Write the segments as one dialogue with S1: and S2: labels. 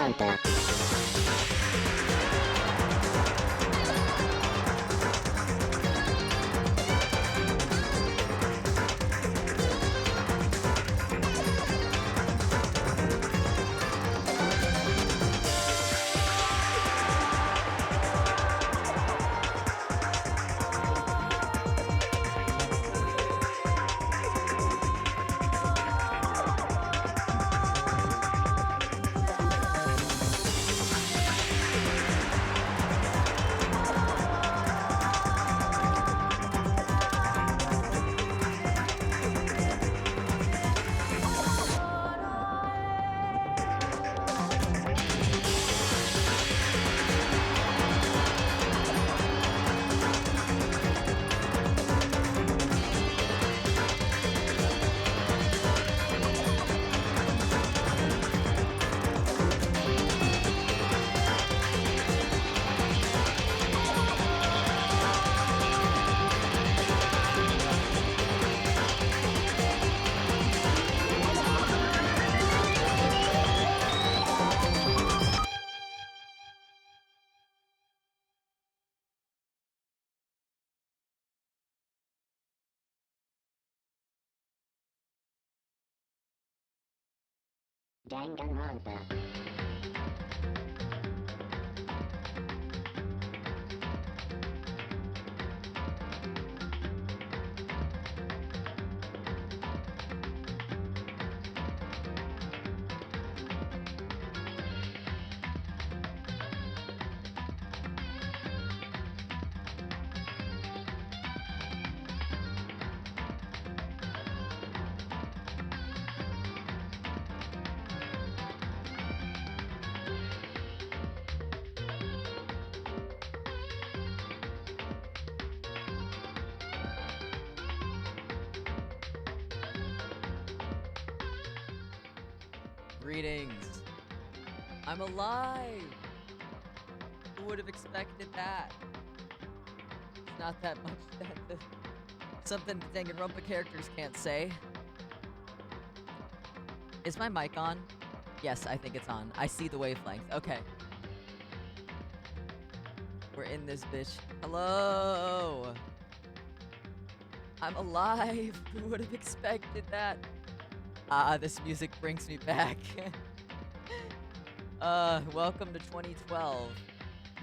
S1: Danganronpa. Danganronpa.
S2: Greetings. I'm alive! Who would have expected that? It's not that much that something Danganronpa characters can't say. Is my mic on? Yes, I think it's on. I see the wavelength. Okay. We're in this bitch. Hello! I'm alive! Who would have expected that? This music brings me back. Welcome to 2012.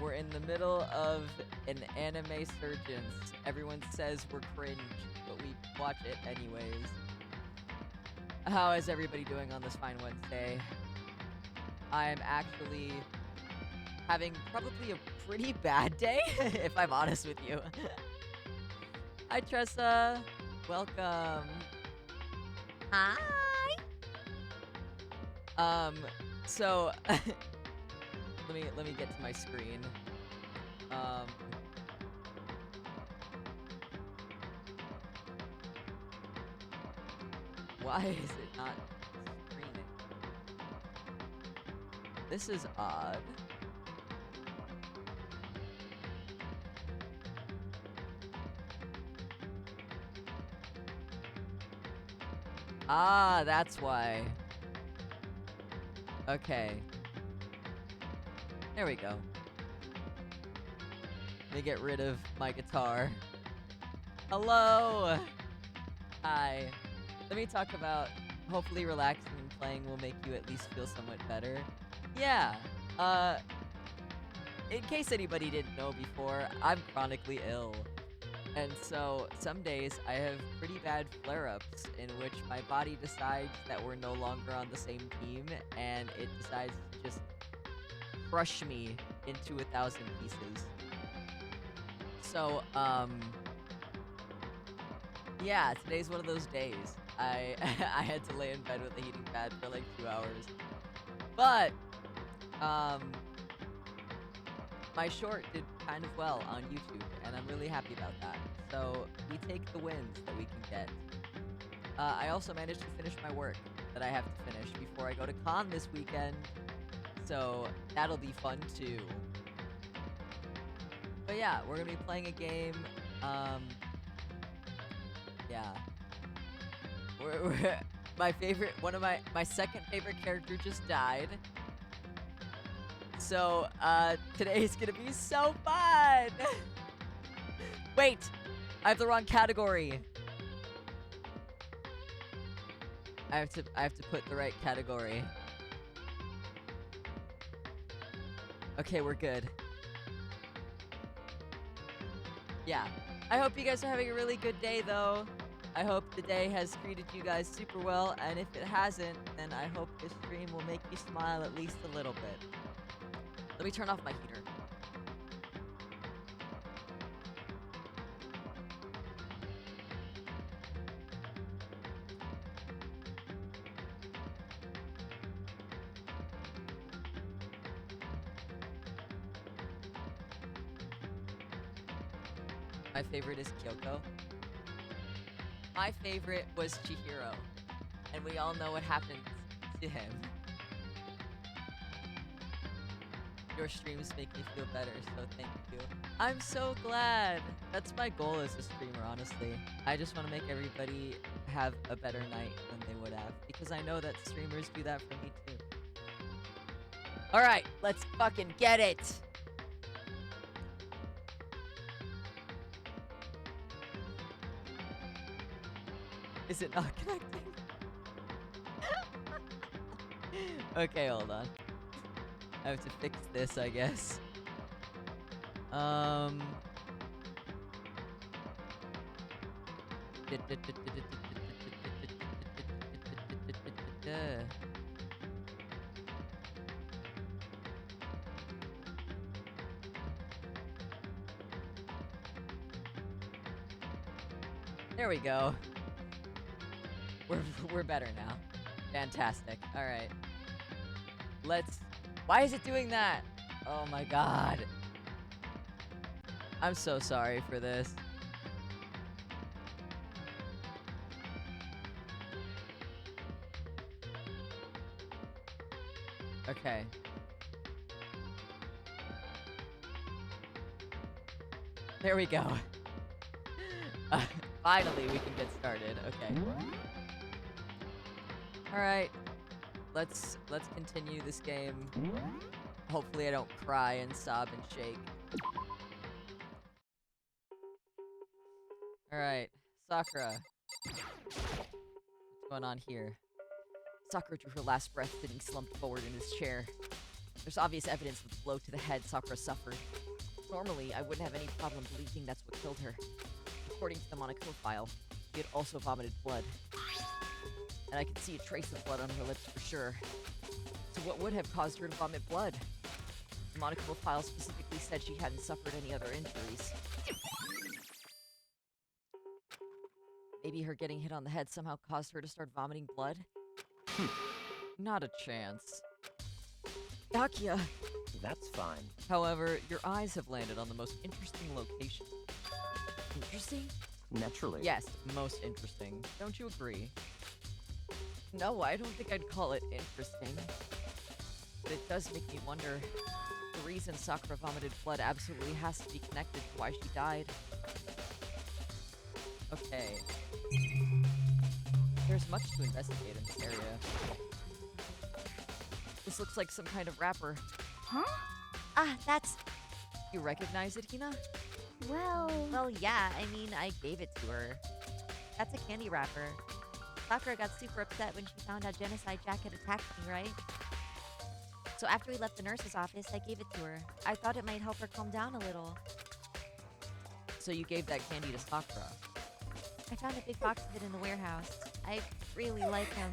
S2: We're in the middle of an anime surgence. Everyone says we're cringe, but we watch it anyways. How is everybody doing on this fine Wednesday? I am actually having probably a pretty bad day, if I'm honest with you. Hi, Tressa. Welcome. Hi. So let me get to my screen. Why is it not screening? This is odd. Ah, that's why. Okay. There we go. Let me get rid of my guitar. Hello! Hi. Let me talk about hopefully relaxing and playing will make you at least feel somewhat better. Yeah. In case anybody didn't know before, I'm chronically ill. And so, some days I have pretty bad flare-ups in which my body decides that we're no longer on the same team, and it decides to just crush me into 1,000 pieces. So, yeah, today's one of those days. I had to lay in bed with a heating pad for like 2 hours. But, my short did kind of well on YouTube, and I'm really happy about that. So we take the wins that we can get. I also managed to finish my work that I have to finish before I go to con this weekend. So that'll be fun too. But yeah, we're gonna be playing a game. Yeah. My second favorite character just died. So, today's gonna be so fun! Wait! I have the wrong category! I have to put the right category. Okay, we're good. Yeah. I hope you guys are having a really good day, though. I hope the day has treated you guys super well, and if it hasn't, then I hope this stream will make you smile at least a little bit. Let me turn off my heater. My favorite is Kyoko. My favorite was Chihiro. And we all know what happened to him. Your streams make me feel better, so thank you. I'm so glad! That's my goal as a streamer, honestly. I just want to make everybody have a better night than they would have. Because I know that streamers do that for me too. Alright, let's fucking get it! Is it not connecting? Okay, hold on. I have to fix this, I guess. There we go. We're better now. Fantastic. All right. Let's. Why is it doing that? Oh my god. I'm so sorry for this. Okay. There we go. Finally, we can get started. Okay. All right. Let's continue this game. Hopefully I don't cry and sob and shake. Alright, Sakura. What's going on here? Sakura drew her last breath, sitting slumped forward in his chair. There's obvious evidence of the blow to the head Sakura suffered. Normally, I wouldn't have any problem believing that's what killed her. According to the Monokuma file, she had also vomited blood. And I could see a trace of blood on her lips for sure. So what would have caused her to vomit blood? The Monokuma file specifically said she hadn't suffered any other injuries. Maybe her getting hit on the head somehow caused her to start vomiting blood? Not a chance. Yakia!
S1: That's fine.
S2: However, your eyes have landed on the most interesting location. Interesting?
S1: Naturally.
S2: Yes, most interesting. Don't you agree? No, I don't think I'd call it interesting. But it does make me wonder, the reason Sakura vomited blood absolutely has to be connected to why she died. Okay. There's much to investigate in this area. This looks like some kind of wrapper.
S3: Huh?
S4: Ah, that's...
S2: You recognize it, Hina?
S4: Well, yeah, I mean, I gave it to her. That's a candy wrapper. Sakura got super upset when she found out Genocide Jack had attacked me, right? So after we left the nurse's office, I gave it to her. I thought it might help her calm down a little.
S2: So you gave that candy to Sakura?
S4: I found a big box of it in the warehouse. I really like him.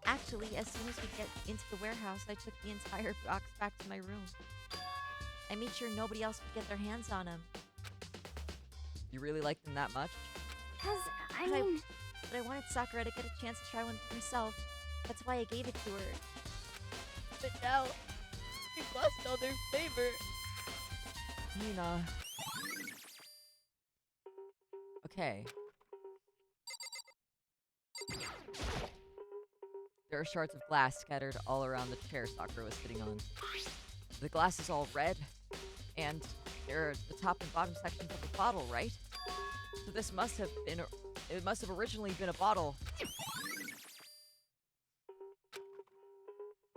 S4: Actually, as soon as we get into the warehouse, I took the entire box back to my room. I made sure nobody else could get their hands on him.
S2: You really like them that much?
S3: 'Cause,
S4: But I wanted Sakura to get a chance to try one for herself. That's why I gave it to her. But now, we've lost all their favor.
S2: Hina. Okay. There are shards of glass scattered all around the chair Sakura was sitting on. The glass is all red, and there are the top and bottom sections of the bottle, right? So this must have been it must have originally been a bottle.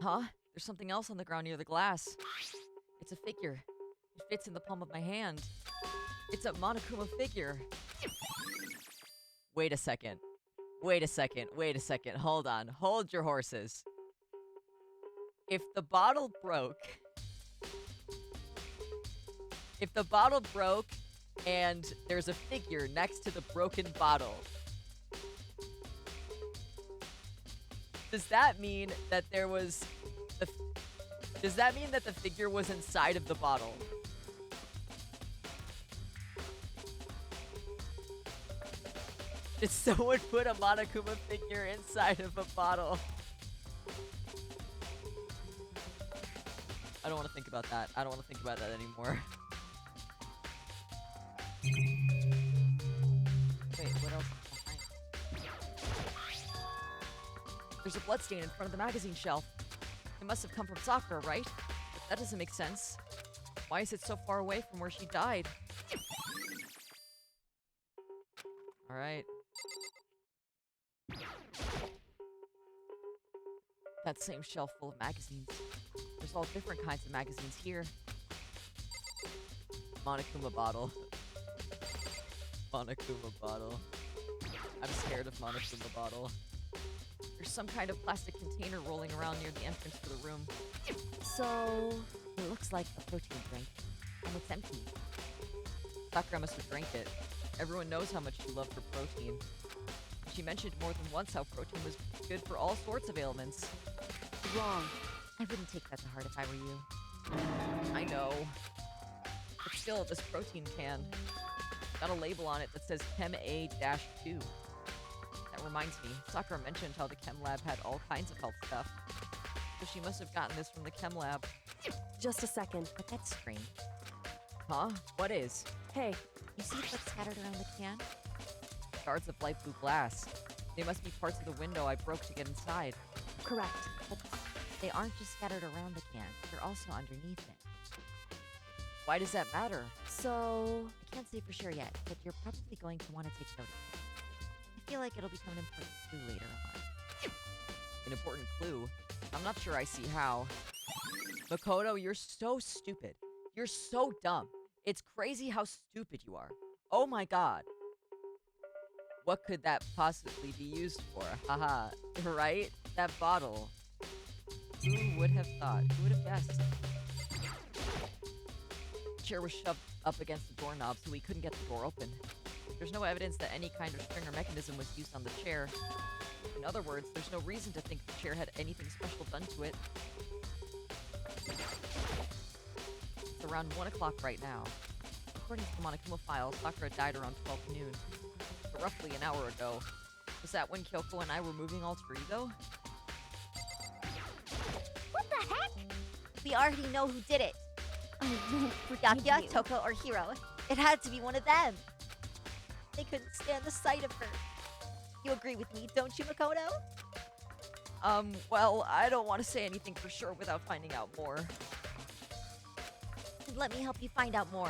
S2: Huh? There's something else on the ground near the glass. It's a figure. It fits in the palm of my hand. It's a Monokuma figure. Wait a second. Wait a second. Wait a second. Hold on. Hold your horses. If the bottle broke... If the bottle broke and there's a figure next to the broken bottle, does that mean that there was... Does that mean that the figure was inside of the bottle? Did someone put a Monokuma figure inside of a bottle? I don't want to think about that. I don't want to think about that anymore. Wait, what else is behind? There's a bloodstain in front of the magazine shelf. It must have come from Sakura, right? But that doesn't make sense. Why is it so far away from where she died? Alright. That same shelf full of magazines. There's all different kinds of magazines here. Monokuma bottle. Monokuma bottle. I'm scared of Monokuma bottle. There's some kind of plastic container rolling around near the entrance to the room.
S4: So, it looks like a protein drink, and it's empty.
S2: Sakura must have drank it. Everyone knows how much she loved her protein. She mentioned more than once how protein was good for all sorts of ailments.
S4: Wrong. I wouldn't take that to heart if I were you.
S2: I know. But still, this protein can. Got a label on it that says Chem A-2. That reminds me, Sakura mentioned how the chem lab had all kinds of health stuff. So she must have gotten this from the chem lab.
S3: Just a second.
S4: But that's strange.
S2: Huh? What is?
S3: Hey,
S4: You see what's scattered around the can?
S2: Shards of light blue glass. They must be parts of the window I broke to get inside.
S3: correct.
S4: But they aren't just scattered around the can. They're also underneath it.
S2: Why does that matter?
S4: So, I can't say for sure yet, but you're probably going to want to take note of it. I feel like it'll become an important clue later on.
S2: An important clue? I'm not sure I see how. Makoto, you're so stupid. You're so dumb. It's crazy how stupid you are. Oh my god. What could that possibly be used for? Haha. Right? That bottle. Who would have thought? Who would have guessed? The chair was shoved up against the doorknob so we couldn't get the door open. There's no evidence that any kind of string or mechanism was used on the chair. In other words, there's no reason to think the chair had anything special done to it. It's around 1 o'clock right now. According to the Monokuma file, Sakura died around 12 noon. So roughly an hour ago. Was that when Kyoko and I were moving alter ego?
S4: What the heck? We already know who did it.
S3: I won't
S4: Yakuya,
S3: you.
S4: Toko, or Hiro. It had to be one of them. They couldn't stand the sight of her. You agree with me, don't you, Makoto?
S2: Well, I don't want to say anything for sure without finding out more.
S4: Then let me help you find out more.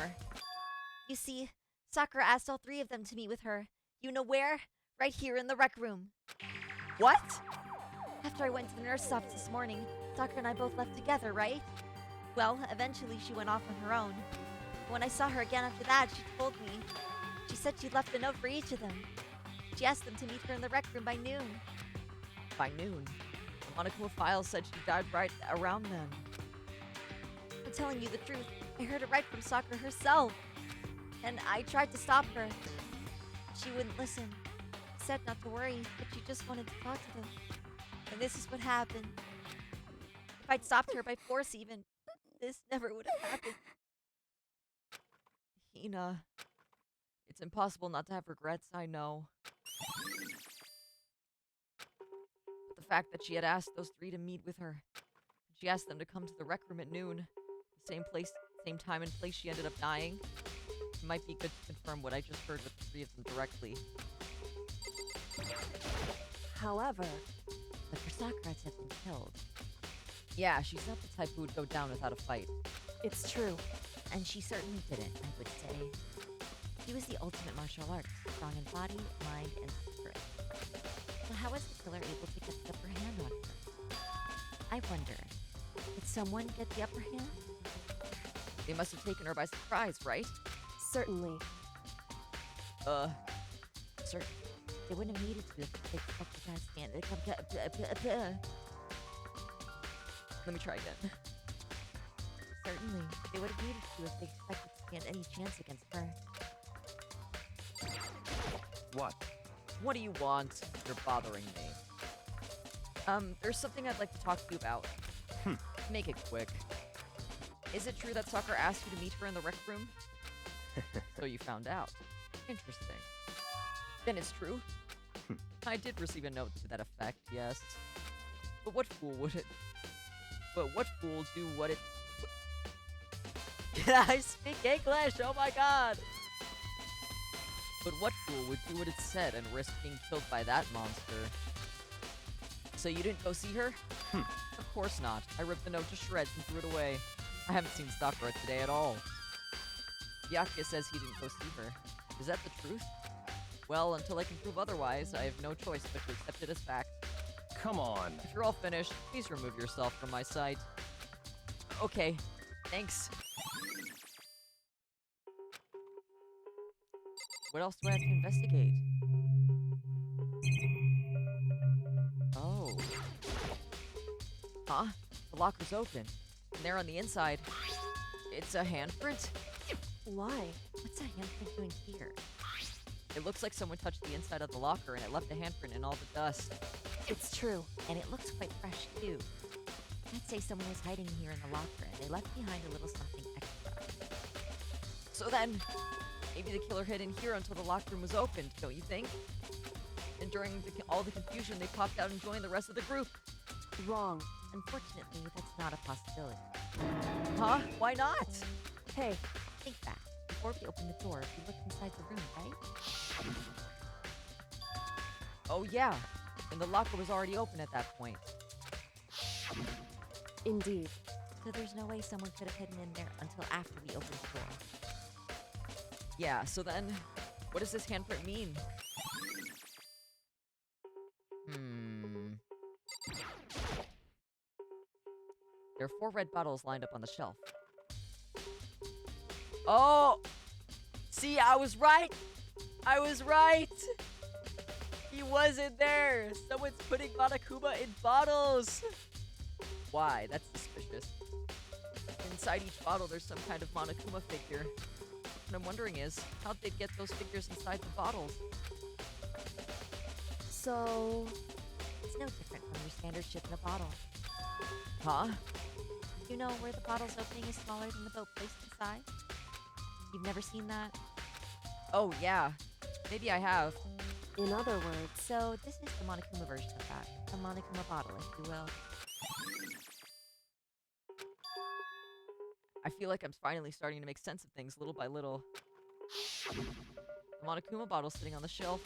S4: You see, Sakura asked all three of them to meet with her. You know where? Right here in the rec room.
S2: What?
S4: After I went to the nurse's office this morning, Sakura and I both left together, right? Well, eventually she went off on her own. When I saw her again after that, she told me. She said she'd left a note for each of them. She asked them to meet her in the rec room by noon.
S2: By noon. The Monokuma file said she died right around then.
S4: I'm telling you the truth. I heard it right from Sakura herself. And I tried to stop her. She wouldn't listen. She said not to worry, but she just wanted to talk to them. And this is what happened. If I'd stopped her by force even, this never would have happened.
S2: Hina. It's impossible not to have regrets, I know. But the fact that she had asked those three to meet with her. She asked them to come to the rec room at noon. The same place, same time and place she ended up dying. It might be good to confirm what I just heard with the three of them directly.
S3: However,
S4: But for Sakura to have been killed,
S2: Yeah, she's not the type who would go down without a fight.
S3: it's true.
S4: and she certainly didn't, I would say. She was the ultimate martial arts, strong in body, mind, and spirit. So how was the killer able to get the upper hand on her? I wonder, someone get the upper hand?
S2: They must have taken her by surprise, right?
S3: Certainly.
S2: Sir,
S4: They wouldn't have needed to if they expected to stand.
S2: let me try again.
S4: Certainly. They would have needed to if they expected to stand any chance against her.
S1: What?
S2: What do you want? You're bothering me. There's something I'd like to talk to you about. Make it quick. Is it true that Sakura asked you to meet her in the rec room? So you found out. Interesting. Then it's true. I did receive a note to that effect, yes. But what fool would it... But what fool do what it... I speak English! Oh my god! But what fool would do what it said and risk being killed by that monster? So you didn't go see her? Of course not. I ripped the note to shreds and threw it away. I haven't seen Sakura today at all. Byakuya says he didn't go see her. Is that the truth? Well, until I can prove otherwise, I have no choice but to accept it as fact.
S1: Come on.
S2: If you're all finished, please remove yourself from my sight. Okay, thanks. What else do I have to investigate? Oh. Huh? The locker's open. And there on the inside, it's a handprint?
S3: Why?
S4: What's a handprint doing here?
S2: It looks like someone touched the inside of the locker and it left a handprint in all the dust.
S3: It's true.
S4: And it looks quite fresh, too. I'd say someone was hiding here in the locker, and they left behind a little something extra.
S2: So then, maybe the killer hid in here until the locker room was opened, don't you think? And during all the confusion, they popped out and joined the rest of the group.
S3: Wrong.
S4: Unfortunately, that's not a possibility.
S2: Huh? Why not?
S3: Hey,
S4: Think back. Before we opened the door, we looked inside the room, right?
S2: Oh yeah, and the locker was already open at that point.
S3: indeed.
S4: So there's no way someone could have hidden in there until after we opened the door.
S2: Yeah, so then, what does this handprint mean? There are 4 red bottles lined up on the shelf. Oh! See, I was right! I was right! He wasn't there! Someone's putting Monokuma in bottles! Why? That's suspicious. Inside each bottle, there's some kind of Monokuma figure. What I'm wondering is, how'd they get those figures inside the bottles?
S3: So,
S4: It's no different from your standard ship in a bottle.
S2: Huh?
S4: You know where the bottle's opening is smaller than the boat placed inside? You've never seen that?
S2: Oh, yeah. Maybe I have.
S3: in other words,
S4: So this is the Monokuma version of that. A Monokuma bottle, if you will.
S2: I feel like I'm finally starting to make sense of things little by little. The Monokuma bottle sitting on the shelf.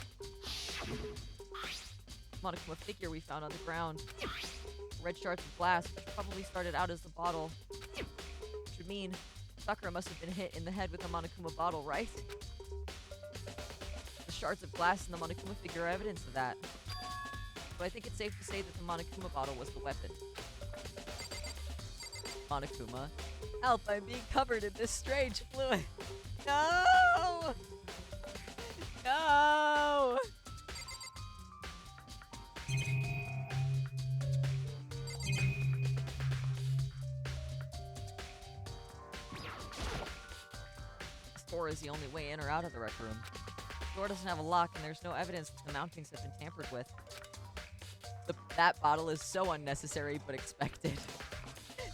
S2: Monokuma figure we found on the ground. Red shards of glass, which probably started out as the bottle. Which would mean Sakura must have been hit in the head with a Monokuma bottle, right? The shards of glass in the Monokuma figure are evidence of that. So I think it's safe to say that the Monokuma bottle was the weapon. Monokuma, help, I'm being covered in this strange fluid. No! No! This door is the only way in or out of the rec room. The door doesn't have a lock, and there's no evidence that the mountings have been tampered with. That bottle is so unnecessary, but expected.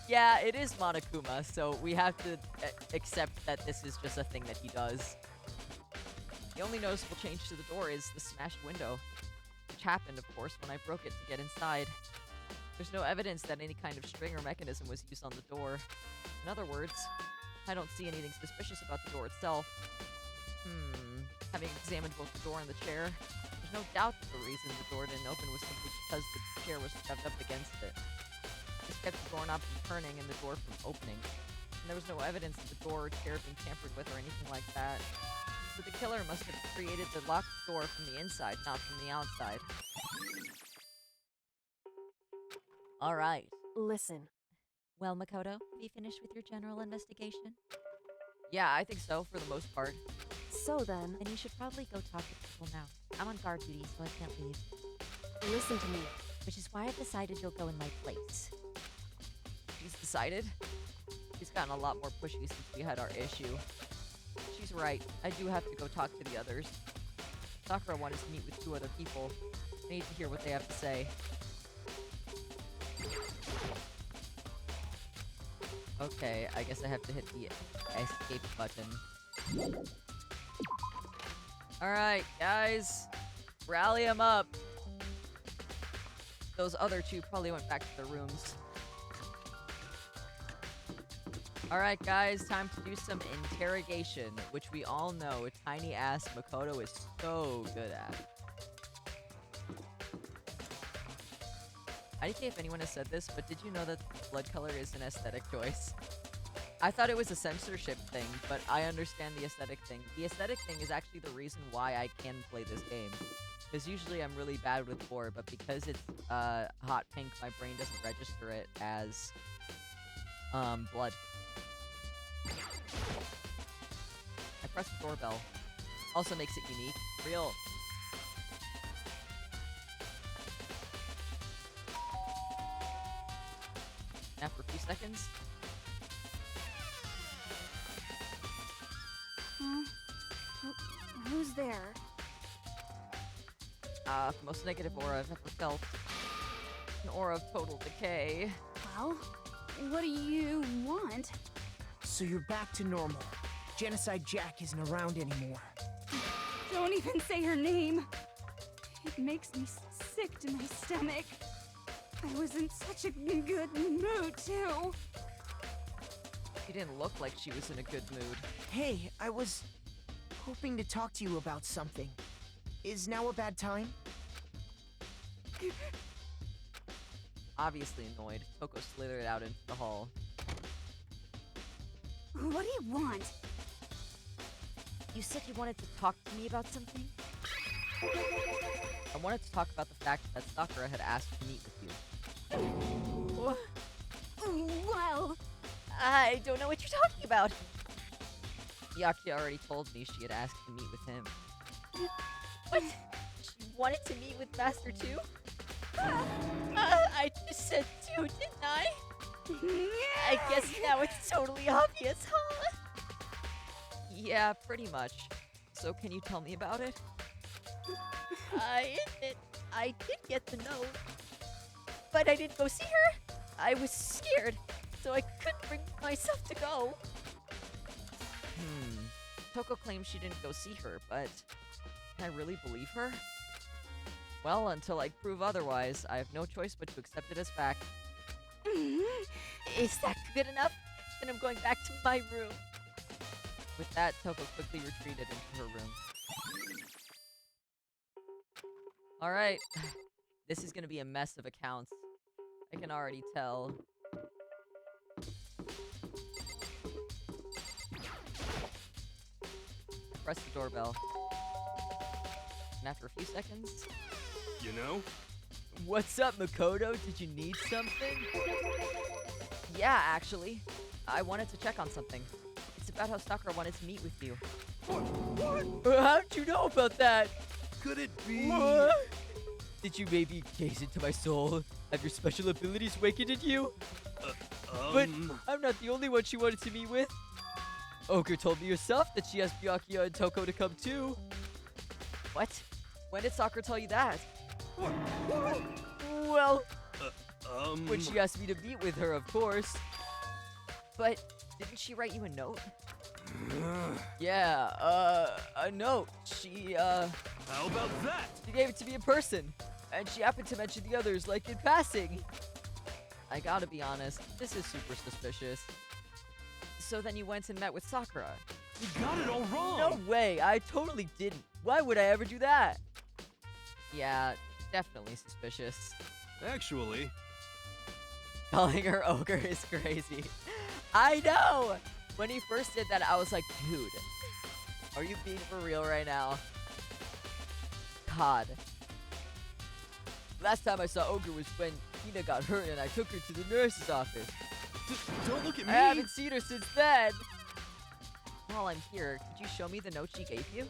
S2: Yeah, it is Monokuma, so we have to accept that this is just a thing that he does. The only noticeable change to the door is the smashed window, which happened, of course, when I broke it to get inside. There's no evidence that any kind of string or mechanism was used on the door. In other words, I don't see anything suspicious about the door itself. Having examined both the door and the chair, there's no doubt that the reason the door didn't open was simply because the chair was shoved up against it. This kept the doorknob from turning and the door from opening. And there was no evidence of the door or chair being tampered with or anything like that. So the killer must have created the locked door from the inside, not from the outside. Alright.
S3: listen.
S4: Well, Makoto, have you finished with your general investigation?
S2: Yeah, I think so, for the most part.
S3: So then,
S4: Then you should probably go talk to people now. I'm on guard duty, so I can't leave.
S3: listen to me.
S4: Which is why I've decided you'll go in my place.
S2: She's decided. She's gotten a lot more pushy since we had our issue. She's right. I do have to go talk to the others. Sakura wanted to meet with 2 other people. I need to hear what they have to say. Okay, I guess I have to hit the escape button. Alright, guys. Rally them up. Those other 2 probably went back to their rooms. Alright, guys, time to do some interrogation, which we all know tiny-ass Makoto is so good at. I don't know if anyone has said this, but did you know that blood color is an aesthetic choice? I thought it was a censorship thing, but I understand the aesthetic thing. The aesthetic thing is actually the reason why I can play this game. Because usually I'm really bad with gore, but because it's hot pink, my brain doesn't register it as blood. I pressed the doorbell. Also makes it unique. Real. After a few seconds.
S3: Who's there?
S2: The most negative aura I've ever felt. An aura of total decay.
S5: Well, what do you want?
S6: So you're back to normal. Genocide Jack isn't around anymore.
S5: Don't even say her name. It makes me sick to my stomach. I was in such a good mood, too.
S2: She didn't look like she was in a good mood.
S6: Hey, I was hoping to talk to you about something. Is now a bad time?
S2: Obviously annoyed, Toko slithered out into the hall.
S5: What do you want?
S2: You said you wanted to talk to me about something? I wanted to talk about the fact that Sakura had asked to meet with you.
S5: Well,
S4: I don't know what you're talking about.
S2: Yaki already told me she had asked to meet with him.
S4: What? She wanted to meet with Master 2? I just said 2, didn't I? I guess now it's totally obvious, huh?
S2: Yeah, pretty much. So can you tell me about it?
S4: I admit, I did get the note. But I didn't go see her. I was scared, so I couldn't bring myself to go.
S2: Toko claims she didn't go see her, but can I really believe her? Well, until I prove otherwise, I have no choice but to accept it as fact.
S4: Is that good enough? Then I'm going back to my room.
S2: With that, Toko quickly retreated into her room. Alright, this is gonna be a mess of accounts. I can already tell. I press the doorbell. And after a few seconds...
S1: You know?
S2: What's up, Makoto? Did you need something? Yeah, actually. I wanted to check on something. It's about how Sakura wanted to meet with you.
S1: What?
S2: How'd you know about that?
S1: Could it be?
S2: What? Did you maybe gaze into my soul? Have your special abilities awakened in you? But I'm not the only one she wanted to meet with. Ogre told me herself that she asked Byakuya and Toko to come too. What? When did Sakura tell you that?
S1: What?
S2: Well, when she asked me to meet with her, of course. But didn't she write you a note? Yeah, a note. She
S1: How about that?
S2: gave it to me in person. And she happened to mention the others, like, in passing. I gotta be honest, this is super suspicious. So then you went and met with Sakura.
S1: You got it all wrong.
S2: No way, I totally didn't. Why would I ever do that? Yeah, definitely suspicious.
S1: Actually,
S2: Calling her ogre is crazy. I know! When he first did that, I was like, dude, are you being for real right now? God. Last time I saw Ogre was when Hina got hurt and I took her to the nurse's office.
S1: Don't look at
S2: I
S1: me!
S2: haven't seen her since then. While I'm here, could you show me the note she gave you?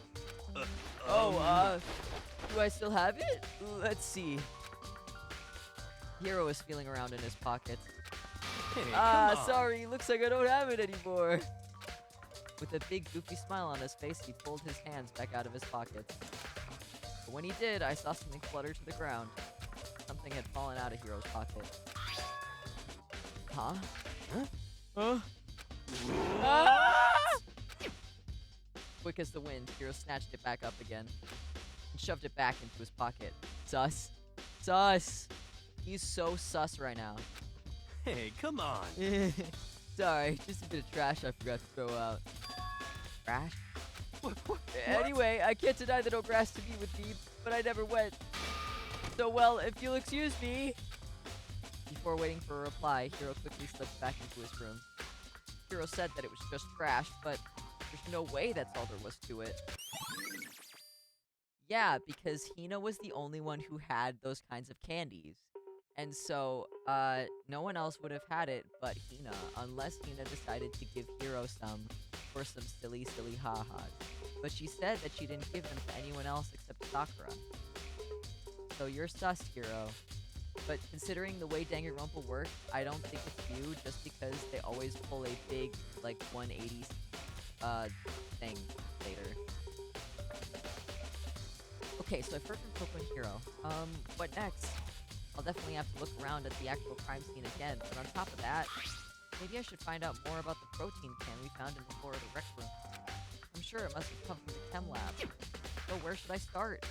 S2: Do I still have it? Let's see. Hiro is feeling around in his pockets.
S1: Hey, come on.
S2: Sorry, looks like I don't have it anymore. With a big goofy smile on his face, he pulled his hands back out of his pockets. But when he did, I saw something flutter to the ground. Something had fallen out of Hiro's pocket. Huh? Huh? Ah! Quick as the wind, Hiro snatched it back up again and shoved it back into his pocket. Sus. Sus. He's so sus right now.
S1: Hey, come on.
S2: Sorry, just a bit of trash I forgot to throw out. Trash?
S1: What?
S2: Anyway, I can't deny that no grass to me would be, but I never went. So, well, if you'll excuse me. Before waiting for a reply, Hiro quickly slipped back into his room. Hiro said that it was just trash, but there's no way that's all there was to it. Yeah, because Hina was the only one who had those kinds of candies. And so, no one else would have had it but Hina, unless Hina decided to give Hiro some for some silly, silly ha-has. But she said that she didn't give them to anyone else except Sakura. So you're sus, Hiro. But considering the way Danganronpa works, I don't think it's you, just because they always pull a big, like, 180, thing later. Okay, so I've heard from Coco and Hiro. What next? I'll definitely have to look around at the actual crime scene again, but on top of that, maybe I should find out more about the protein can we found in the floor of the rec room. I'm sure it must have come from the chem lab. So where should I start?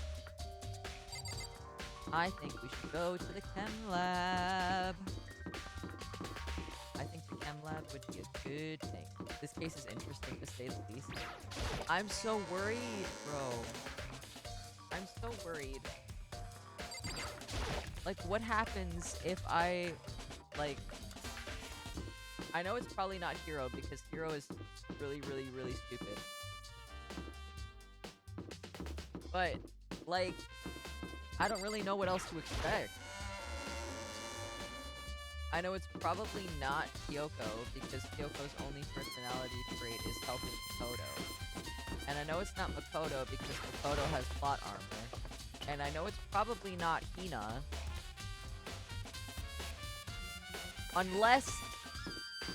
S2: I think we should go to the chem lab. I think the chem lab would be a good thing. This case is interesting to say the least. I'm so worried, bro. I'm so worried. Like, what happens if I, like... I know it's probably not Hiro, because Hiro is really, really, really stupid. But, like... I don't really know what else to expect. I know it's probably not Kyoko, because Kyoko's only personality trait is helping Makoto. And I know it's not Makoto, because Makoto has plot armor. And I know it's probably not Hina. Unless...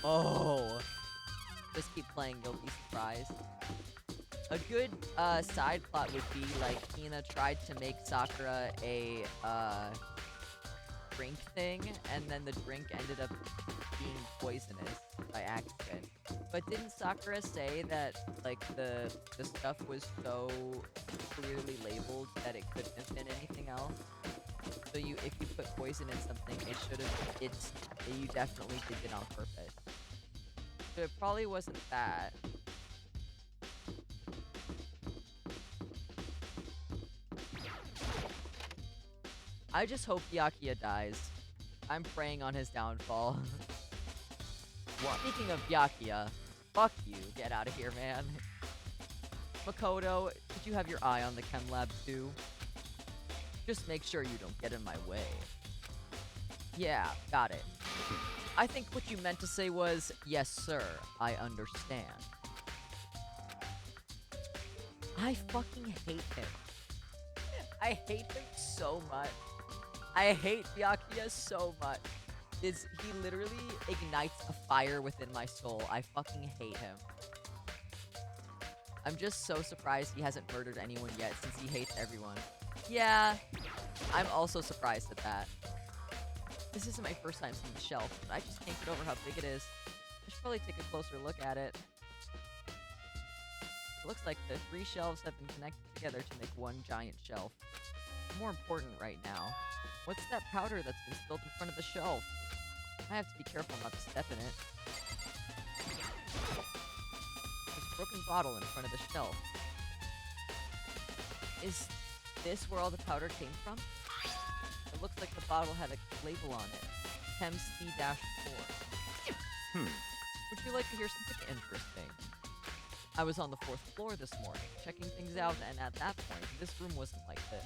S2: Oh! Just keep playing, you'll be surprised. A good side plot would be, like, Hina tried to make Sakura a drink thing, and then the drink ended up being poisonous by accident. But didn't Sakura say that, like, the stuff was so clearly labeled that it couldn't have been anything else? So if you put poison in something, you definitely did it on purpose. So it probably wasn't that. I just hope Byakuya dies. I'm praying on his downfall.
S1: What?
S2: Speaking of Byakuya, fuck you. Get out of here, man. Makoto, did you have your eye on the chem lab too? Just make sure you don't get in my way. Yeah, got it. I think what you meant to say was, yes sir, I understand. I fucking hate him. I hate him so much. I hate Byakuya so much. He literally ignites a fire within my soul. I fucking hate him. I'm just so surprised he hasn't murdered anyone yet since he hates everyone. Yeah, I'm also surprised at that. This isn't my first time seeing the shelf, but I just can't get over how big it is. I should probably take a closer look at it. It looks like the 3 shelves have been connected together to make one giant shelf. More important right now, what's that powder that's been spilled in front of the shelf? I have to be careful not to step in it. There's a broken bottle in front of the shelf. Is this where all the powder came from? It looks like the bottle had a label on it. Chem C-4. Would you like to hear something interesting? I was on the 4th floor this morning, checking things out, and at that point, this room wasn't like this.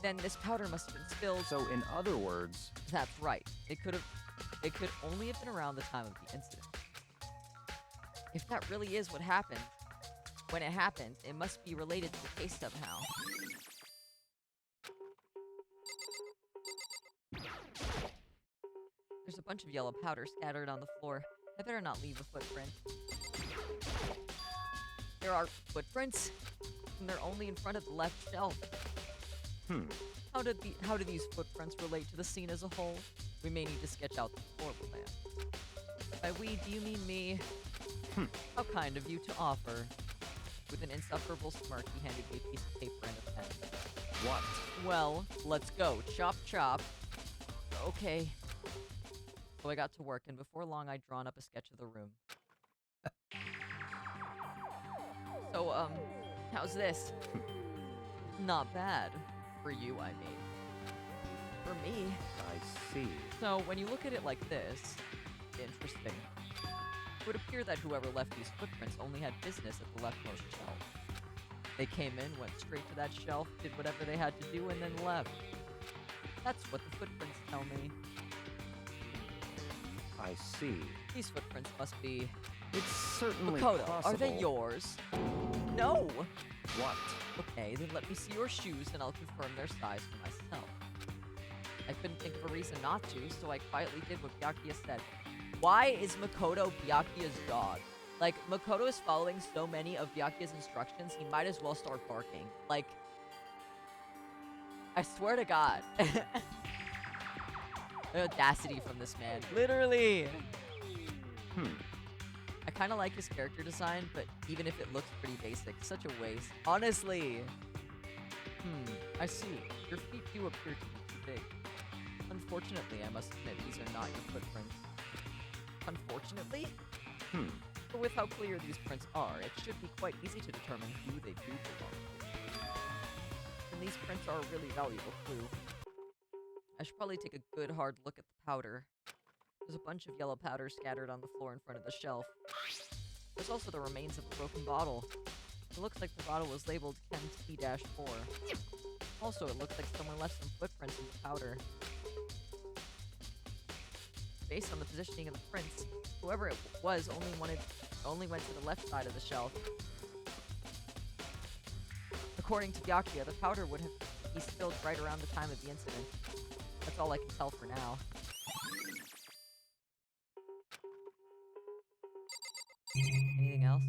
S2: Then this powder must have been spilled.
S7: So in other words...
S2: That's right. It could have... It could only have been around the time of the incident. If that really is what happened, when it happened, it must be related to the case somehow. There's a bunch of yellow powder scattered on the floor. I better not leave a footprint. There are footprints, and they're only in front of the left shelf. How do these footprints relate to the scene as a whole? We may need to sketch out the floor plan. By we, do you mean me? How kind of you to offer. With an insufferable smirk, he handed me a piece of paper and a pen.
S1: What?
S2: Well, let's go. Chop, chop. Okay. So I got to work, and before long, I'd drawn up a sketch of the room. So, how's this? Not bad. For you, I mean. For me.
S1: I see.
S2: So, when you look at it like this, interesting. It would appear that whoever left these footprints only had business at the leftmost shelf. They came in, went straight to that shelf, did whatever they had to do, and then left. That's what the footprints tell me.
S1: I see.
S2: These footprints must be...
S1: It's certainly
S2: Makoto,
S1: possible.
S2: are they yours? No!
S1: What?
S2: Okay, then let me see your shoes and I'll confirm their size for myself. I couldn't think of a reason not to, so I quietly did what Byakuya said. Why is Makoto Byakuya's dog? Like, Makoto is following so many of Byakuya's instructions, he might as well start barking. Like, I swear to God. The audacity from this man. Literally! I kind of like his character design, but even if it looks pretty basic, such a waste. Honestly! I see. Your feet do appear to be too big. Unfortunately, I must admit, these are not your footprints. Unfortunately? But with how clear these prints are, it should be quite easy to determine who they do belong to. And these prints are a really valuable clue. I should probably take a good hard look at the powder. There's a bunch of yellow powder scattered on the floor in front of the shelf. There's also the remains of a broken bottle. It looks like the bottle was labeled Chem T-4. Also, it looks like someone left some footprints in the powder. Based on the positioning of the prints, whoever it was only went to the left side of the shelf. According to Byakuya, the powder would have be spilled right around the time of the incident. That's all I can tell for now. Anything else?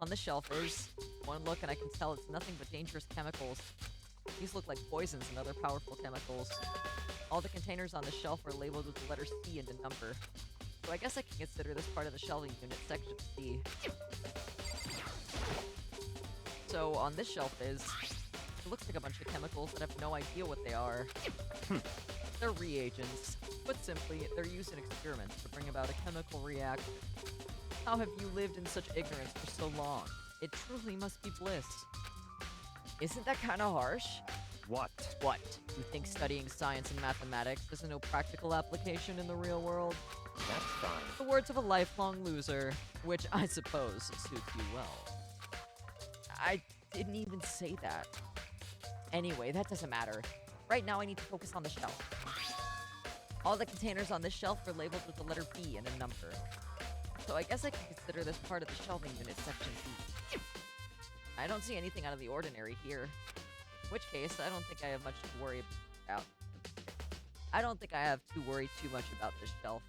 S2: On the shelf is one look and I can tell it's nothing but dangerous chemicals. These look like poisons and other powerful chemicals. All the containers on the shelf are labeled with the letter C and a number. So I guess I can consider this part of the shelving unit section C. So on this shelf is... It looks like a bunch of chemicals that have no idea what they are. They're reagents. Put simply, they're used in experiments to bring about a chemical reaction. How have you lived in such ignorance for so long? It truly must be bliss. Isn't that kind of harsh?
S1: What?
S2: What? You think studying science and mathematics has no practical application in the real world?
S1: That's fine.
S2: The words of a lifelong loser, which I suppose suits you well. I didn't even say that. Anyway, that doesn't matter. Right now I need to focus on the shelf. All the containers on this shelf are labeled with the letter B and a number. So I guess I can consider this part of the shelving unit section B. I don't see anything out of the ordinary here. In which case, I don't think I have much to worry about. I don't think I have to worry too much about this shelf.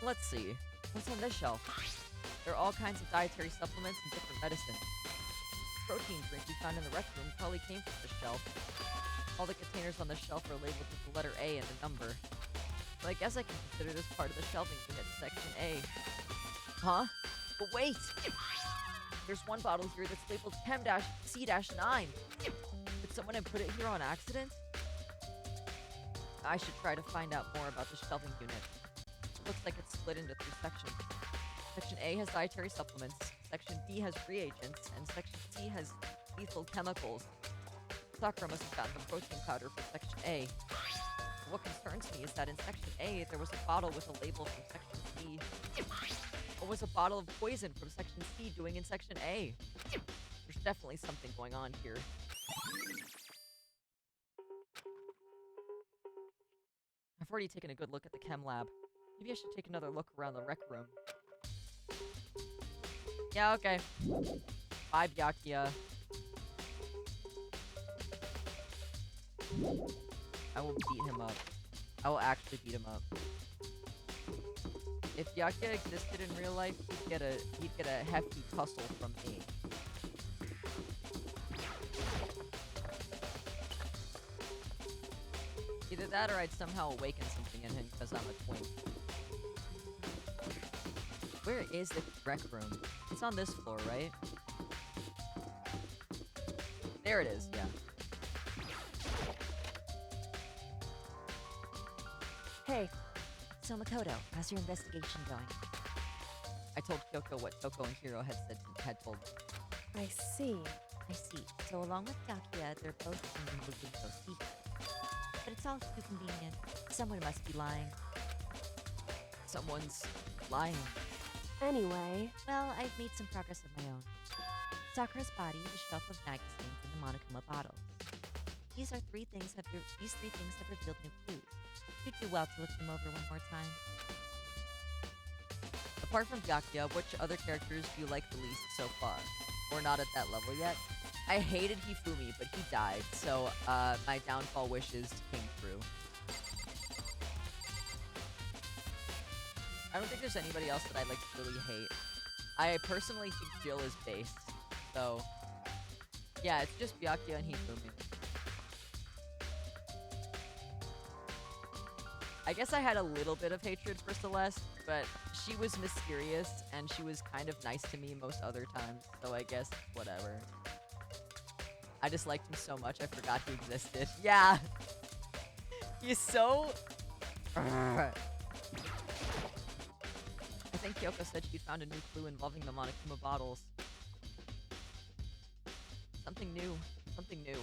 S2: Let's see. What's on this shelf? There are all kinds of dietary supplements and different medicines. The protein drink we found in the rec room probably came from this shelf. All the containers on the shelf are labeled with the letter A and a number. So I guess I can consider this part of the shelving unit section A. Huh? But wait! There's one bottle here that's labeled Chem-C-9. Did someone have put it here on accident? I should try to find out more about the shelving unit. It looks like it's split into 3 sections. Section A has dietary supplements, Section B has reagents, and Section C has lethal chemicals. Sakura must have gotten the protein powder for Section A. What concerns me is that in Section A, there was a bottle with a label from Section C. What was a bottle of poison from Section C doing in Section A? There's definitely something going on here. I've already taken a good look at the chem lab. Maybe I should take another look around the rec room. Yeah, okay. Bye, Byakuya. I will beat him up. I will actually beat him up. If Byakuya existed in real life, he'd get a hefty tussle from me. Either that or I'd somehow awaken something in him because I'm a twink. Where is the rec room? It's on this floor, right? There it is, yeah.
S3: Hey,
S4: So Makoto, how's your investigation going?
S2: I told Kyoko what Toko and Hiro had told me.
S3: I see.
S4: I see. So along with Byakuya, they're both in the Ginko secret. But it's all too convenient. Someone must be lying.
S2: Someone's lying.
S3: Anyway,
S4: Well, I've made some progress of my own. Sakura's body, the shelf of magazines, and the Monokuma bottles. These three things have revealed new clues. You'd do well to look them over one more time.
S2: Apart from Byakuya, which other characters do you like the least so far? We're not at that level yet. I hated Hifumi, but he died, so my downfall wishes came true. I don't think there's anybody else that I like really hate. I personally think Jill is based, so yeah, it's just Byakuya and Hifumi. I guess I had a little bit of hatred for Celeste, but she was mysterious and she was kind of nice to me most other times, so I guess whatever. I just liked him so much I forgot he existed. Yeah! He's so... I think Kyoko said she found a new clue involving the Monokuma bottles. Something new. Something new.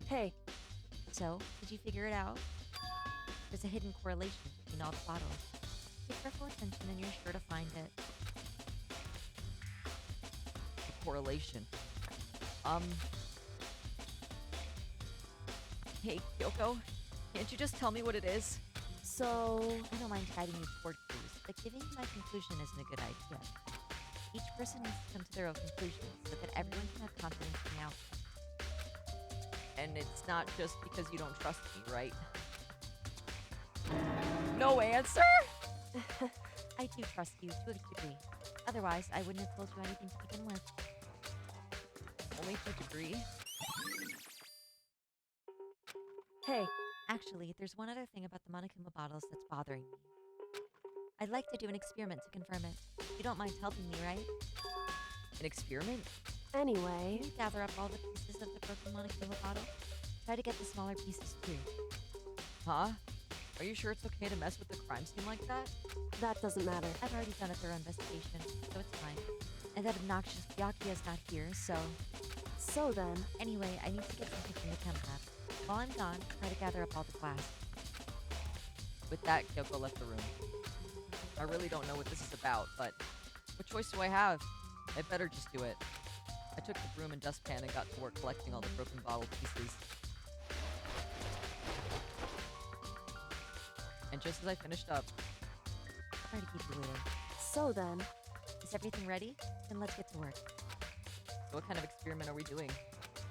S3: hey,
S4: So, did you figure it out? There's a hidden correlation between all the bottles. Pay careful attention and you're sure to find it.
S2: A correlation. Hey, Kyoko, can't you just tell me what it is?
S3: so
S4: I don't mind guiding you toward clues, but giving you my conclusion isn't a good idea. Each person needs to come to their own conclusions so that everyone can have confidence in the outcome.
S2: And it's not just because you don't trust me, right? No answer?
S4: I do trust you to a degree. Otherwise, I wouldn't have told you anything to begin with.
S2: Only to a degree?
S3: hey,
S4: Actually, there's one other thing about the Monokuma bottles that's bothering me. I'd like to do an experiment to confirm it. You don't mind helping me, right?
S2: An experiment?
S3: anyway,
S4: Can you gather up all the pieces of the broken Monokuma bottle? Try to get the smaller pieces too.
S2: Huh? Are you sure it's okay to mess with the crime scene like that?
S3: that doesn't matter.
S4: I've already done a thorough investigation, so it's fine. And that obnoxious Byakuya's not here, so...
S3: So then,
S4: Anyway, I need to get something from the chem lab. While I'm gone, try to gather up all the glass.
S2: With that, Kyoko left the room. I really don't know what this is about, but what choice do I have? I better just do it. I took the broom and dustpan and got to work collecting all the broken bottle pieces. And just as I finished up,
S4: Try to keep you waiting.
S3: so then,
S4: Is everything ready? Then let's get to work.
S2: so what kind of experiment are we doing?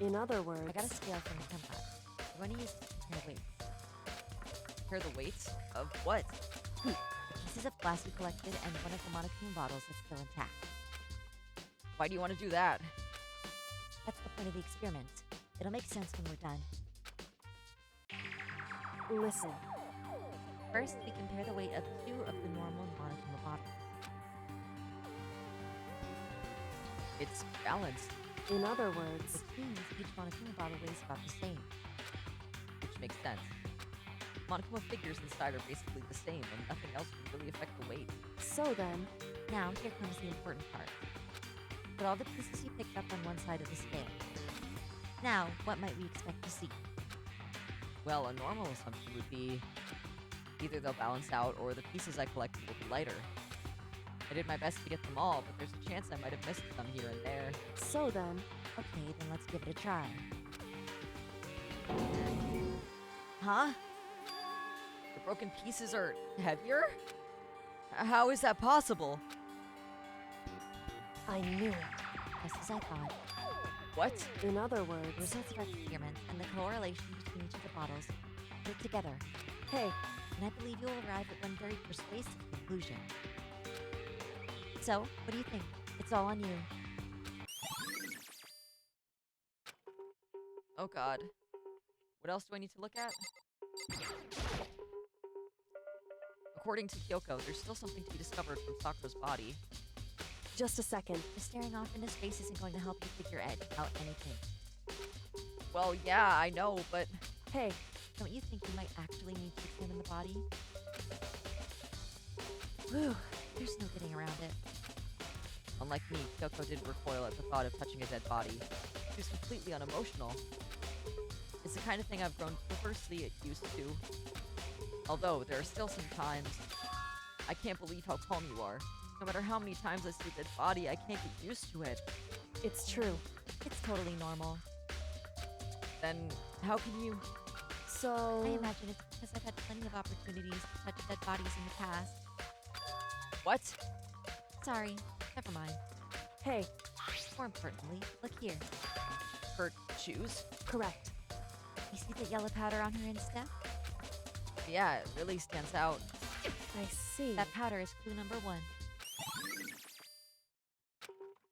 S3: in other words,
S4: I got a scale from the chem lab. I'm going to use it to compare weights.
S2: Compare the weights of what?
S4: The pieces of glass we collected and one of the Monokuma bottles that's still intact.
S2: Why do you want to do that?
S4: That's the point of the experiment. It'll make sense when we're done.
S3: listen,
S4: First, we compare the weight of 2 of the normal Monokuma bottles.
S2: It's balanced,
S3: in other words,
S4: Which means each Monokuma bottle weighs about the same.
S2: which makes sense. Monokuma figures inside are basically the same, and nothing else would really affect the weight.
S3: so then,
S4: Now, here comes the important part. Put all the pieces you picked up on one side of the scale. Now, what might we expect to see?
S2: Well, a normal assumption would be either they'll balance out or the pieces I collected will be lighter. I did my best to get them all, but there's a chance I might have missed some here and there.
S3: so then,
S4: Okay, then let's give it a try.
S2: Huh? The broken pieces are heavier? How is that possible?
S3: I knew it.
S4: Just as I thought.
S2: What?
S3: In other
S4: The
S3: words,
S4: results of our experiments and the correlation between each of the bottles put together,
S3: hey,
S4: and I believe you'll arrive at one very persuasive conclusion. So, what do you think? It's all on you.
S2: Oh god. What else do I need to look at? According to Kyoko, there's still something to be discovered from Sakura's body.
S3: just a second.
S4: Just staring off into space isn't going to help you figure out anything.
S2: Well, yeah, I know, but
S3: Hey,
S4: Don't you think you might actually need to examine the body?
S3: whew,
S4: There's no getting around it.
S2: unlike me, Kyoko didn't recoil at the thought of touching a dead body. She was completely unemotional. It's the kind of thing I've grown perversely used to. Although, there are still some times I can't believe how calm you are. No matter how many times I see a dead body, I can't get used to it.
S3: it's true.
S4: It's totally normal.
S2: Then, how can you...
S3: So,
S4: I imagine it's because I've had plenty of opportunities to touch dead bodies in the past.
S2: What?
S4: Sorry, never mind.
S3: hey,
S4: More importantly, look here.
S2: Her shoes?
S3: correct.
S4: You see the yellow powder on her instep?
S2: Yeah, it really stands out.
S3: I see.
S4: That powder is clue number 1.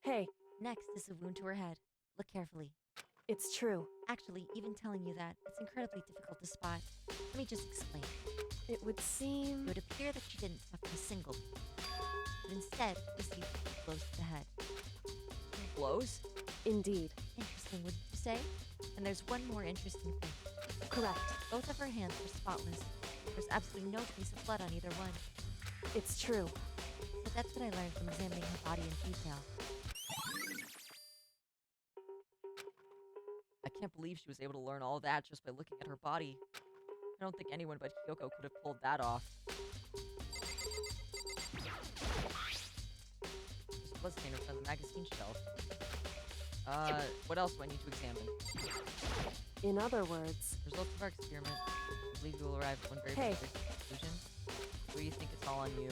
S3: Hey,
S4: Next is a wound to her head. Look carefully.
S3: it's true.
S4: Actually, even telling you that, it's incredibly difficult to spot. Let me just explain.
S3: It would
S4: It
S3: seem.
S4: would appear that she didn't suffer a single blow, but instead received blows to the head.
S2: Blows?
S3: Indeed.
S4: Interesting, wouldn't you say? And there's one more interesting thing.
S3: Correct.
S4: Both of her hands were spotless. There's absolutely no trace of blood on either one.
S3: It's true.
S4: So that's what I learned from examining her body in detail.
S2: I can't believe she was able to learn all that just by looking at her body. I don't think anyone but Kyoko could have pulled that off. There's a bloodstainer on the magazine shelf. What else do I need to examine?
S3: In other words,
S2: Results of our experiment. I believe you will arrive at one very
S3: Hey.
S2: specific conclusion. Where you think it's all on you.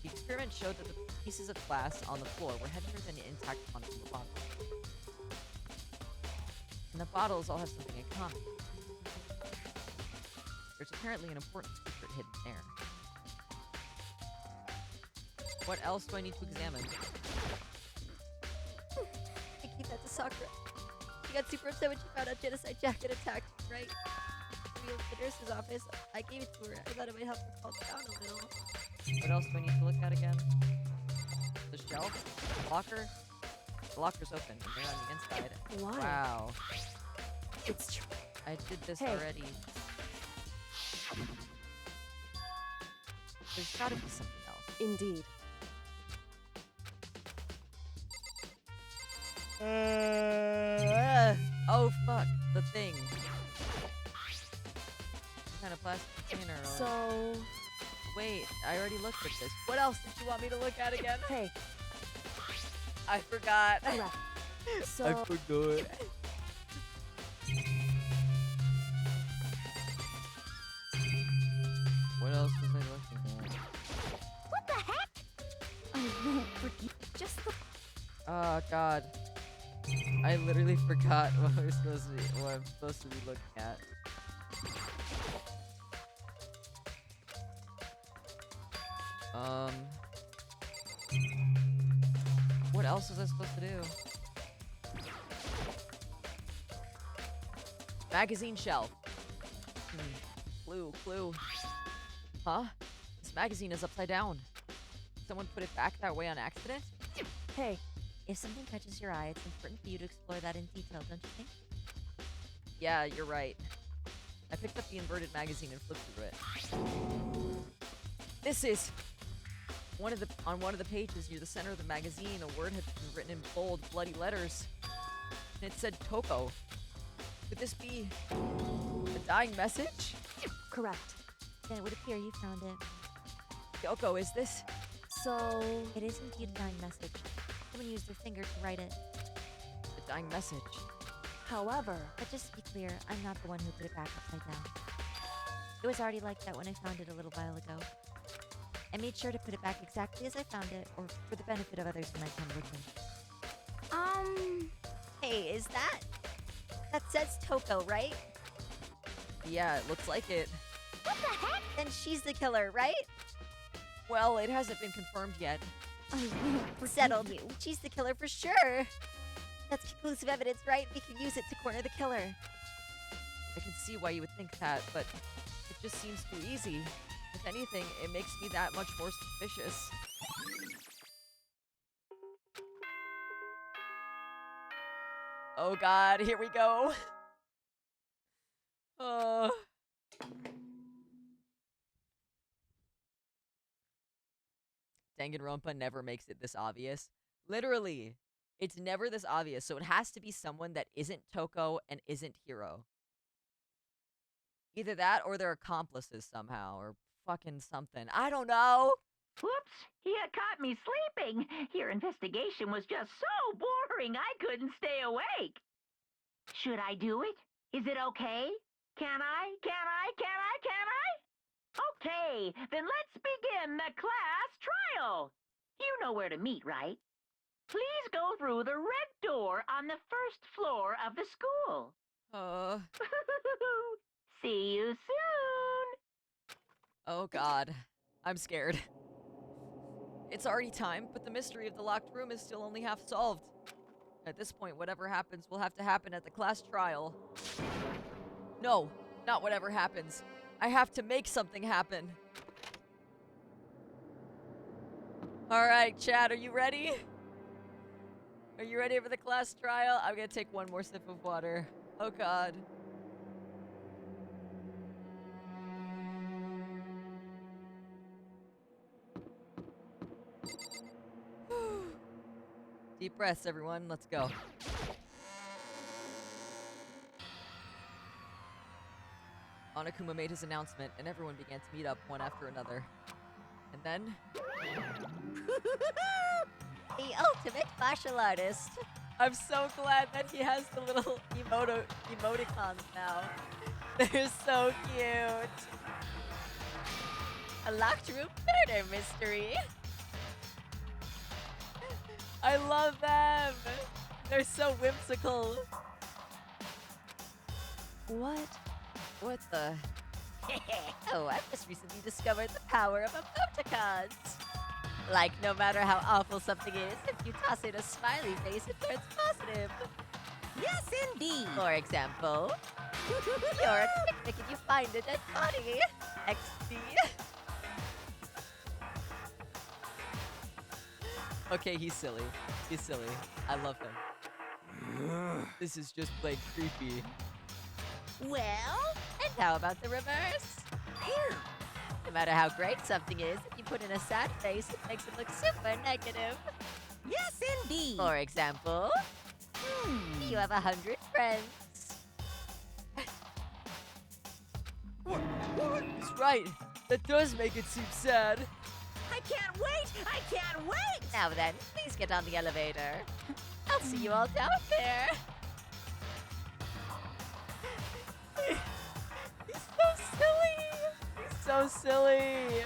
S2: The experiment showed that the pieces of glass on the floor were heavier than the intact Monokuma bottle. And the bottles all have something in common. There's apparently an important secret hidden there. What else do I need to examine?
S4: I gave that to Sakura. She got super upset when she found out Genocide Jack had attacked her, right? We went to the nurse's office. I gave it to her. I thought it might help her calm down a little.
S2: What else do I need to look at again? The shelf? The locker? The locker's open, and they're on the inside.
S3: why?
S2: Wow.
S3: It's true.
S2: I did this
S3: Hey.
S2: already. There's gotta be something else.
S3: Indeed.
S2: Oh fuck, the thing. Some kind of plastic container. Or...
S3: So,
S2: Wait, I already looked at this. What else did you want me to look at again?
S3: hey,
S2: I forgot.
S3: correct. So,
S2: forgot. What else was I looking at?
S5: What the heck? I won't forget. Just the
S2: Oh god. I literally forgot what I'm supposed to be looking at. What else was I supposed to do? Magazine shelf. Clue. Huh? This magazine is upside down. Someone put it back that way on accident?
S3: hey,
S4: If something catches your eye, it's important for you to explore that in detail, don't you think?
S2: Yeah, you're right. I picked up the inverted magazine and flipped through it. This is on one of the pages near the center of the magazine. A word had been written in bold, bloody letters, and it said "Toko." Could this be a dying message?
S3: correct.
S4: Then it would appear you found it.
S2: Kyoko, is this?
S3: So,
S4: It is indeed a dying message. Someone used their finger to write it.
S2: A dying message?
S3: However,
S4: But just to be clear, I'm not the one who put it back upside down. It was already like that when I found it a little while ago. I made sure to put it back exactly as I found it, or for the benefit of others who might come looking. Hey, is that... That says Toko, right?
S2: Yeah, it looks like it.
S4: What the heck? Then she's the killer, right?
S2: Well, it hasn't been confirmed yet.
S3: I won't forgive
S4: Settled.
S3: you.
S4: She's the killer for sure. That's conclusive evidence, right? We can use it to corner the killer.
S2: I can see why you would think that, but it just seems too easy. If anything, it makes me that much more suspicious. Oh god, here we go. Danganronpa never makes it this obvious. Literally, it's never this obvious, so it has to be someone that isn't Toko and isn't Hiro. Either that or they're accomplices somehow, or fucking something. I don't know.
S7: Whoops, you caught me sleeping. Your investigation was just so boring I couldn't stay awake. Should I do it? Is it okay? Can I? Okay, then let's begin the class trial. You know where to meet, right? Please go through the red door on the first floor of the school. See you soon.
S2: Oh god, I'm scared. It's already time, but the mystery of the locked room is still only half solved. At this point, whatever happens will have to happen at the class trial. No, not whatever happens. I have to make something happen. Alright, chat, are you ready? Are you ready for the class trial? I'm gonna take one more sip of water. Oh god. Deep breaths, everyone. Let's go. Monokuma made his announcement, and everyone began to meet up one after another. And then...
S4: The ultimate martial artist.
S2: I'm so glad that he has the little emoticons now. They're so cute.
S4: A locked room murder mystery.
S2: I love them. They're so whimsical.
S3: What?
S2: What the?
S4: Oh, I've just recently discovered the power of emoticons. Like, no matter how awful something is, if you toss it a smiley face, it turns positive.
S6: Yes, indeed.
S4: For example, you're at a picnic and you find a dead body. XD.
S2: Okay, he's silly. He's silly. I love him. This is just plain creepy.
S4: Well, and how about the reverse? No matter how great something is, if you put in a sad face, it makes it look super negative.
S6: Yes, indeed.
S4: For example, you have 100 friends.
S2: He's right. That does make it seem sad.
S6: I can't wait. I can't wait.
S4: Now then, please get on the elevator. I'll see you all down there.
S2: He's so silly. He's so silly.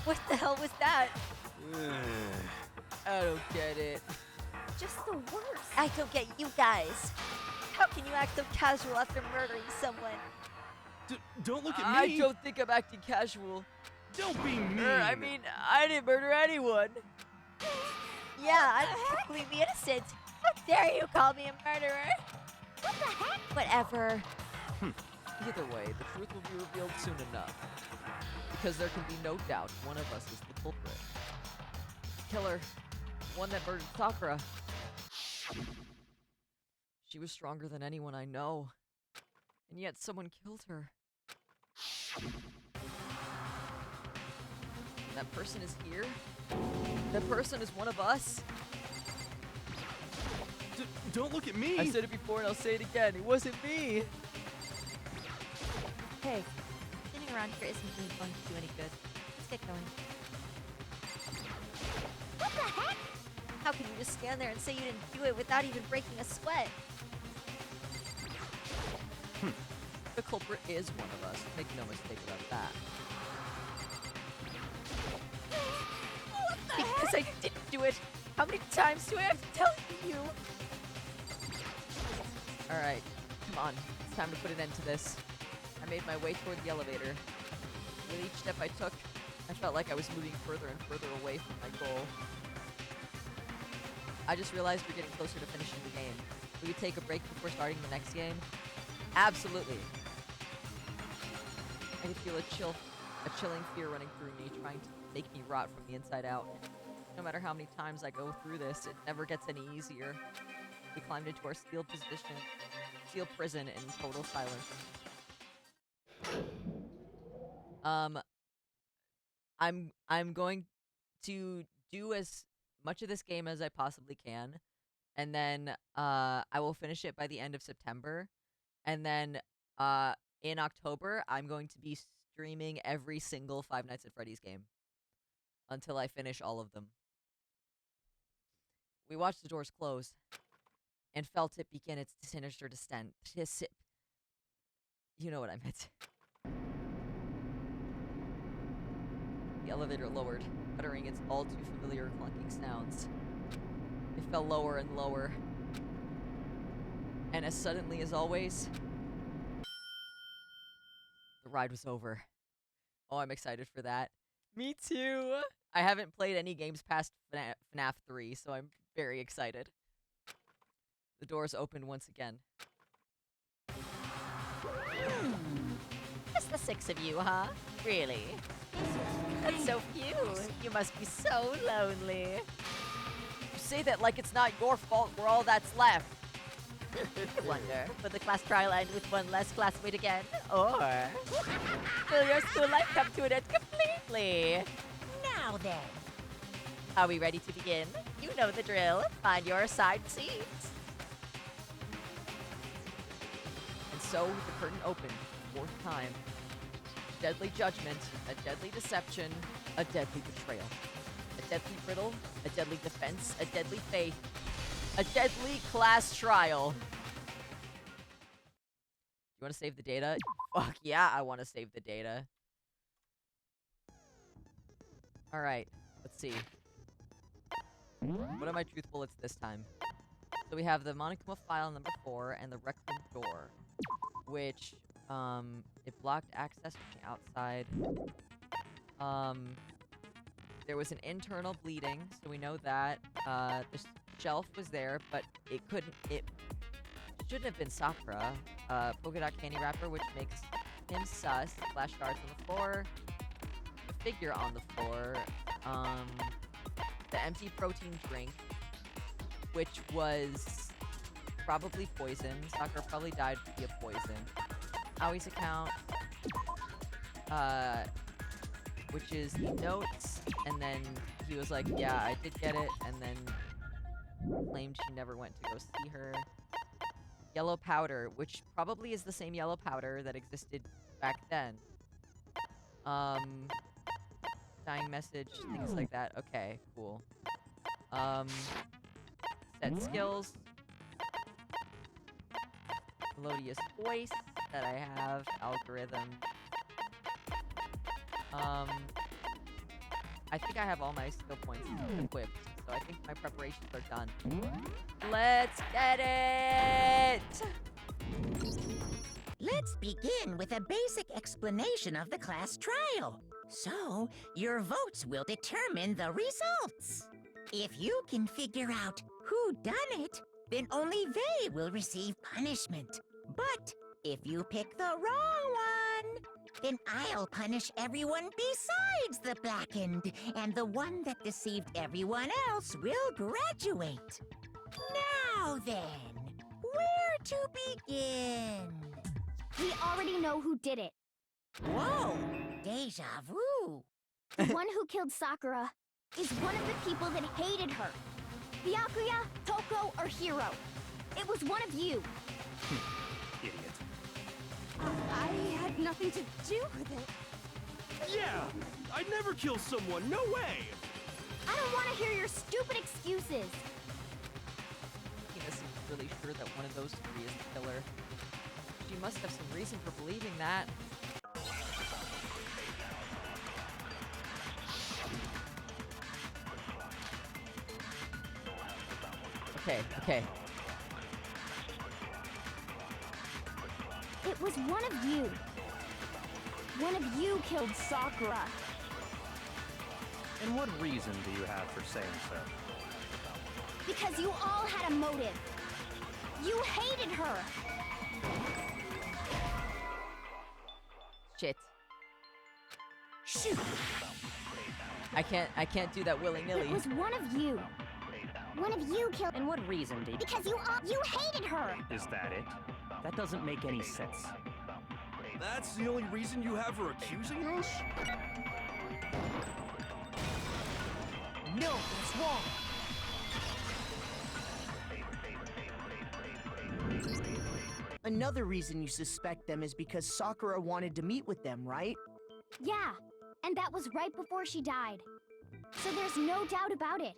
S4: What the hell was that?
S2: I don't get it.
S3: Just the worst.
S4: I don't get you guys. How can you act so casual after murdering someone?
S8: Don't look at
S2: I
S8: me!
S2: don't think I'm acting casual.
S8: Don't be mean!
S2: I mean, I didn't murder anyone.
S4: Yeah, I'm completely innocent. How dare you call me a murderer? What the heck? Whatever.
S2: Either way, the truth will be revealed soon enough. Because there can be no doubt one of us is the culprit. The killer. The one that murdered Sakura. She was stronger than anyone I know. And yet someone killed her. That person is here? That person is one of us?
S8: Don't look at me!
S2: I said it before and I'll say it again. It wasn't me!
S3: Hey,
S4: Sitting around here isn't really going to do any good. Let's get going. What the heck? How can you just stand there and say you didn't do it without even breaking a sweat?
S2: The culprit is one of us. Make no mistake about that. Because I didn't do it. How many times do I have to tell you? Alright, come on. It's time to put an end to this. I made my way toward the elevator. With each step I took, I felt like I was moving further and further away from my goal. I just realized we're getting closer to finishing the game. Will you take a break before starting the next game? Absolutely. I could feel a chilling fear running through me, trying to make me rot from the inside out. No matter how many times I go through this, it never gets any easier. We climbed into our steel prison in total silence. I'm going to do as much of this game as I possibly can, and then I will finish it by the end of September, and then in October I'm going to be streaming every single Five Nights at Freddy's game until I finish all of them. We watched the doors close and felt it begin its sinister descent. You know what I meant. The elevator lowered, uttering its all too familiar clunking sounds. It fell lower and lower. And as suddenly as always, the ride was over. Oh, I'm excited for that. Me too! I haven't played any games past FNAF 3, so I'm very excited. The doors opened once again.
S4: Just the 6 of you, huh? Really? That's so few. You must be so lonely.
S2: You say that like it's not your fault we're all that's left.
S4: I wonder, will the class trial end with one less classmate again? Or will your school life come to an end completely? Now then. Are we ready to begin? You know the drill. Find your assigned seats.
S2: And so the curtain opened, fourth time. A deadly judgment, a deadly deception, a deadly betrayal. A deadly riddle, a deadly defense, a deadly faith, a deadly class trial. You want to save the data? Fuck yeah, I want to save the data. Alright, let's see. What are my truth bullets this time? So we have the Monokuma file number 4 and the rec room door, which, it blocked access from the outside. There was an internal bleeding, so we know that. The shelf was there, but it shouldn't have been Sakura. Polka dot candy wrapper, which makes him sus. Flashcards on the floor. The figure on the floor. The empty protein drink, which was probably poison. Sakura probably died via poison. Aoi's account, which is the notes, and then he was like, yeah, I did get it, and then claimed she never went to go see her. Yellow powder, which probably is the same yellow powder that existed back then. Dying message, things like that. Okay, cool. Set skills. Melodious voice that I have. Algorithm. I think I have all my skill points equipped, so I think my preparations are done. Let's get it!
S9: Let's begin with a basic explanation of the class trial. So, your votes will determine the results. If you can figure out who done it, then only they will receive punishment. But if you pick the wrong one, then I'll punish everyone besides the blackened, and the one that deceived everyone else will graduate. Now then, where to begin?
S3: We already know who did it.
S9: Whoa, deja vu.
S3: The one who killed Sakura is one of the people that hated her. Byakuya, Toko, or Hiro. It was one of you.
S1: Idiot.
S5: I had nothing to do with it.
S8: Yeah! I'd never kill someone, no way!
S3: I don't want to hear your your stupid excuses.
S2: Hina seems really sure that one of those three is the killer. She must have some reason for believing that. Okay.
S3: It was one of you. One of you killed Sakura.
S1: And what reason do you have for saying so?
S3: Because you all had a motive. You hated her.
S2: Shit.
S6: Shoot!
S2: I can't do that willy-nilly.
S3: It was one of you. One of you killed.
S1: And what reason do you...
S3: Because you hated her.
S1: Is that it? That doesn't make any sense.
S8: That's the only reason you have for accusing her?
S6: No, that's wrong. Another reason you suspect them is because Sakura wanted to meet with them, right?
S3: Yeah, and that was right before she died. So there's no doubt about it.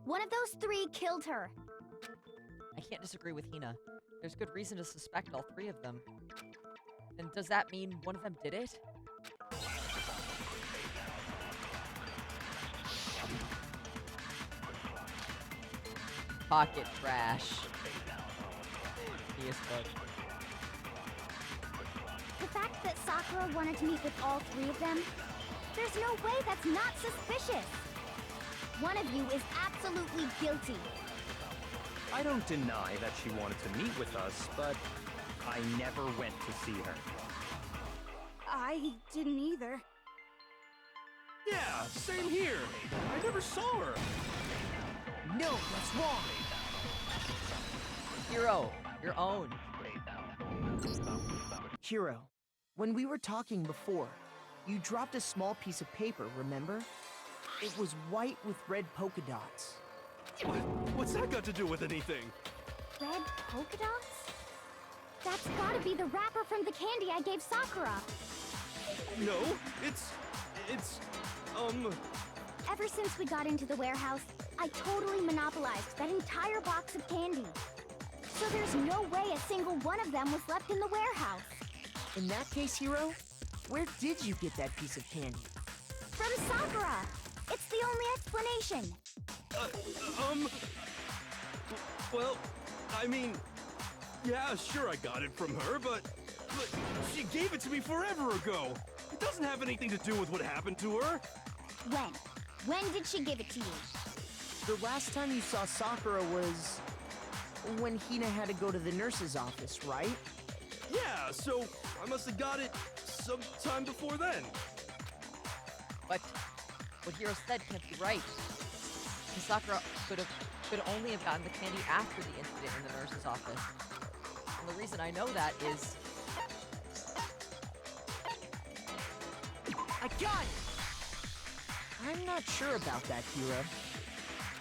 S3: One of those three killed her.
S2: I can't disagree with Hina. There's good reason to suspect all three of them. And does that mean one of them did it? Pocket trash. He is good.
S3: The fact that Sakura wanted to meet with all three of them, there's no way that's not suspicious. One of you is absolutely guilty.
S1: I don't deny that she wanted to meet with us, but I never went to see her.
S5: I didn't either.
S8: Yeah, same here. I never saw her.
S6: No, that's wrong.
S2: Hero, your own.
S6: Hiro, when we were talking before, you dropped a small piece of paper, remember? It was white with red polka dots.
S8: What's that got to do with anything?
S3: Red polka dots? That's gotta be the wrapper from the candy I gave Sakura.
S8: No, it's...
S3: Ever since we got into the warehouse, I totally monopolized that entire box of candy. So there's no way a single one of them was left in the warehouse.
S6: In that case, Hiro, where did you get that piece of candy?
S3: From Sakura! It's the only explanation.
S8: Well, I mean, yeah, sure I got it from her, but she gave it to me forever ago. It doesn't have anything to do with what happened to her.
S3: When? When did she give it to you?
S6: The last time you saw Sakura was when Hina had to go to the nurse's office, right?
S8: Yeah, so I must have got it sometime before then.
S2: But what Hiro said can't be right. And Sakura could only have gotten the candy after the incident in the nurse's office. And the reason I know that is...
S6: I got it! I'm not sure about that, Hiro.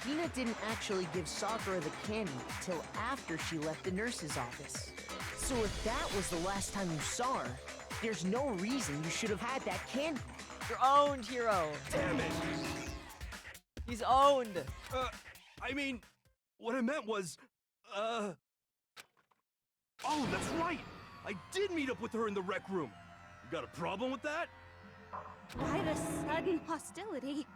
S6: Hina didn't actually give Sakura the candy till after she left the nurse's office. So if that was the last time you saw her, there's no reason you should have had that candy.
S2: You're owned, Hiro!
S8: Damn it!
S2: He's owned!
S8: I mean, what I meant was, Oh, that's right! I did meet up with her in the rec room. You got a problem with that?
S5: Why the sudden hostility?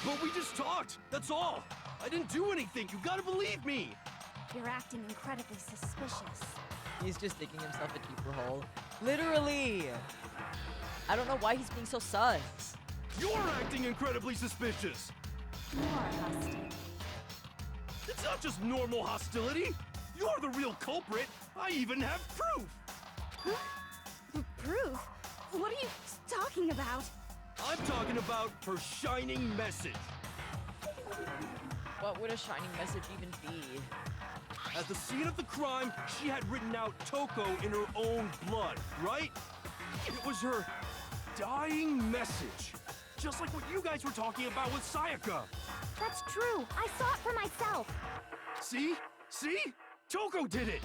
S8: But we just talked, that's all! I didn't do anything, you gotta believe me!
S5: You're acting incredibly suspicious.
S2: He's just digging himself a deeper hole. Literally! I don't know why he's being so sus.
S8: You're acting incredibly suspicious!
S5: More hostile.
S8: It's not just normal hostility! You're the real culprit! I even have proof!
S5: Proof? What are you talking about?
S8: I'm talking about her shining message.
S2: What would a shining message even be?
S8: At the scene of the crime, she had written out Toko in her own blood, right? It was her dying message. Just like what you guys were talking about with Sayaka.
S3: That's true. I saw it for myself.
S8: See? See? Toko did it!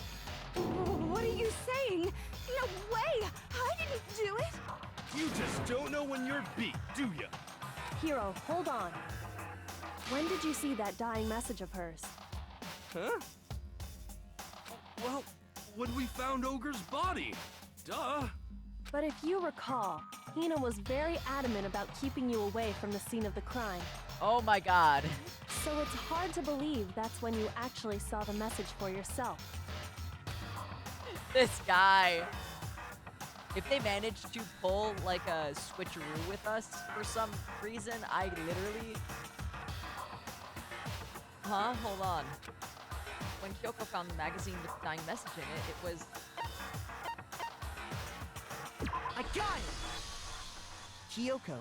S5: What are you saying? No way! I didn't do it!
S8: You just don't know when you're beat, do ya?
S3: Hiro, hold on.
S10: When did you see that dying message of hers?
S8: Huh? Well, when we found Ogre's body. Duh.
S10: But if you recall, Hina was very adamant about keeping you away from the scene of the crime.
S2: Oh my god.
S10: So it's hard to believe that's when you actually saw the message for yourself.
S2: This guy. If they managed to pull like a switcheroo with us for some reason, I literally... Huh? Hold on. When Kyoko found the magazine with the dying message in it, it was...
S6: I got it! Kyoko,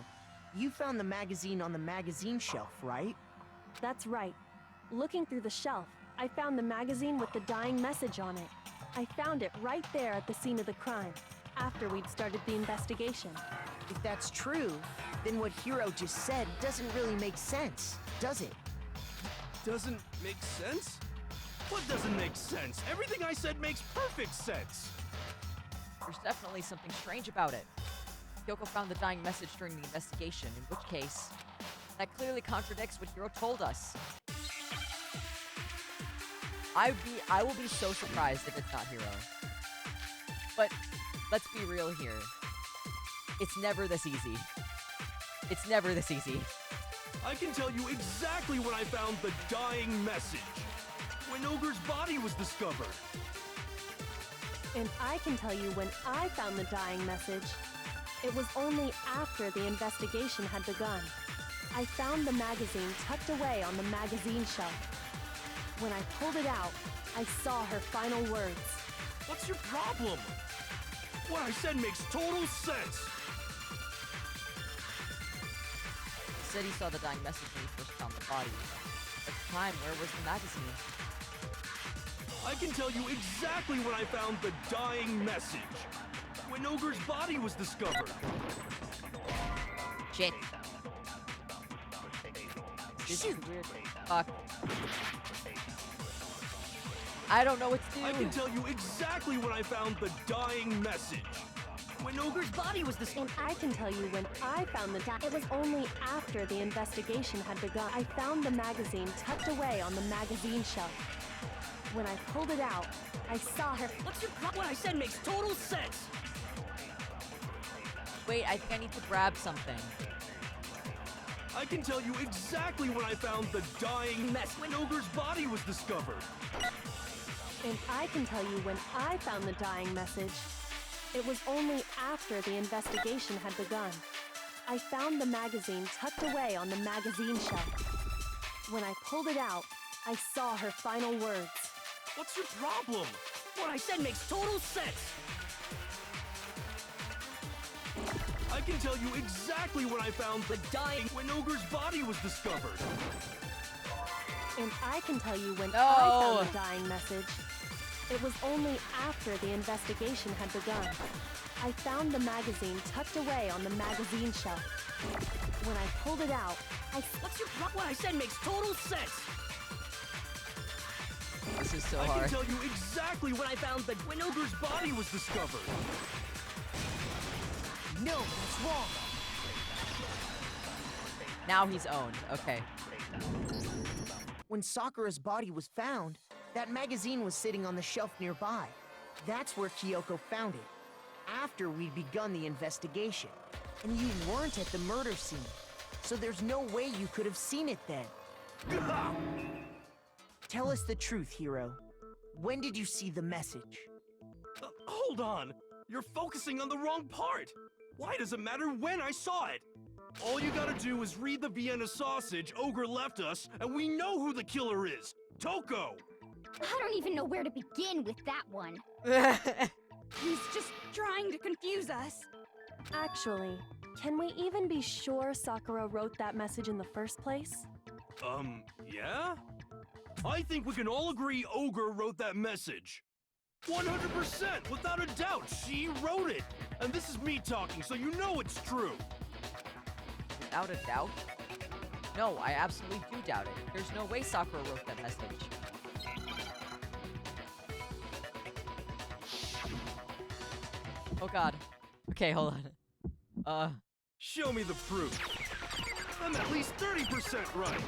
S6: you found the magazine on the magazine shelf, right?
S10: That's right. Looking through the shelf, I found the magazine with the dying message on it. I found it right there at the scene of the crime, after we'd started the investigation.
S6: If that's true, then what Hiro just said doesn't really make sense, does it?
S8: Doesn't make sense? What doesn't make sense? Everything I said makes perfect sense.
S2: There's definitely something strange about it. Kyoko found the dying message during the investigation, in which case, that clearly contradicts what Hiro told us. I will be so surprised if it's not Hiro. But let's be real here. It's never this easy. It's never this easy.
S8: I can tell you exactly when I found the dying message. When Ogre's body was discovered.
S10: And I can tell you when I found the dying message. It was only after the investigation had begun. I found the magazine tucked away on the magazine shelf. When I pulled it out, I saw her final words.
S8: What's your problem? What I said makes total sense.
S2: He said he saw the dying message when he first found the body. At the time, where was the magazine?
S8: I can tell you exactly when I found the dying message. When Ogre's body was discovered.
S4: Shit.
S2: This is weird. Fuck. I don't know what to do.
S8: I can tell you exactly when I found the dying message. When Ogre's body was discovered.
S10: And I can tell you when I found the it was only after the investigation had begun. I found the magazine tucked away on the magazine shelf. When I pulled it out, I saw her.
S6: What's your problem? What I said makes total sense!
S2: Wait, I think I need to grab something.
S8: I can tell you exactly when I found the dying mess. When Ogre's body was discovered.
S10: And I can tell you when I found the dying message. It was only after the investigation had begun. I found the magazine tucked away on the magazine shelf. When I pulled it out, I saw her final words.
S8: What's your problem?
S6: What I said makes total sense!
S8: I can tell you exactly when I found the dying when Ogre's body was discovered.
S10: And I can tell you when
S2: No.
S10: I found the dying message. It was only after the investigation had begun. I found the magazine tucked away on the magazine shelf. When I pulled it out,
S6: What's your problem? What I said makes total sense!
S2: This is so
S8: I
S2: hard.
S8: can tell you exactly when I found the when Ogre's body was discovered.
S6: No, that's wrong!
S2: Now he's owned. Okay.
S6: When Sakura's body was found, that magazine was sitting on the shelf nearby. That's where Kyoko found it, after we'd begun the investigation. And you weren't at the murder scene, so there's no way you could have seen it then. Tell us the truth, Hiro. When did you see the message?
S8: Hold on. You're focusing on the wrong part. Why does it matter when I saw it? All you gotta do is read the Vienna sausage Ogre left us, and we know who the killer is. Toko!
S3: I don't even know where to begin with that one.
S5: He's just trying to confuse us.
S10: actually, can we even be sure Sakura wrote that message in the first place?
S8: Yeah? I think we can all agree Ogre wrote that message. 100%, without a doubt, she wrote it. And this is me talking, so you know it's true.
S2: Without a doubt? No, I absolutely do doubt it. There's no way Sakura wrote that message. Oh god. Okay, hold on.
S8: Show me the proof. I'm at least 30% right.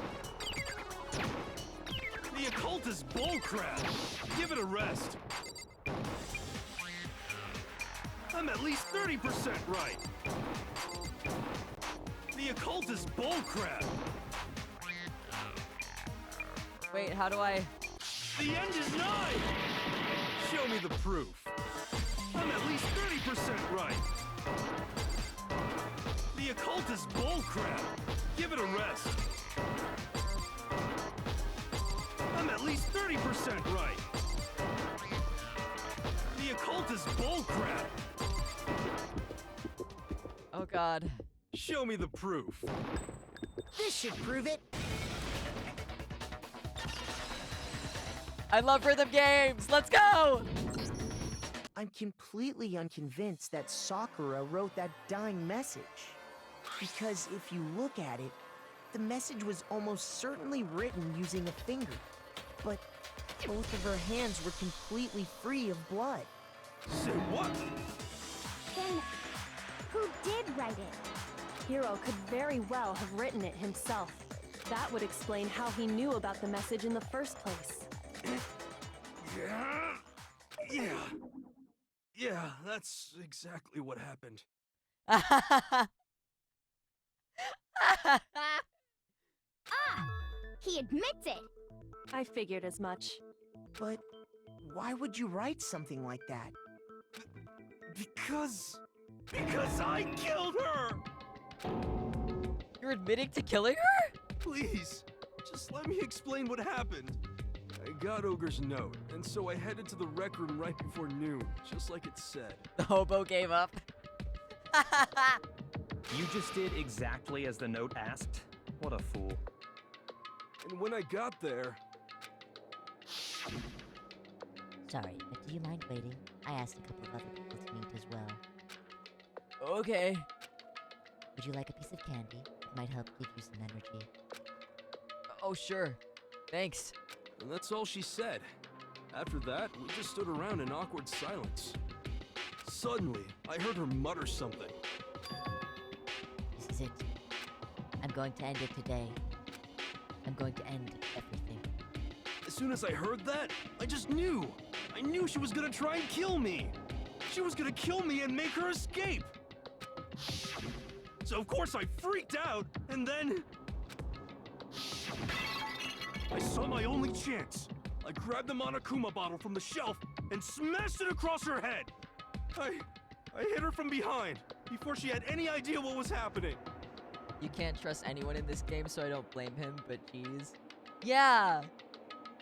S8: occult is bullcrap. Give it a rest. I'm at least 30% right. The occult is bullcrap.
S2: Wait, how do I...
S8: The end is nigh! Show me the proof. I'm at least 30% right. The occult is bullcrap. Give it a rest. I'm at least 30% right. The occult is bullcrap.
S2: Oh god.
S8: Show me the proof.
S6: This should prove it.
S2: I love rhythm games! Let's go!
S6: I'm completely unconvinced that Sakura wrote that dying message. Because if you look at it, the message was almost certainly written using a finger. But both of her hands were completely free of blood.
S8: Say what?
S3: Then, who did write it?
S10: Hiro could very well have written it himself. That would explain how he knew about the message in the first place.
S8: Yeah, that's exactly what happened.
S3: Ah! He admits it!
S10: I figured as much.
S6: But why would you write something like that?
S8: Because I killed her!
S2: You're admitting to killing her?
S8: Please, just let me explain what happened. I got Ogre's note, and so I headed to the rec room right before noon, just like it said.
S2: The hobo gave up.
S1: You just did exactly as the note asked? What a fool.
S8: And when I got there...
S4: Sorry, but do you mind waiting? I asked a couple of other people to meet as well.
S2: Okay.
S4: Would you like a piece of candy? It might help give you some energy.
S2: Oh, sure. Thanks.
S8: And that's all she said. After that, we just stood around in awkward silence. Suddenly, I heard her mutter something.
S4: This is it. I'm going to end it today. I'm going to end everything.
S8: As soon as I heard that, I just knew. I knew she was gonna try and kill me. She was gonna kill me and make her escape. So of course I freaked out, and then... I saw my only chance. I grabbed the Monokuma bottle from the shelf and smashed it across her head. I hit her from behind before she had any idea what was happening.
S2: You can't trust anyone in this game, so I don't blame him, but jeez. Yeah!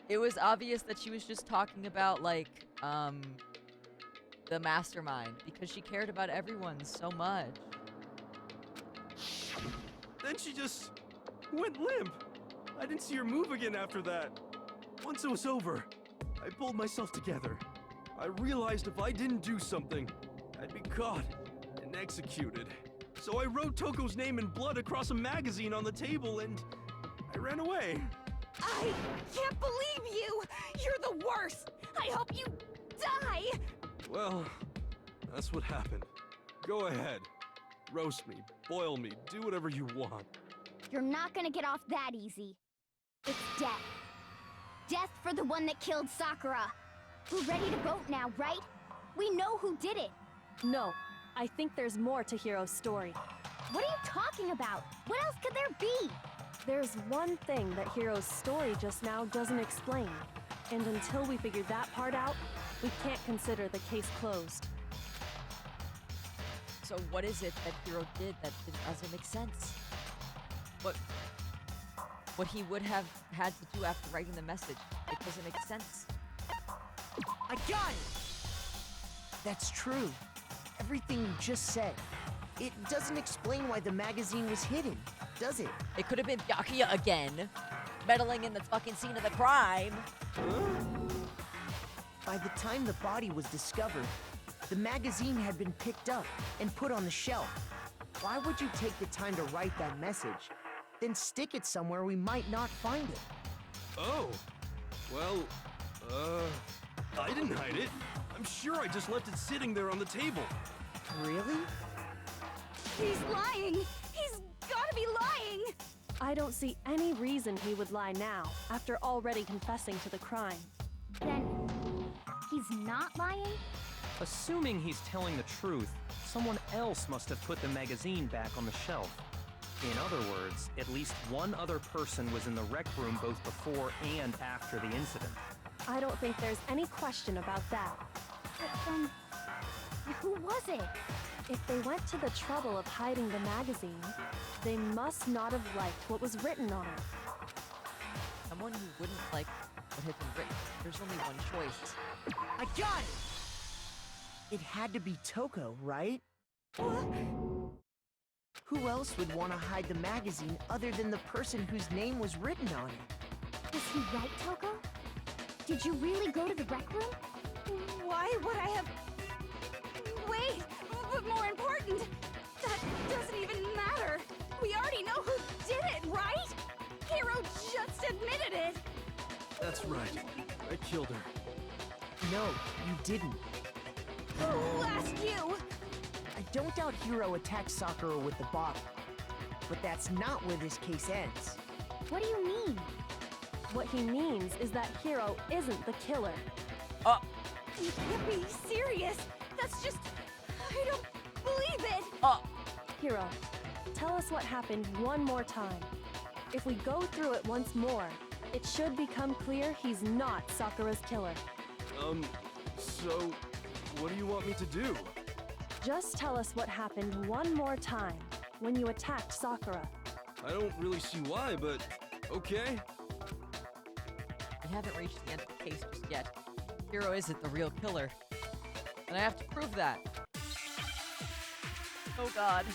S2: It was obvious that she was just talking about, like, the mastermind, because she cared about everyone so much.
S8: Then she just went limp. I didn't see her move again after that. Once it was over, I pulled myself together. I realized if I didn't do something, I'd be caught and executed. So I wrote Toko's name in blood across a magazine on the table and I ran away.
S5: I can't believe you! You're the worst! I hope you die!
S8: Well, that's what happened. Go ahead. Roast me, boil me, do whatever you want.
S3: You're not gonna get off that easy. It's death. Death for the one that killed Sakura. We're ready to vote now, right? We know who did it.
S10: No, I think there's more to Hiro's story.
S3: What are you talking about? What else could there be?
S10: There's one thing that Hiro's story just now doesn't explain. And until we figure that part out, we can't consider the case closed.
S2: So what is it that Hiro did that doesn't make sense? What he would have had to do after writing the message. It doesn't make sense.
S6: I got it! That's true. Everything you just said. It doesn't explain why the magazine was hidden, does it?
S2: It could have been Byakuya again, meddling in the fucking scene of the crime.
S6: By the time the body was discovered, the magazine had been picked up and put on the shelf. Why would you take the time to write that message, then stick it somewhere we might not find it?
S8: Oh, well, I didn't hide it. I'm sure I just left it sitting there on the table.
S6: Really?
S5: He's lying! He's gotta be lying!
S10: I don't see any reason he would lie now, after already confessing to the crime.
S3: Then, he's not lying?
S1: Assuming he's telling the truth, someone else must have put the magazine back on the shelf. In other words, at least one other person was in the rec room both before and after the incident.
S10: I don't think there's any question about that.
S3: But then, who was it?
S10: If they went to the trouble of hiding the magazine, they must not have liked what was written on it.
S2: Someone who wouldn't like what had been written. There's only one choice.
S6: I got it! It had to be Toko, right? Who else would want to hide the magazine other than the person whose name was written on it?
S3: Was he right, Toko? Did you really go to the rec room?
S5: Why would I have... Wait, but more important, that doesn't even matter. We already know who did it, right? Hiro just admitted it.
S8: That's right. I killed her.
S6: No, you didn't.
S5: Who asked you?
S6: I don't doubt Hiro attacked Sakura with the bottle. But that's not where this case ends.
S3: What do you mean?
S10: What he means is that Hiro isn't the killer.
S5: You can't be serious. That's just... I don't believe it.
S10: Hiro, tell us what happened one more time. If we go through it once more, it should become clear he's not Sakura's killer.
S8: So, what do you want me to do?
S10: Just tell us what happened one more time when you attacked Sakura.
S8: I don't really see why, but okay.
S2: We haven't reached the end of the case just yet. Hiro isn't the real killer. And I have to prove that. Oh god.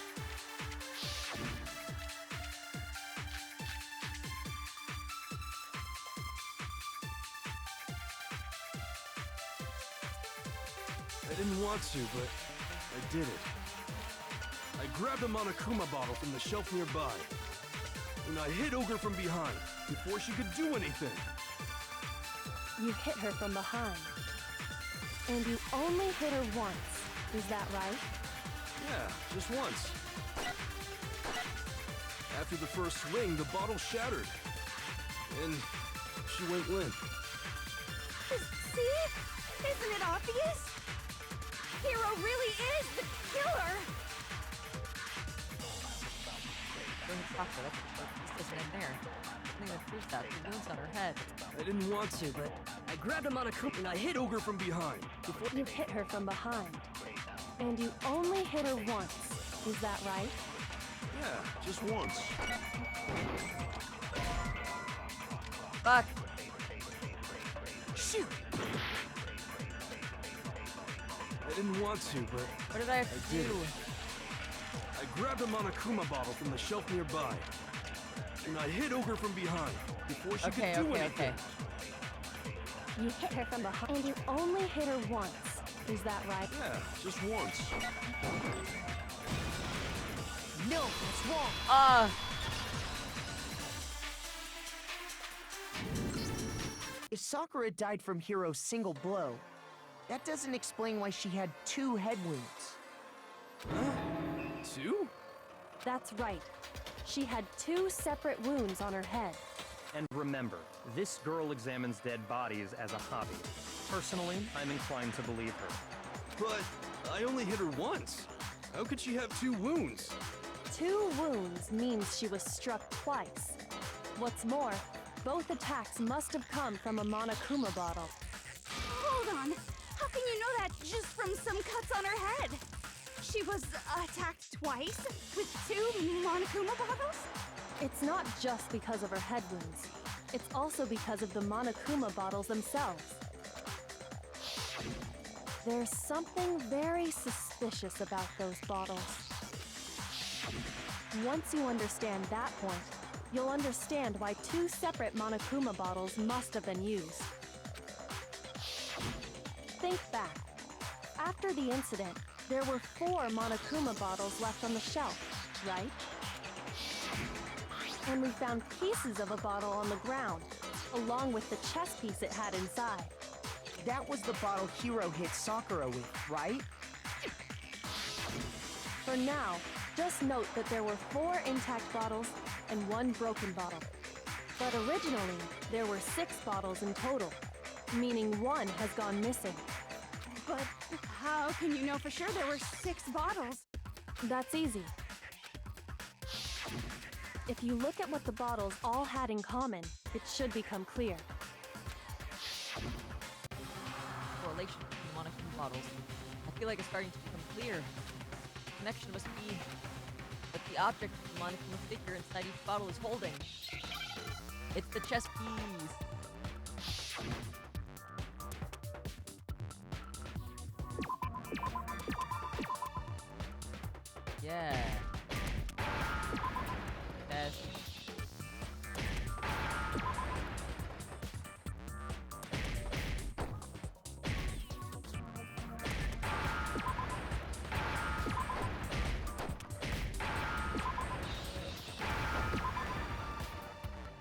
S8: I didn't want to, but I did it. I grabbed a Monokuma bottle from the shelf nearby, and I hit Ogre from behind before she could do anything.
S10: You hit her from behind. And you only hit her once. Is that right?
S8: Yeah, just once. After the first swing, the bottle shattered, and she went limp.
S5: See? Isn't it obvious? Hiro really is the killer.
S2: Go ahead, Sakura. This isn't in there. Nothing that proves that. The wounds on her head.
S8: I didn't want to, but I grabbed a Monokuma and I hit Ogre from behind.
S10: You hit her from behind. And you only hit her once. Is that right?
S8: Yeah, just once.
S2: Fuck.
S6: Shoot!
S8: I didn't want to, but
S2: What did I have to
S8: did
S2: do?
S8: it. I grabbed a Monokuma bottle from the shelf nearby, and I hit Ogre from behind before she could do anything.
S10: You hit her from behind. And you only hit her once. Is that right?
S8: Yeah, just once.
S6: No, that's wrong. If Sakura died from Hiro's single blow, that doesn't explain why she had 2 head wounds.
S8: Huh? 2?
S10: That's right. She had 2 separate wounds on her head.
S1: And remember, this girl examines dead bodies as a hobby. Personally, I'm inclined to believe her.
S8: But I only hit her once. How could she have 2 wounds?
S10: 2 wounds means she was struck twice. What's more, both attacks must have come from a Monokuma bottle.
S5: Hold on. How can you know that just from some cuts on her head? She was attacked twice with 2 Monokuma bottles?
S10: It's not just because of her head wounds. It's also because of the Monokuma bottles themselves. There's something very suspicious about those bottles. Once you understand that point, you'll understand why 2 separate Monokuma bottles must have been used. Think back. After the incident, there were 4 Monokuma bottles left on the shelf, right? And we found pieces of a bottle on the ground, along with the chess piece it had inside.
S6: That was the bottle Hiro hit Sakura with, right?
S10: For now, just note that there were 4 intact bottles and 1 broken bottle. But originally, there were 6 bottles in total, meaning 1 has gone missing.
S5: But how can you know for sure there were 6 bottles?
S10: That's easy. If you look at what the bottles all had in common, it should become clear.
S2: Correlation between Monokuma bottles. I feel like it's starting to become clear. The connection must be that the object the Monokuma figure inside each bottle is holding. It's the chess piece. Yeah. Yes.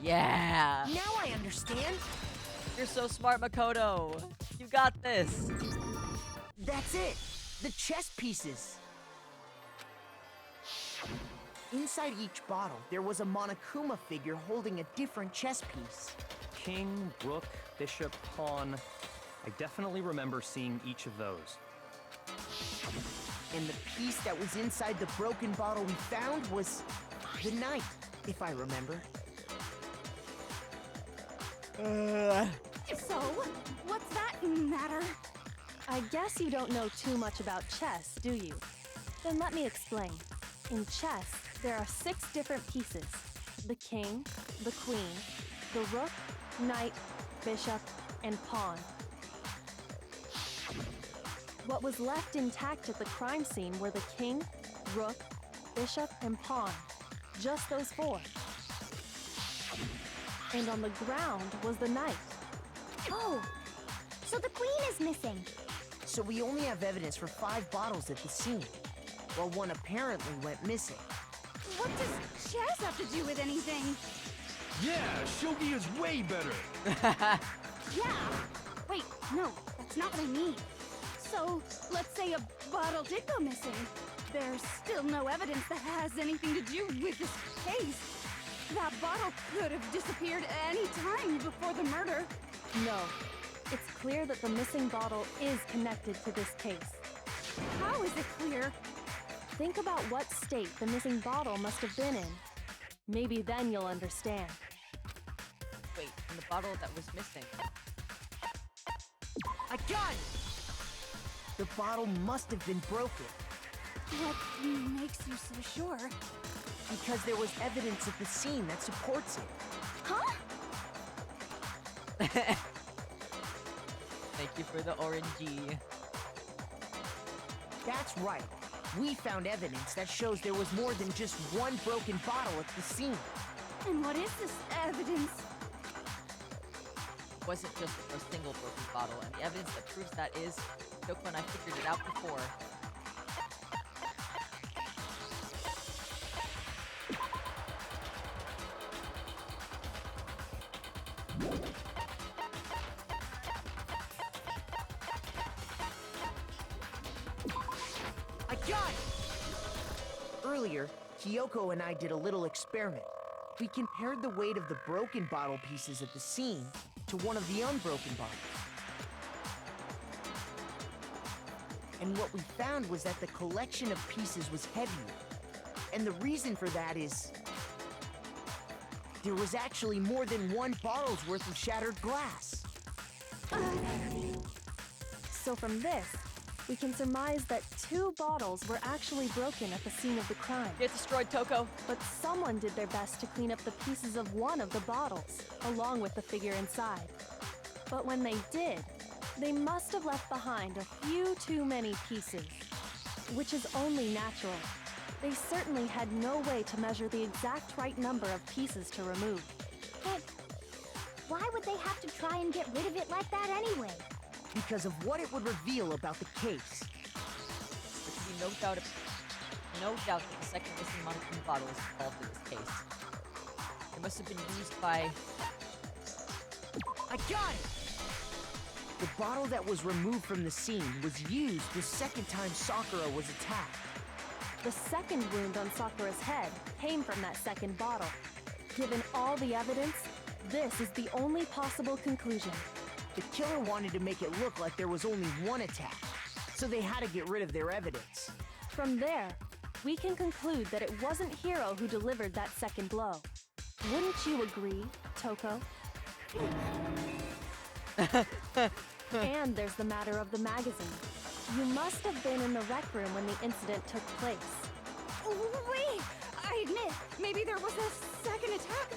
S2: Yeah.
S6: Now I understand.
S2: You're so smart, Makoto. You got this.
S6: That's it. The chess pieces. Inside each bottle, there was a Monokuma figure holding a different chess piece.
S1: King, rook, bishop, pawn. I definitely remember seeing each of those.
S6: And the piece that was inside the broken bottle we found was the knight, if I remember.
S5: So, what's that matter?
S10: I guess you don't know too much about chess, do you? Then let me explain. In chess, there are 6 different pieces. The king, the queen, the rook, knight, bishop, and pawn. What was left intact at the crime scene were the king, rook, bishop, and pawn. Just those 4. And on the ground was the knight.
S3: Oh, so the queen is missing.
S6: So we only have evidence for 5 bottles at the scene, while 1 apparently went missing.
S5: What does chess have to do with anything?
S8: Yeah, shogi is way better.
S5: Yeah. Wait, no, that's not what I mean. So, let's say a bottle did go missing. There's still no evidence that has anything to do with this case. That bottle could have disappeared any time before the murder.
S10: No, it's clear that the missing bottle is connected to this case.
S5: How is it clear?
S10: Think about what state the missing bottle must have been in. Maybe then you'll understand.
S2: Wait, and the bottle that was missing.
S6: I got it! The bottle must have been broken,
S5: What makes you so sure?
S6: because there was evidence at the scene that supports it.
S5: Huh?
S2: Thank you for the orangey.
S6: That's right. We found evidence that shows there was more than just 1 broken bottle at the scene.
S5: And what is this evidence?
S2: It wasn't just a single broken bottle, and the evidence that proves that is Kyoko and I figured it out before.
S6: I got it! Earlier, Kyoko and I did a little experiment. We compared the weight of the broken bottle pieces at the scene to one of the unbroken bottles. And what we found was that the collection of pieces was heavier. And the reason for that is there was actually more than 1 bottle's worth of shattered glass.
S10: So from this, we can surmise that 2 bottles were actually broken at the scene of the crime.
S2: Get destroyed, Toko!
S10: But someone did their best to clean up the pieces of one of the bottles, along with the figure inside. But when they did, they must have left behind a few too many pieces, which is only natural. They certainly had no way to measure the exact right number of pieces to remove.
S3: But why would they have to try and get rid of it like that anyway?
S6: Because of what it would reveal about the case.
S2: There can be no doubt that the second missing Monokuma bottle is involved in this case. It must have been used by...
S6: I got it! The bottle that was removed from the scene was used the second time Sakura was attacked.
S10: The second wound on Sakura's head came from that second bottle. Given all the evidence, this is the only possible conclusion.
S6: The killer wanted to make it look like there was only one attack, so they had to get rid of their evidence.
S10: From there, we can conclude that it wasn't Hiro who delivered that second blow. Wouldn't you agree, Toko? And there's the matter of the magazine. You must have been in the rec room when the incident took place.
S5: Wait! I admit, maybe there was a second attack,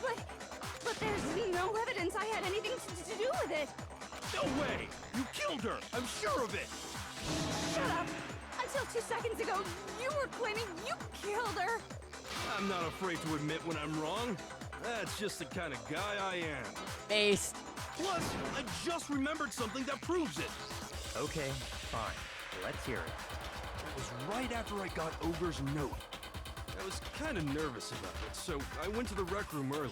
S5: but there's no evidence I had anything to do with it.
S8: No way! You killed her! I'm sure of it!
S5: Shut up! Until 2 seconds ago, you were claiming you killed her!
S8: I'm not afraid to admit when I'm wrong. That's just the kind of guy I am.
S2: Based.
S8: Plus, I just remembered something that proves it.
S1: Okay, fine. Let's hear it.
S8: It was right after I got Ogre's note. I was kind of nervous about it, so I went to the rec room early.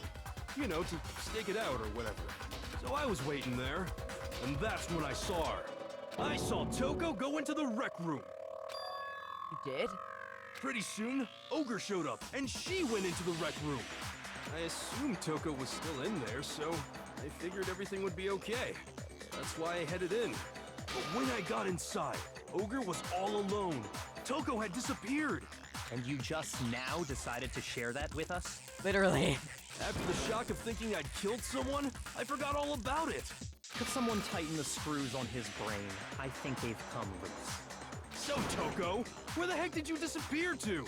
S8: You know, to stake it out or whatever. So I was waiting there, and that's when I saw her. I saw Toko go into the rec room.
S2: You did?
S8: Pretty soon, Ogre showed up, and she went into the rec room. I assumed Toko was still in there, so I figured everything would be okay. That's why I headed in. But when I got inside, Ogre was all alone. Toko had disappeared.
S1: And you just now decided to share that with us?
S2: Literally.
S8: After the shock of thinking I'd killed someone, I forgot all about it.
S1: Could someone tighten the screws on his brain? I think they've come loose.
S8: So, Toko, where the heck did you disappear to?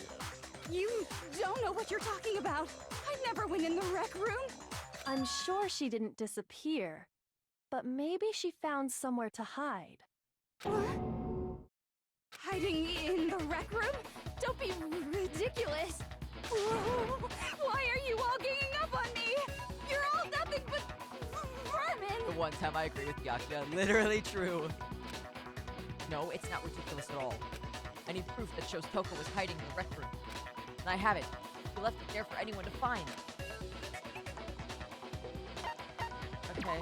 S5: You don't know what you're talking about. I never went in the rec room.
S10: I'm sure she didn't disappear, but maybe she found somewhere to hide.
S5: What? Hiding in the rec room? Don't be ridiculous. Whoa. Why are you all ganging up on me? You're all nothing but vermin.
S2: The one time I agree with Yakuya, literally true. No, it's not ridiculous at all. I need proof that shows Toko was hiding in the rec room. And I have it. She left it there for anyone to find. Okay.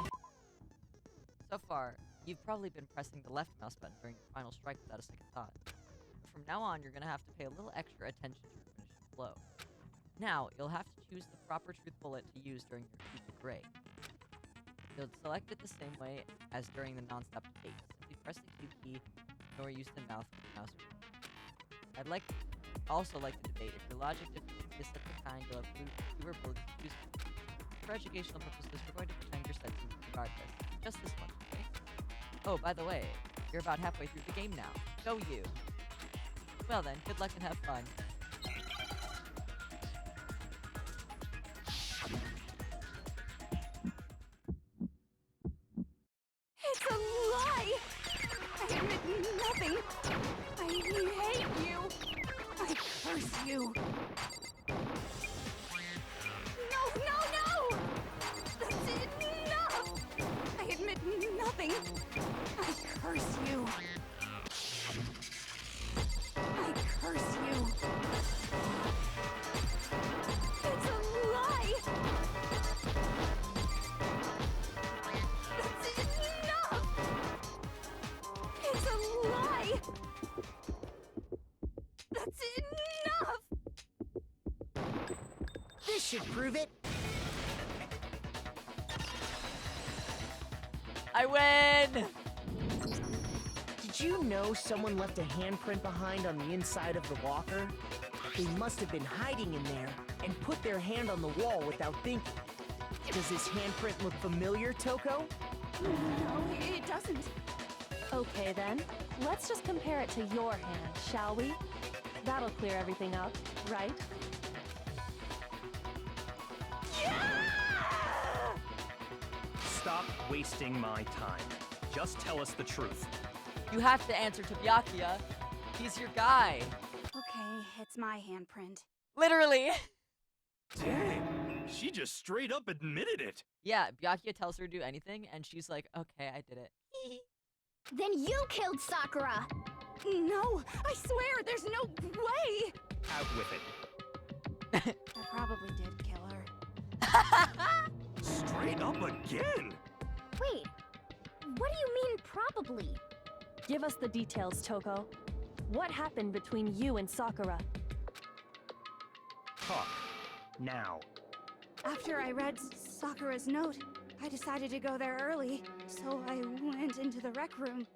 S2: So far, you've probably been pressing the left mouse button during your final strike without a second thought. But from now on, you're gonna have to pay a little extra attention to your finishing blow. Now, you'll have to choose the proper truth bullet to use during your Cupid Ray. You'll select it the same way as during the non-stop debate. Simply press the Q key, nor use the mouth with the mouse wheel. I'd also like to debate if your logic difficulty is set to kind, you'll have fewer bullets to use. For educational purposes, we're going to pretend your settings regardless. Just this one, okay? Oh, by the way, you're about halfway through the game now. Go you! Well then, good luck and have fun.
S5: It's a lie! I admit nothing. I hate you. I curse you. No, no, no! That's enough! I admit nothing. I curse you. I curse you. It's a lie! That's enough! It's a lie! That's enough!
S6: This should prove it.
S2: I win!
S6: Did you know someone left a handprint behind on the inside of the locker? They must have been hiding in there and put their hand on the wall without thinking. Does this handprint look familiar, Toko?
S5: No, it doesn't.
S10: Okay then, let's just compare it to your hand, shall we? That'll clear everything up, right?
S1: Stop wasting my time. Just tell us the truth.
S2: You have to answer to Byakuya. He's your guy.
S5: Okay, it's my handprint.
S2: Literally.
S8: Dang, she just straight up admitted it.
S2: Yeah, Byakuya tells her to do anything, and she's like, okay, I did it.
S3: Then you killed Sakura!
S5: No, I swear, there's no way!
S1: Out with it.
S5: I probably did kill her.
S8: Straight up again.
S3: Wait, what do you mean probably?
S10: Give us the details, Toko. What happened between you and Sakura?
S1: Talk. Now.
S5: After I read Sakura's note, I decided to go there early, so I went into the rec room.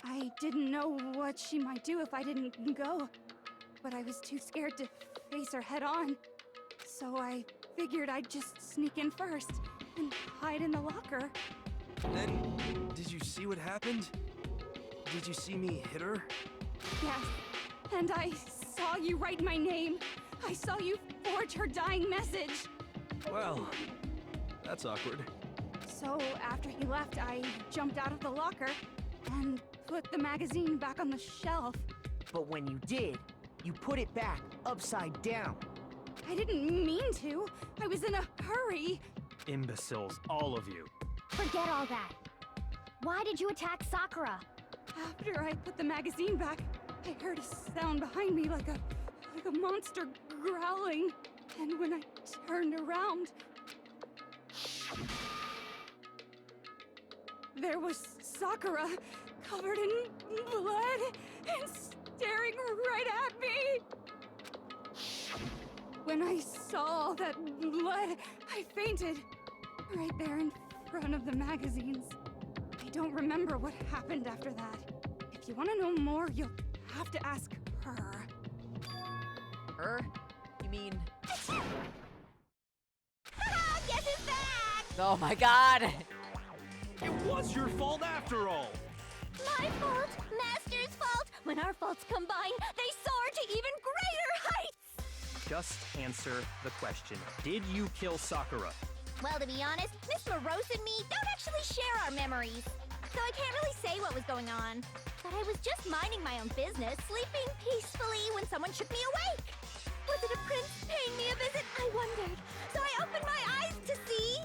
S5: I didn't know what she might do if I didn't go, but I was too scared to face her head on. So I figured I'd just sneak in first and hide in the locker.
S8: Then, did you see what happened? Did you see me hit her?
S5: Yes, and I saw you write my name. I saw you forge her dying message.
S8: Well, that's awkward.
S5: So after he left, I jumped out of the locker and put the magazine back on the shelf.
S6: But when you did, you put it back upside down.
S5: I didn't mean to. I was in a hurry.
S1: Imbeciles, all of you.
S3: Forget all that. Why did you attack Sakura?
S5: After I put the magazine back, I heard a sound behind me like a monster growling. And when I turned around, there was Sakura, covered in blood and staring right at me. When I saw all that blood, I fainted right there in front of the magazines. I don't remember what happened after that. If you want to know more, you'll have to ask her.
S2: Her? You mean...
S3: Guess who's back?
S2: Oh my god!
S8: It was your fault after all!
S3: My fault, Master's fault. When our faults combine, they soar to even greater heights.
S1: Just answer the question. Did you kill Sakura?
S3: Well, to be honest, Miss Morose and me don't actually share our memories. So I can't really say what was going on. But I was just minding my own business, sleeping peacefully when someone shook me awake. Was it a prince paying me a visit? I wondered. So I opened my eyes to see...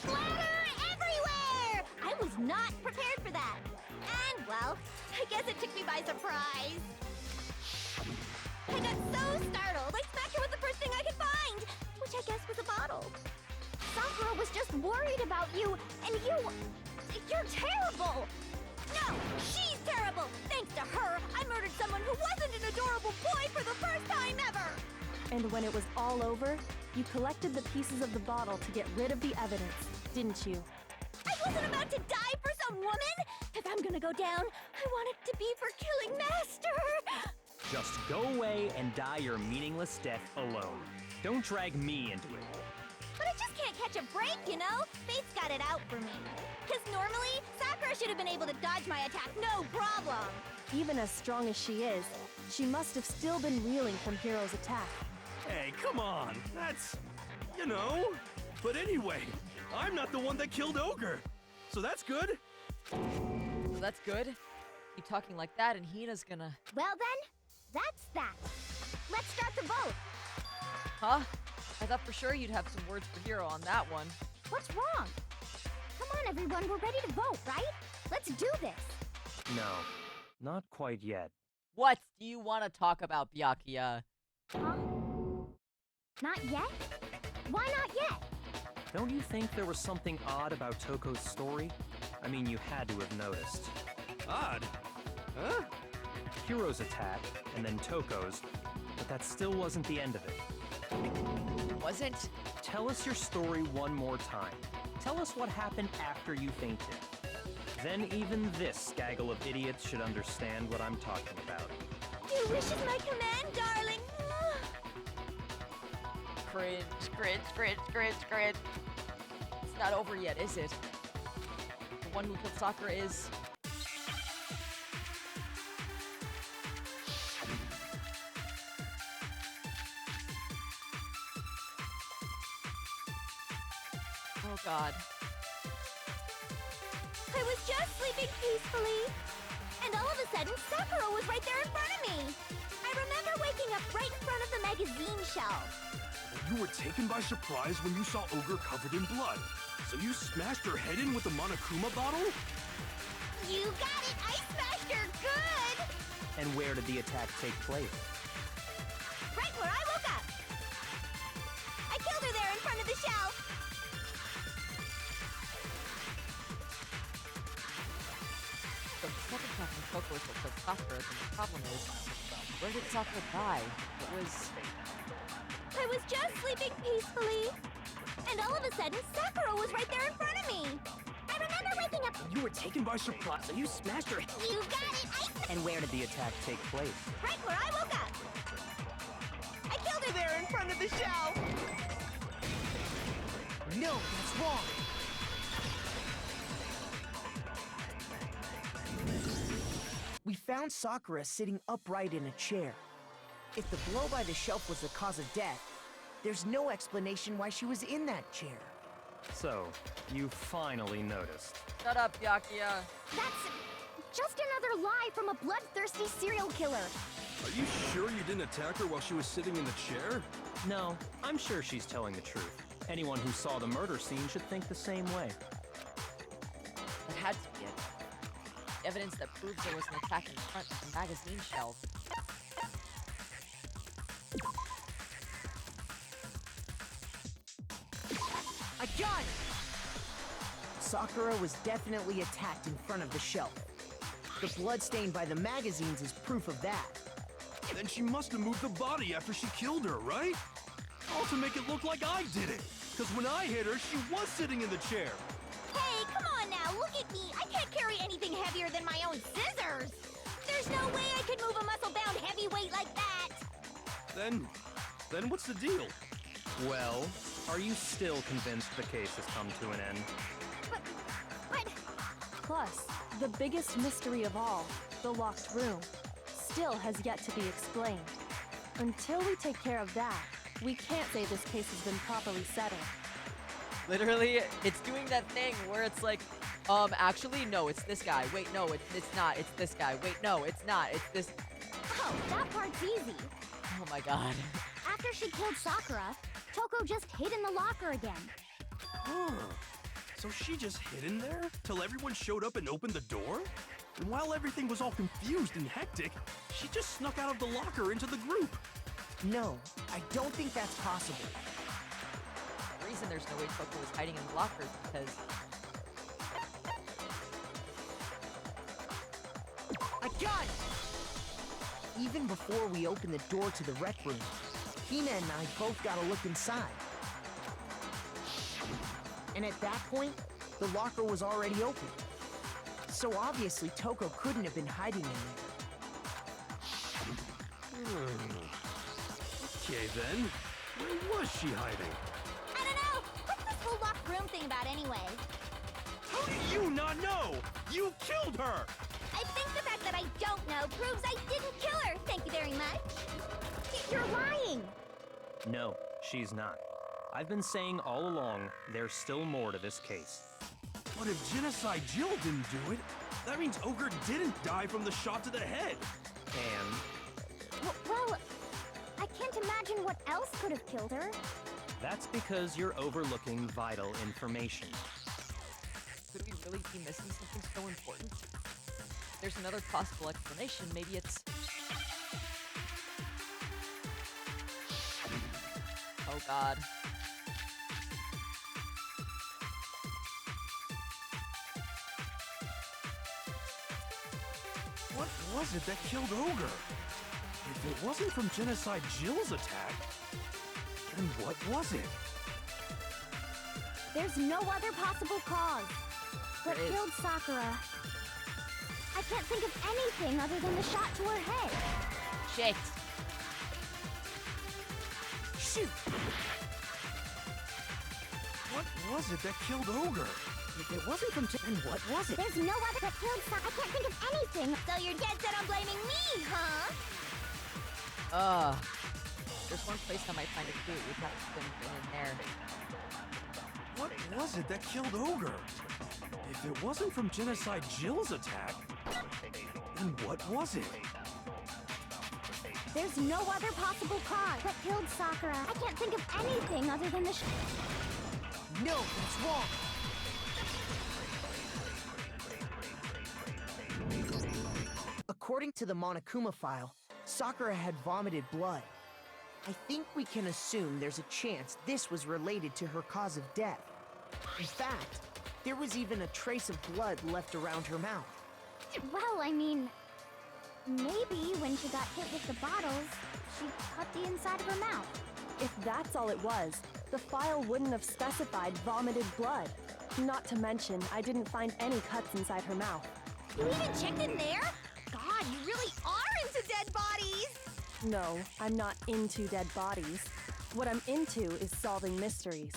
S3: splatter everywhere! I was not prepared for that. And, well, I guess it took me by surprise. I got so startled, I smacked her with the first thing I could find, which I guess was a bottle. Sakura was just worried about you, and you're terrible! No, she's terrible! Thanks to her, I murdered someone who wasn't an adorable boy for the first time ever!
S10: And when it was all over, you collected the pieces of the bottle to get rid of the evidence, didn't you?
S3: I wasn't about to die for some woman! If I'm gonna go down, I want it to be for killing Master!
S1: Just go away and die your meaningless death alone. Don't drag me into it.
S3: But I just can't catch a break, you know? Fate's got it out for me. Because normally, Sakura should have been able to dodge my attack, no problem.
S10: Even as strong as she is, she must have still been reeling from Hiro's attack.
S8: Hey, come on! That's... you know... But anyway, I'm not the one that killed Ogre! So that's good!
S2: So that's good. Keep talking like that and Hina's gonna...
S3: Well then, that's that. Let's start the vote.
S2: Huh? I thought for sure you'd have some words for Hiro on that one.
S3: What's wrong? Come on, everyone, we're ready to vote, right? Let's do this.
S1: No, not quite yet.
S2: What do you want to talk about, Byakuya?
S3: Huh? Not yet? Why not yet?
S1: Don't you think there was something odd about Toko's story? I mean, you had to have noticed.
S8: Odd? Huh?
S1: Hiro's attack, and then Toko's, but that still wasn't the end of it.
S2: Wasn't?
S1: Tell us your story one more time. Tell us what happened after you fainted. Then even this gaggle of idiots should understand what I'm talking about.
S3: Your wish is my command, darling.
S2: Cringe, cringe, cringe, cringe, cringe. It's not over yet, is it? The one who killed Sakura is... Oh god.
S3: I was just sleeping peacefully. And all of a sudden, Sakura was right there in front of me. I remember waking up right in front of the magazine shelf.
S8: You were taken by surprise when you saw Ogre covered in blood. So you smashed her head in with the Monokuma bottle?
S3: You got it! I smashed her good!
S1: And where did the attack take place?
S3: Right where I woke up. I killed her there in front of the shelf.
S2: So the second time when Toko was what killed Sakura, then the problem is, where did Sakura die? It was
S3: was just sleeping peacefully. And all of a sudden, Sakura was right there in front of me. I remember waking up.
S1: You were taken by surprise and you smashed her.
S3: You got it.
S1: And where did the attack take place?
S3: Right where I woke up. I killed her there in front of the shelf.
S6: No, that's wrong. We found Sakura sitting upright in a chair. If the blow by the shelf was the cause of death, there's no explanation why she was in that chair.
S1: So, you finally noticed.
S2: Shut up, Byakuya.
S3: That's just another lie from a bloodthirsty serial killer.
S8: Are you sure you didn't attack her while she was sitting in the chair?
S1: No, I'm sure she's telling the truth. Anyone who saw the murder scene should think the same way.
S2: That had to be it. Evidence that proves there was an attack in front of the magazine shelf.
S6: I got it! Sakura was definitely attacked in front of the shelf. The blood stain by the magazines is proof of that.
S8: Then she must have moved the body after she killed her, right? All to make it look like I did it. Because when I hit her, she was sitting in the chair.
S3: Hey, come on now, look at me. I can't carry anything heavier than my own scissors. There's no way I could move a muscle-bound heavyweight like that.
S8: Then what's the deal?
S1: Well, are you still convinced the case has come to an end?
S3: But...
S10: Plus, the biggest mystery of all, the locked room, still has yet to be explained. Until we take care of that, we can't say this case has been properly settled.
S2: Literally, it's doing that thing where it's like, actually, no, it's this guy. Wait, no, it's not. It's this guy. Wait, no, it's not. It's this.
S3: Oh, that part's easy.
S2: Oh my god.
S3: After she killed Sakura, Toko just hid in the locker again.
S8: Huh. So she just hid in there till everyone showed up and opened the door? And while everything was all confused and hectic, she just snuck out of the locker into the group.
S6: No, I don't think that's possible.
S2: The reason there's no way Toko was hiding in the locker is because
S6: I got it! Even before we opened the door to the rec room, Hina and I both got a look inside. And at that point, the locker was already open. So obviously Toko couldn't have been hiding in there.
S8: Okay then, where was she hiding?
S3: I don't know. What's this whole locked room thing about anyway?
S8: How do you not know? You killed her!
S3: I think the fact that I don't know proves I didn't kill her. Thank you very much. You're lying.
S1: No, she's not. I've been saying all along, there's still more to this case.
S8: But if Genocide Jill didn't do it, that means Ogre didn't die from the shot to the head.
S1: And
S3: Well, I can't imagine what else could have killed her.
S1: that's because you're overlooking vital information.
S2: could we really be missing something so important? There's another possible explanation. Maybe it's... Oh god.
S8: What was it that killed Ogre? If it wasn't from Genocide Jill's attack, then what was it?
S3: There's no other possible cause. What
S2: There is.
S3: killed Sakura? I can't think of anything other than the shot to her head.
S2: Shit.
S6: Shoot!
S8: What was it that killed Ogre?
S6: If it wasn't from then what was it?
S3: There's no other that killed Sakura. I can't think of anything. So you're dead set on blaming me, huh?
S2: There's one place I might find a clue. We'd have to been in there.
S8: What was it that killed Ogre? If it wasn't from Genocide Jill's attack, then what was it?
S3: There's no other possible cause that killed Sakura. I can't think of anything other than the
S6: No, that's wrong! According to the Monokuma file, Sakura had vomited blood. I think we can assume there's a chance this was related to her cause of death. In fact, there was even a trace of blood left around her mouth.
S3: Well, I mean, maybe when she got hit with the bottles, she cut the inside of her mouth.
S10: If that's all it was, the file wouldn't have specified vomited blood. Not to mention, I didn't find any cuts inside her mouth.
S3: You even checked in there? God, you really are into dead bodies!
S10: No, I'm not into dead bodies. What I'm into is solving mysteries.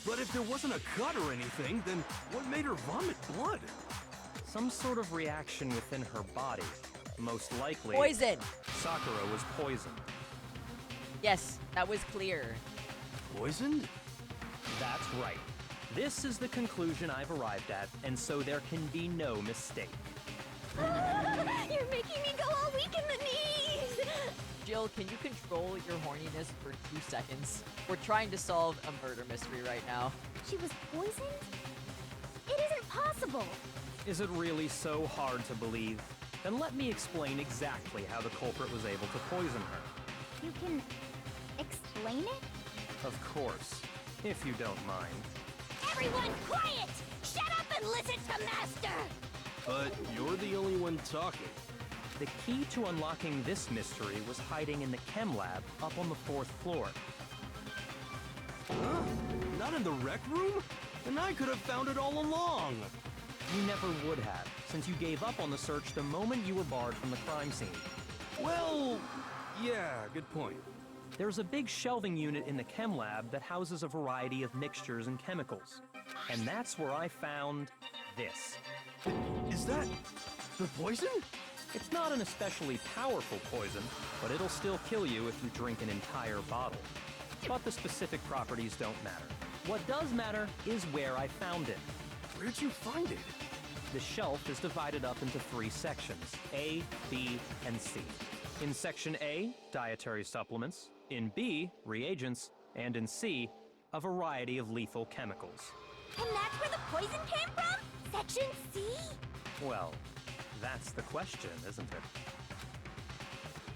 S8: But if there wasn't a cut or anything, then what made her vomit blood?
S1: Some sort of reaction within her body. Most likely,
S2: Poison!
S1: Sakura was poisoned.
S2: Yes, that was clear.
S8: Poisoned?
S1: That's right. This is the conclusion I've arrived at, and so there can be no mistake.
S3: You're making me go all weak in the knees!
S2: Jill, can you control your horniness for 2 seconds? We're trying to solve a murder mystery right now.
S3: She was poisoned? It isn't possible!
S1: Is it really so hard to believe? Then let me explain exactly how the culprit was able to poison her.
S3: You can explain it?
S1: Of course, if you don't mind.
S3: Everyone quiet! Shut up and listen to Master!
S8: But you're the only one talking.
S1: The key to unlocking this mystery was hiding in the chem lab up on the 4th floor.
S8: Huh? Not in the rec room? And I could have found it all along.
S1: You never would have, since you gave up on the search the moment you were barred from the crime scene.
S8: Well, yeah, good point.
S1: There's a big shelving unit in the chem lab that houses a variety of mixtures and chemicals. And that's where I found this.
S8: Is that the poison?
S1: It's not an especially powerful poison, but it'll still kill you if you drink an entire bottle. But the specific properties don't matter. What does matter is where I found it.
S8: Where'd you find it?
S1: The shelf is divided up into 3 sections, A, B, and C. In Section A, dietary supplements. In B, reagents. And in C, a variety of lethal chemicals.
S3: And that's where the poison came from? Section C?
S1: Well, that's the question, isn't it?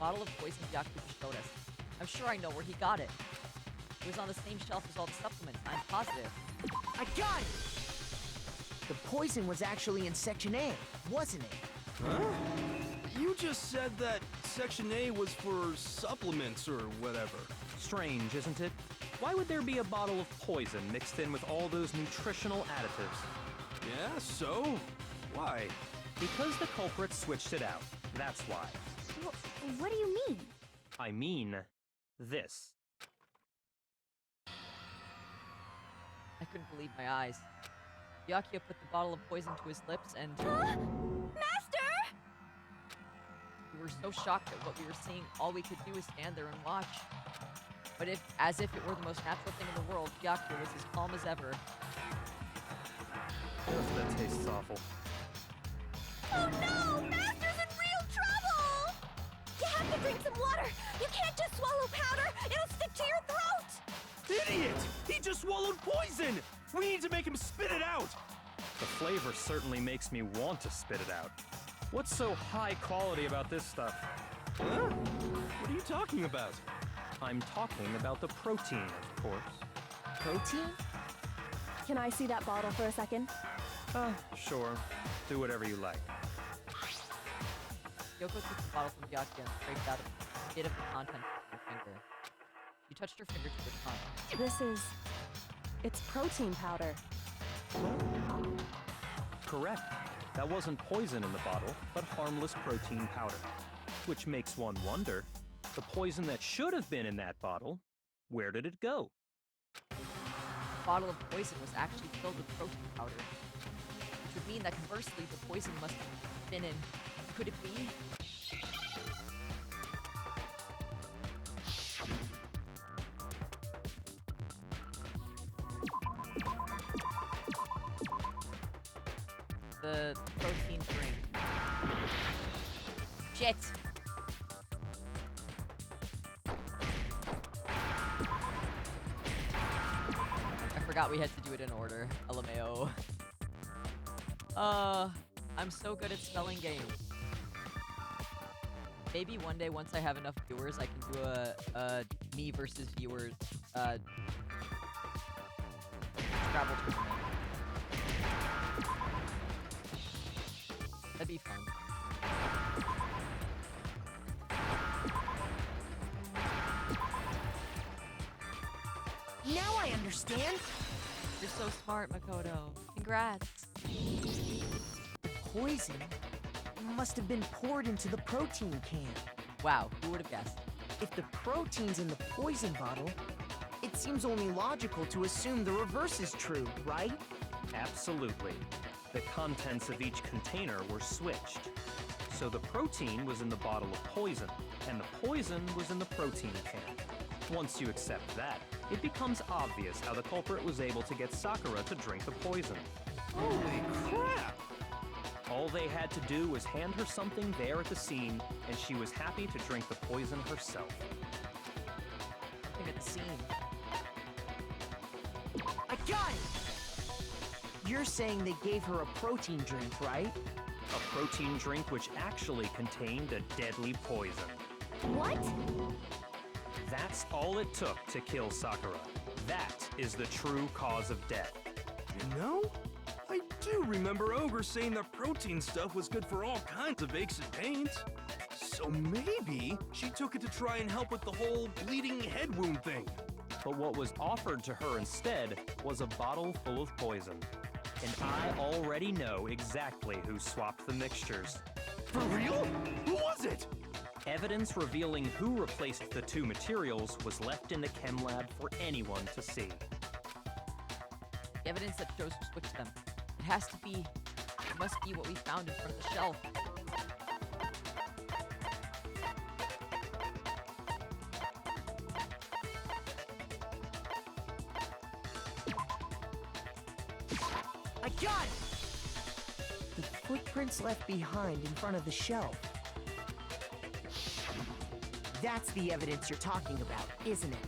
S2: Bottle of poison Yakuza showed us. I'm sure I know where he got it. It was on the same shelf as all the supplements, I'm positive.
S6: I got it! The poison was actually in Section A, wasn't it?
S8: Huh? You just said that Section A was for supplements or whatever.
S1: Strange, isn't it? Why would there be a bottle of poison mixed in with all those nutritional additives?
S8: Yeah, so? Why?
S1: Because the culprit switched it out. That's why.
S3: What do you mean?
S1: I mean, this.
S2: I couldn't believe my eyes. Byakuya put the bottle of poison to his lips and...
S3: Master!
S2: We were so shocked at what we were seeing, all we could do was stand there and watch. But as if it were the most natural thing in the world, Byakuya was as calm as ever.
S1: That tastes awful.
S3: Oh no! Master's in real trouble! You have to drink some water! You can't just swallow powder! It'll stick to your throat!
S8: Idiot! He just swallowed poison! We need to make him spit it out!
S1: The flavor certainly makes me want to spit it out. What's so high quality about this stuff?
S8: Huh? What are you talking about?
S1: I'm talking about the protein, of course.
S6: Protein?
S10: Can I see that bottle for a second?
S1: Sure. Do whatever you like.
S2: Yoko took the bottle from Byakuya and scraped out a bit of the contents with her finger. She touched her finger to her tongue.
S10: It's protein powder.
S1: Correct. That wasn't poison in the bottle, but harmless protein powder. Which makes one wonder, the poison that should have been in that bottle, where did it go?
S2: The bottle of poison was actually filled with protein powder. Which would mean that conversely, the poison must have been in... Could it be? The protein drink. Shit! I forgot we had to do it in order. LMAO. I'm so good at spelling games. Maybe one day, once I have enough viewers, I can do a me versus viewers, Scrabble tournament. That'd be fun.
S6: understand?
S2: You're so smart, Makoto. Congrats.
S6: The poison must have been poured into the protein can.
S2: Wow, who would have guessed?
S6: If the protein's in the poison bottle, it seems only logical to assume the reverse is true, right?
S1: Absolutely. The contents of each container were switched. So the protein was in the bottle of poison, and the poison was in the protein can. Once you accept that, it becomes obvious how the culprit was able to get Sakura to drink the poison.
S8: Holy crap!
S1: All they had to do was hand her something there at the scene, and she was happy to drink the poison herself.
S2: Something at the scene.
S6: I got it! You're saying they gave her a protein drink, right?
S1: A protein drink which actually contained a deadly poison.
S3: What?
S1: That's all it took to kill Sakura. That is the true cause of death.
S8: You know, I do remember Ogre saying that protein stuff was good for all kinds of aches and pains. So maybe she took it to try and help with the whole bleeding head wound thing.
S1: But what was offered to her instead was a bottle full of poison. And I already know exactly who swapped the mixtures.
S8: For real? Who was it?
S1: Evidence revealing who replaced the two materials was left in the chem lab for anyone to see.
S2: Evidence that shows who switched them. It has to be. It must be what we found in front of the shelf.
S6: I got it! The footprints left behind in front of the shelf. That's the evidence you're talking about, isn't it?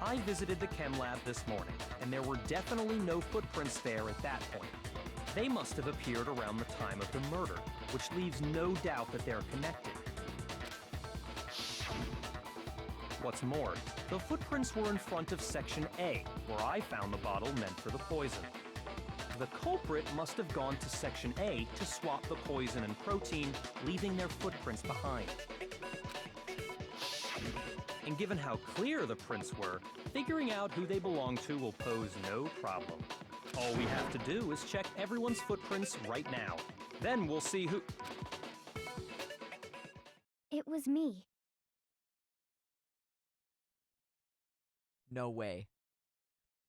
S1: I visited the chem lab this morning, and there were definitely no footprints there at that point. They must have appeared around the time of the murder, which leaves no doubt that they're connected. What's more, the footprints were in front of Section A, where I found the bottle meant for the poison. The culprit must have gone to Section A to swap the poison and protein, leaving their footprints behind. And given how clear the prints were, figuring out who they belong to will pose no problem. All we have to do is check everyone's footprints right now. Then we'll see who...
S3: It was me.
S2: No way.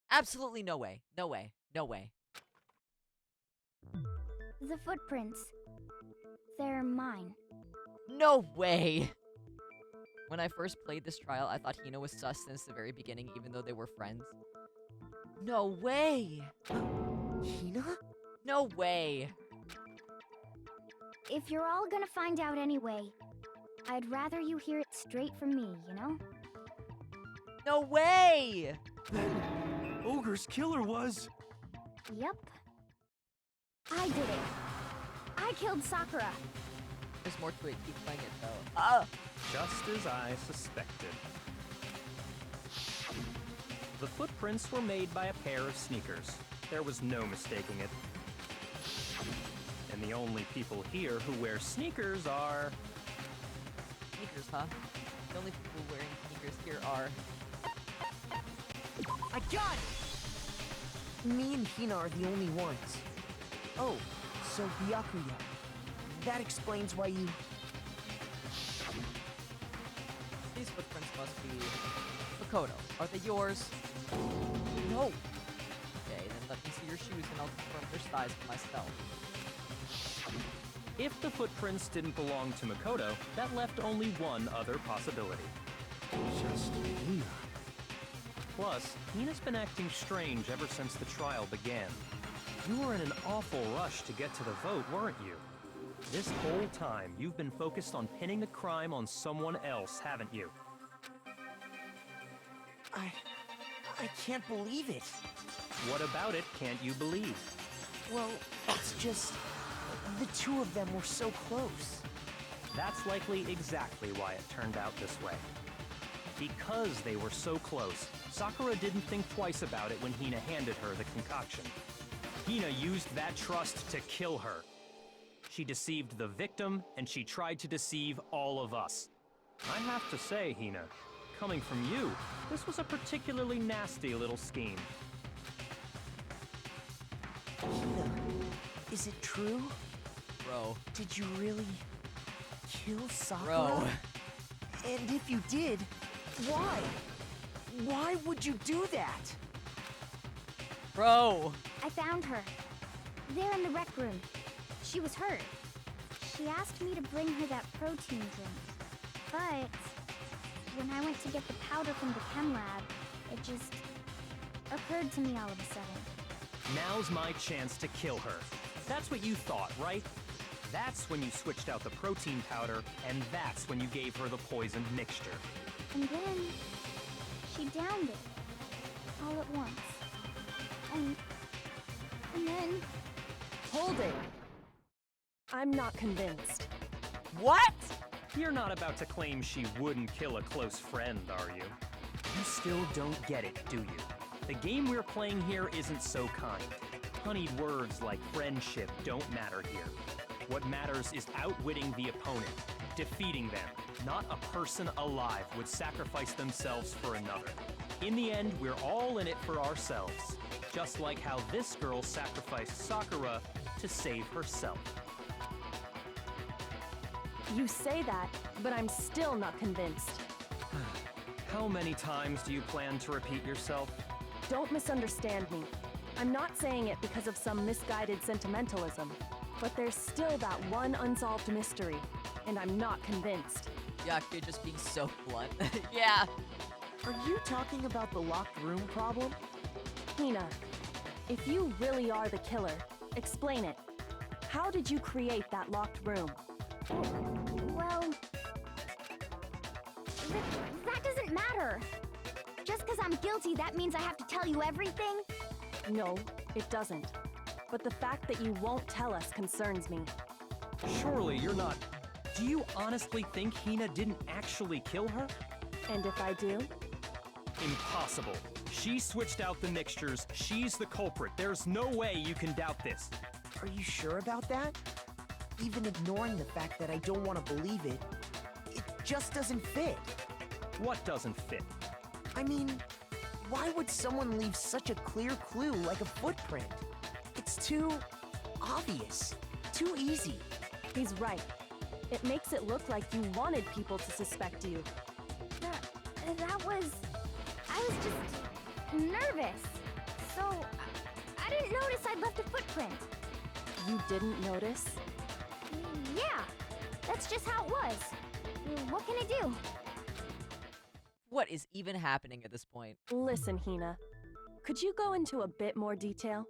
S2: Absolutely no way. No way. No way.
S3: The footprints. They're mine.
S2: No way! When I first played this trial, I thought Hina was sus since the very beginning, even though they were friends. No way!
S6: Hina?
S2: No way!
S3: If you're all gonna find out anyway, I'd rather you hear it straight from me, you know?
S2: No way!
S8: Then Ogre's killer was...
S3: Yep. I did it. I killed Sakura.
S2: There's more to it. Keep playing it, though.
S1: Just as I suspected. The footprints were made by a pair of sneakers. There was no mistaking it. And the only people here who wear sneakers are...
S2: Sneakers, huh? The only people wearing sneakers here are...
S6: I got it! Me and Hina are the only ones. Oh, so Byakuya. That explains why you...
S2: These footprints must be... Makoto, are they yours? No! Okay, then let me see your shoes and I'll confirm their size for myself.
S1: If the footprints didn't belong to Makoto, that left only one other possibility.
S8: Just Hina.
S1: Plus, Hina's been acting strange ever since the trial began. You were in an awful rush to get to the vote, weren't you? This whole time, you've been focused on pinning the crime on someone else, haven't you?
S6: I can't believe it.
S1: What about it can't you believe?
S6: Well, it's just... the two of them were so close.
S1: That's likely exactly why it turned out this way. Because they were so close, Sakura didn't think twice about it when Hina handed her the concoction. Hina used that trust to kill her. She deceived the victim, and she tried to deceive all of us. I have to say, Hina, coming from you, this was a particularly nasty little scheme.
S6: Hina, is it true?
S2: Bro.
S6: Did you really kill Sakura?
S2: Bro.
S6: And if you did, why? Why would you do that?
S2: Bro.
S3: I found her. There in the rec room. She was hurt. She asked me to bring her that protein drink. But when I went to get the powder from the chem lab, it just occurred to me all of a sudden.
S1: Now's my chance to kill her. That's what you thought, right? That's when you switched out the protein powder, and that's when you gave her the poisoned mixture.
S3: And then she downed it all at once. And then
S10: Hold it. I'm not convinced.
S2: What?
S1: You're not about to claim she wouldn't kill a close friend, are you? You still don't get it, do you? The game we're playing here isn't so kind. Honeyed words like friendship don't matter here. What matters is outwitting the opponent, defeating them. Not a person alive would sacrifice themselves for another. In the end, we're all in it for ourselves. Just like how this girl sacrificed Sakura to save herself.
S10: You say that, but I'm still not convinced.
S1: How many times do you plan to repeat yourself?
S10: Don't misunderstand me. I'm not saying it because of some misguided sentimentalism, but there's still that one unsolved mystery, and I'm not convinced.
S2: Yeah, you're just being so blunt. Yeah.
S6: Are you talking about the locked room problem?
S10: Hina, if you really are the killer, explain it. How did you create that locked room?
S3: well, that doesn't matter. Just because I'm guilty, that means I have to tell you everything?
S10: No, it doesn't. But the fact that you won't tell us concerns me.
S1: Surely you're not... Do you honestly think Hina didn't actually kill her?
S10: And if I do?
S1: Impossible. She switched out the mixtures. She's the culprit. There's no way you can doubt this.
S6: Are you sure about that? Even ignoring the fact that I don't want to believe it, it just doesn't fit.
S1: What doesn't fit?
S6: I mean, why would someone leave such a clear clue like a footprint? It's too obvious, too easy.
S10: He's right. It makes it look like you wanted people to suspect you.
S3: I was just nervous. So, I didn't notice I'd left a footprint.
S10: You didn't notice?
S3: Yeah, that's just how it was. What can I do?
S2: What is even happening at this point?
S10: Listen, Hina. Could you go into a bit more detail?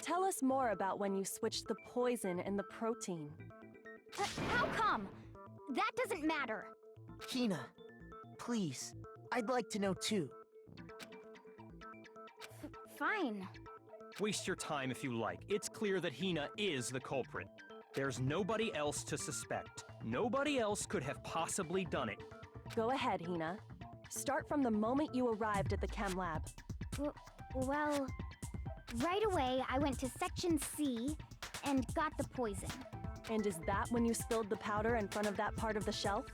S10: Tell us more about when you switched the poison and the protein.
S3: How come? That doesn't matter.
S6: Hina, please, I'd like to know too.
S3: Fine.
S1: Waste your time if you like. It's clear that Hina is the culprit. There's nobody else to suspect. Nobody else could have possibly done it.
S10: Go ahead, Hina. Start from the moment you arrived at the chem lab.
S3: Well, right away I went to Section C and got the poison.
S10: And is that when you spilled the powder in front of that part of the shelf?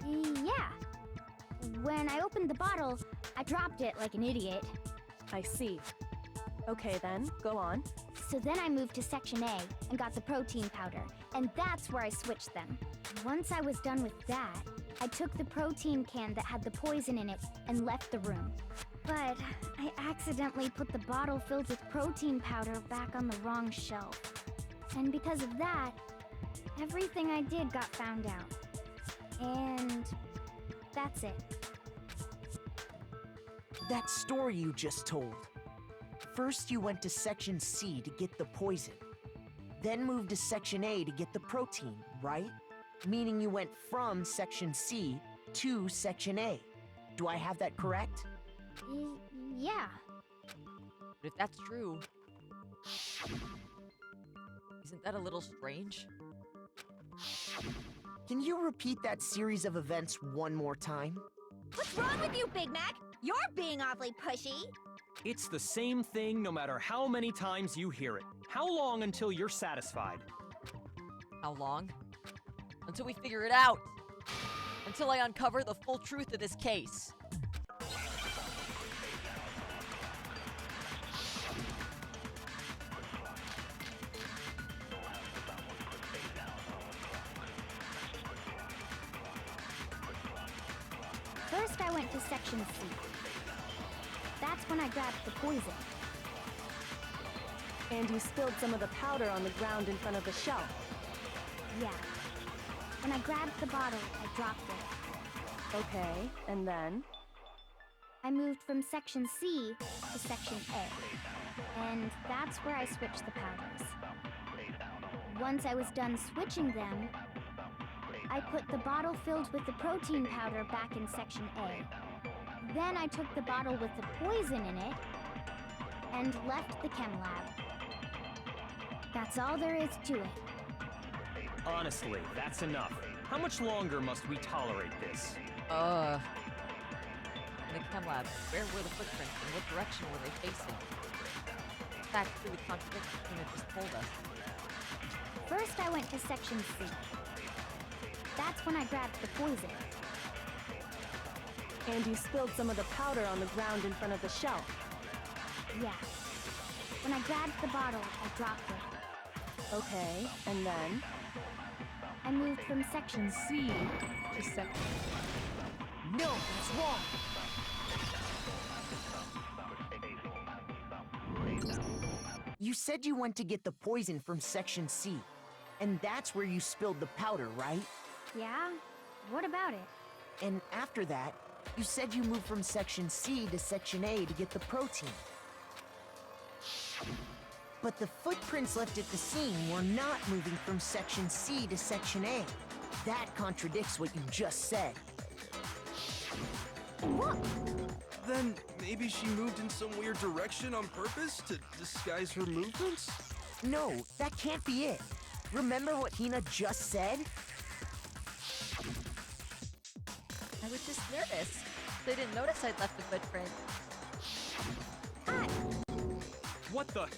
S3: Yeah. When I opened the bottle, I dropped it like an idiot.
S10: I see. Okay then, go on.
S3: So then I moved to Section A and got the protein powder, and that's where I switched them. Once I was done with that, I took the protein can that had the poison in it and left the room. But I accidentally put the bottle filled with protein powder back on the wrong shelf. And because of that, everything I did got found out. And that's it.
S6: That story you just told. First you went to Section C to get the poison. Then moved to Section A to get the protein, right? Meaning you went from Section C to Section A. Do I have that correct?
S3: Yeah.
S2: But if that's true, isn't that a little strange?
S6: Can you repeat that series of events one more time?
S3: What's wrong with you, Big Mac? You're being awfully pushy.
S1: It's the same thing no matter how many times you hear it. How long until you're satisfied?
S2: How long? Until we figure it out. until I uncover the full truth of this case.
S3: First, I went to Section C. That's when I grabbed the poison.
S10: And you spilled some of the powder on the ground in front of the shelf.
S3: Yeah. When I grabbed the bottle, I dropped it.
S10: Okay, and then?
S3: I moved from Section C to Section A. And that's where I switched the powders. Once I was done switching them, I put the bottle filled with the protein powder back in Section A. Then I took the bottle with the poison in it and left the chem lab. That's all there is to it.
S1: Honestly, that's enough. How much longer must we tolerate this?
S2: In the chem lab, where were the footprints and what direction were they facing? In fact, it would contradict what Tina just told us.
S3: First, I went to Section C. That's when I grabbed the poison.
S10: And you spilled some of the powder on the ground in front of the shelf.
S3: Yeah. When I grabbed the bottle, I dropped it.
S10: Okay, and then?
S3: I moved from Section
S2: C to Section...
S6: No, that's wrong. You said you went to get the poison from Section C, and that's where you spilled the powder, right?
S3: Yeah? What about it?
S6: And after that, you said you moved from Section C to Section A to get the protein. But the footprints left at the scene were not moving from Section C to Section A. That contradicts what you just said.
S3: What?
S8: Then maybe she moved in some weird direction on purpose to disguise her movements?
S6: No, that can't be it. Remember what Hina just said?
S2: I was just nervous. They didn't notice I'd left the footprint.
S1: What the?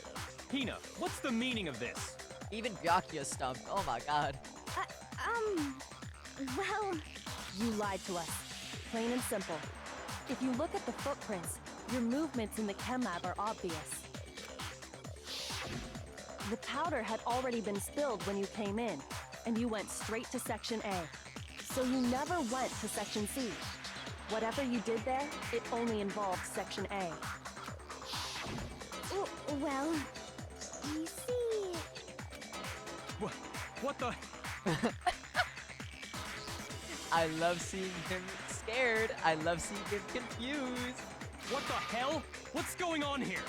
S1: Hina, what's the meaning of this?
S2: Even Byakuya stumped. Oh my god.
S3: Well...
S10: You lied to us. Plain and simple. If you look at the footprints, your movements in the chem lab are obvious. The powder had already been spilled when you came in, and you went straight to Section A. So you never went to Section C. Whatever you did there, it only involved Section A.
S3: Well... You see...
S1: What the?
S2: I love seeing him scared. I love seeing him confused.
S1: What the hell? What's going on here?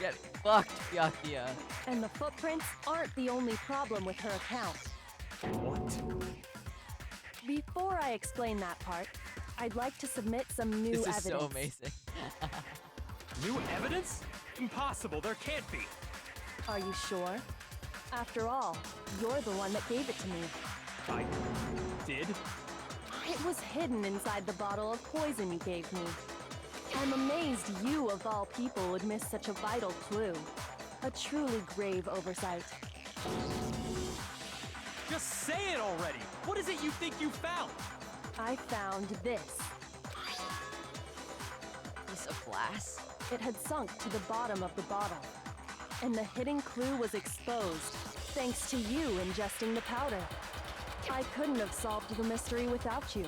S2: Get fucked, Byakuya.
S10: And the footprints aren't the only problem with her account.
S1: What?
S10: Before I explain that part, I'd like to submit some new
S2: This is
S10: evidence.
S2: so amazing.
S1: New evidence? Impossible, there can't be.
S10: Are you sure? After all, you're the one that gave it to me.
S1: I did?
S10: It was hidden inside the bottle of poison you gave me. I'm amazed you, of all people, would miss such a vital clue. A truly grave oversight.
S1: Just say it already! What is it you think you found?
S10: I found this.
S2: Piece of glass?
S10: It had sunk to the bottom of the bottle. And the hidden clue was exposed, thanks to you ingesting the powder. I couldn't have solved the mystery without you.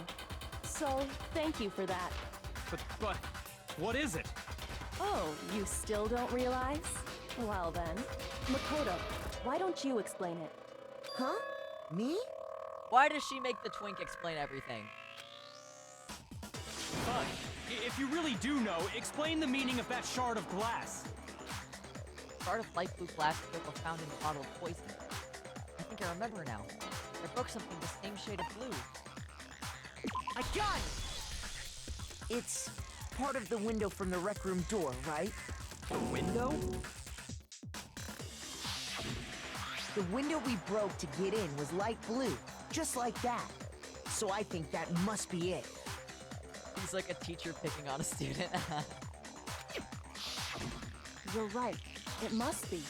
S10: So, thank you for that.
S1: But, what is it?
S10: Oh, you still don't realize? Well then, Makoto, why don't you explain it?
S6: Huh? Me?
S2: Why does she make the twink explain everything?
S1: Fine. If you really do know, explain the meaning of that shard of glass.
S2: Shard of light blue glass crystal found in the bottle of poison. I think I remember now. I broke something the same shade of blue.
S6: I got it! It's part of the window from the rec room door, right?
S1: The window?
S6: The window we broke to get in was light blue, just like that. So I think that must be it.
S2: He's like a teacher picking on a student.
S10: You're right. It must be.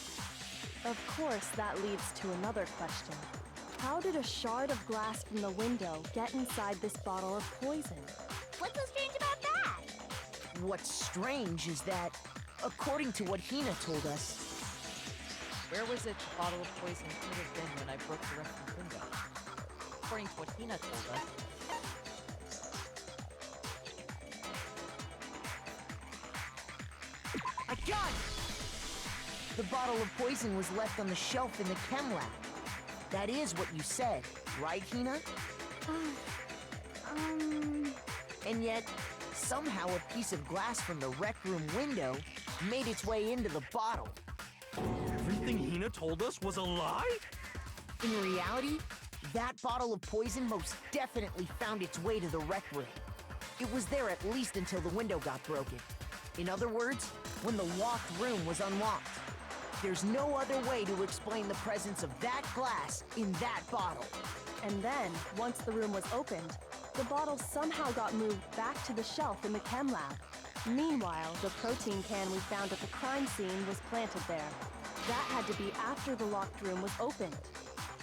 S10: Of course, that leads to another question. How did a shard of glass from the window get inside this bottle of poison?
S3: What's so strange about that?
S6: What's strange is that, according to what Hina told us,
S2: Where was it the bottle of poison could have been when I broke the restaurant window? According to what Hina told us.
S6: I got it! The bottle of poison was left on the shelf in the chem lab. That is what you said, right, Hina? And yet, somehow a piece of glass from the rec room window made its way into the bottle.
S8: Everything Hina told us was a lie?
S6: In reality, that bottle of poison most definitely found its way to the rec room. It was there at least until the window got broken. In other words, when the locked room was unlocked. There's no other way to explain the presence of that glass in that bottle.
S10: And then, once the room was opened, the bottle somehow got moved back to the shelf in the chem lab. Meanwhile, the protein can we found at the crime scene was planted there. That had to be after the locked room was opened.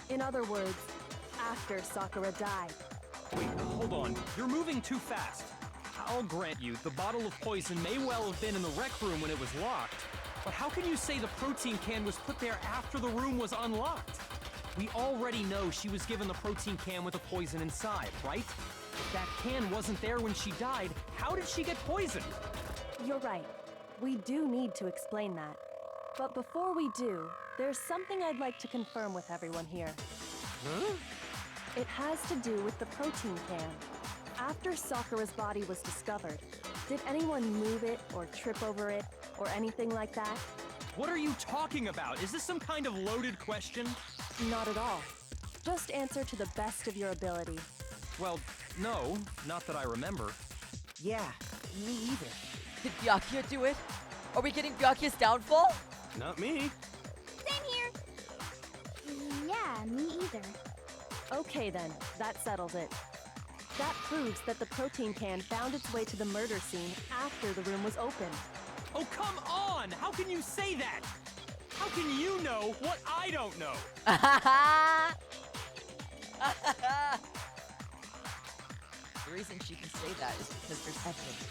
S10: In other words, after Sakura died.
S1: Wait, hold on. You're moving too fast. I'll grant you, the bottle of poison may well have been in the rec room when it was locked. But how can you say the protein can was put there after the room was unlocked? We already know she was given the protein can with the poison inside, right? If that can wasn't there when she died, how did she get poisoned?
S10: You're right. We do need to explain that. But before we do, there's something I'd like to confirm with everyone here.
S8: Huh?
S10: It has to do with the protein can. After Sakura's body was discovered, did anyone move it or trip over it or anything like that?
S1: What are you talking about? Is this some kind of loaded question?
S10: Not at all. Just answer to the best of your ability.
S1: Well, no, not that I remember.
S6: Yeah, me either.
S2: Did Byakuya do it? Are we getting Byakuya's downfall?
S8: Not me.
S3: Same here. Yeah, me either.
S10: Okay then, that settles it. That proves that the protein can found its way to the murder scene after the room was opened.
S1: Oh, come on! How can you say that? How can you know what I don't know?
S2: The reason she can say that is because there's evidence.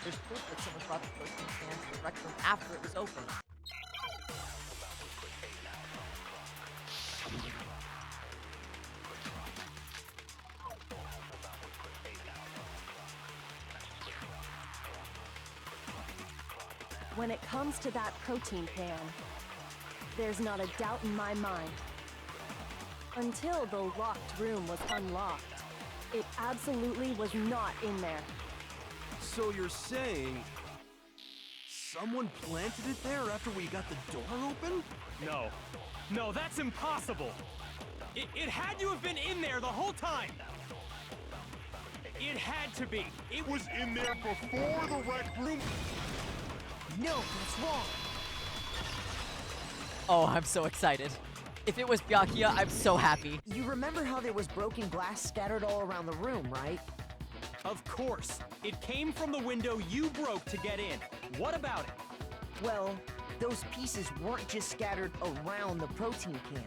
S2: There's proof that someone brought the protein can to the rec room after it was opened.
S10: When it comes to that protein can, there's not a doubt in my mind. Until the locked room was unlocked, it absolutely was not in there.
S8: So you're saying someone planted it there after we got the door open?
S1: No. No, that's impossible. It had to have been in there the whole time. It had to be.
S8: It was in there before the rec room.
S6: No, that's wrong.
S2: Oh, I'm so excited. If it was Byakuya, I'm so happy.
S6: You remember how there was broken glass scattered all around the room, right?
S1: Of course. It came from the window you broke to get in. What about it?
S6: Well, those pieces weren't just scattered around the protein can.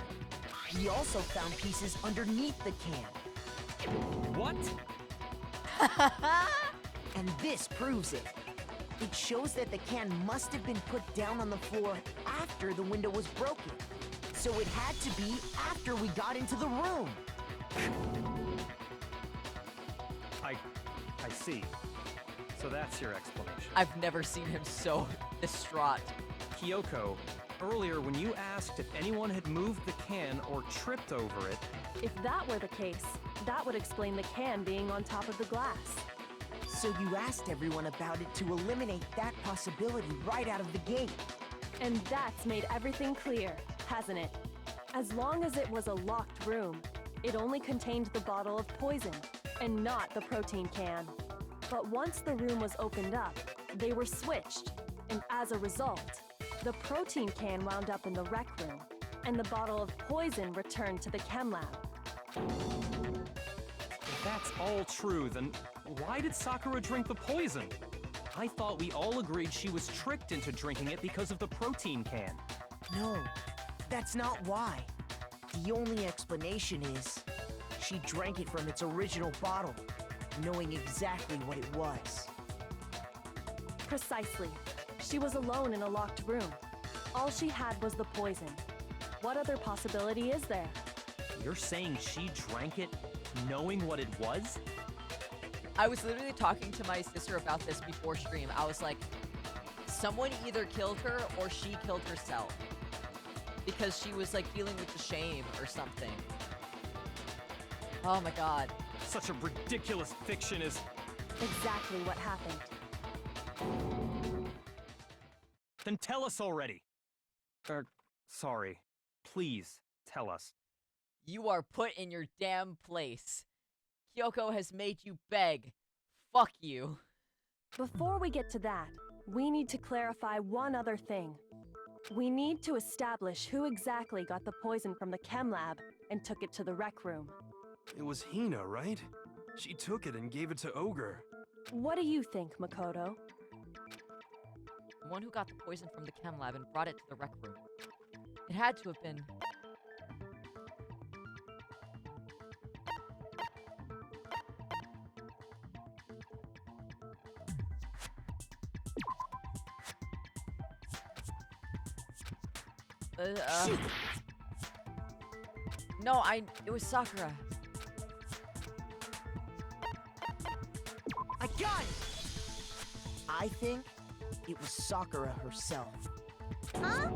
S6: We also found pieces underneath the can.
S1: What?
S6: And this proves it. It shows that the can must have been put down on the floor after the window was broken. So it had to be after we got into the room.
S1: I see. So that's your explanation.
S2: I've never seen him so distraught.
S1: Kyoko, earlier when you asked if anyone had moved the can or tripped over it,
S10: If that were the case, that would explain the can being on top of the glass.
S6: So you asked everyone about it to eliminate that possibility right out of the gate.
S10: And that's made everything clear, hasn't it? As long as it was a locked room, it only contained the bottle of poison, and not the protein can. But once the room was opened up, they were switched, and as a result, the protein can wound up in the rec room, and the bottle of poison returned to the chem lab.
S1: if that's all true, then why did Sakura drink the poison? I thought we all agreed she was tricked into drinking it because of the protein can.
S6: No, that's not why. The only explanation is she drank it from its original bottle, knowing exactly what it was.
S10: Precisely. She was alone in a locked room. All she had was the poison. What other possibility is there?
S1: You're saying she drank it knowing what it was?
S2: I was literally talking to my sister about this before stream. I was like, someone either killed her or she killed herself. Because she was like dealing with the shame or something. Oh my god.
S1: Such a ridiculous fiction is...
S10: Exactly what happened.
S1: Then tell us already. Sorry. Please, tell us.
S2: You are put in your damn place. Kyoko has made you beg. Fuck you.
S10: Before we get to that, we need to clarify one other thing. We need to establish who exactly got the poison from the chem lab and took it to the rec room.
S8: It was Hina, right? She took it and gave it to Ogre.
S10: What do you think, Makoto?
S2: The one who got the poison from the chem lab and brought it to the rec room. It had to have been... No, it was Sakura.
S6: I got it! I think it was Sakura herself.
S3: Huh?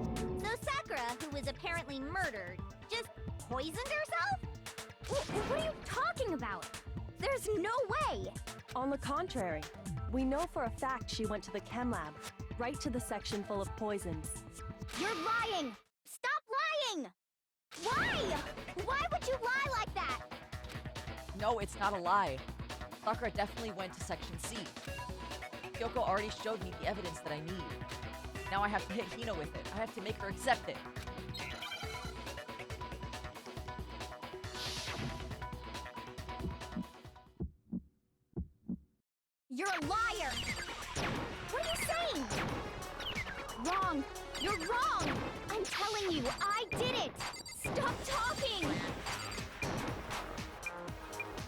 S3: So Sakura, who was apparently murdered, just poisoned herself? What are you talking about? There's no way!
S10: On the contrary, we know for a fact she went to the chem lab, right to the section full of poisons.
S3: You're lying! Stop lying! Why? Why would you lie like that?
S2: No, it's not a lie. Sakura definitely went to Section C. Kyoko already showed me the evidence that I need. Now I have to hit Hina with it. I have to make her accept it.
S3: You're a liar! What are you saying? Wrong! You're wrong! I'm telling you, I did it! Stop talking!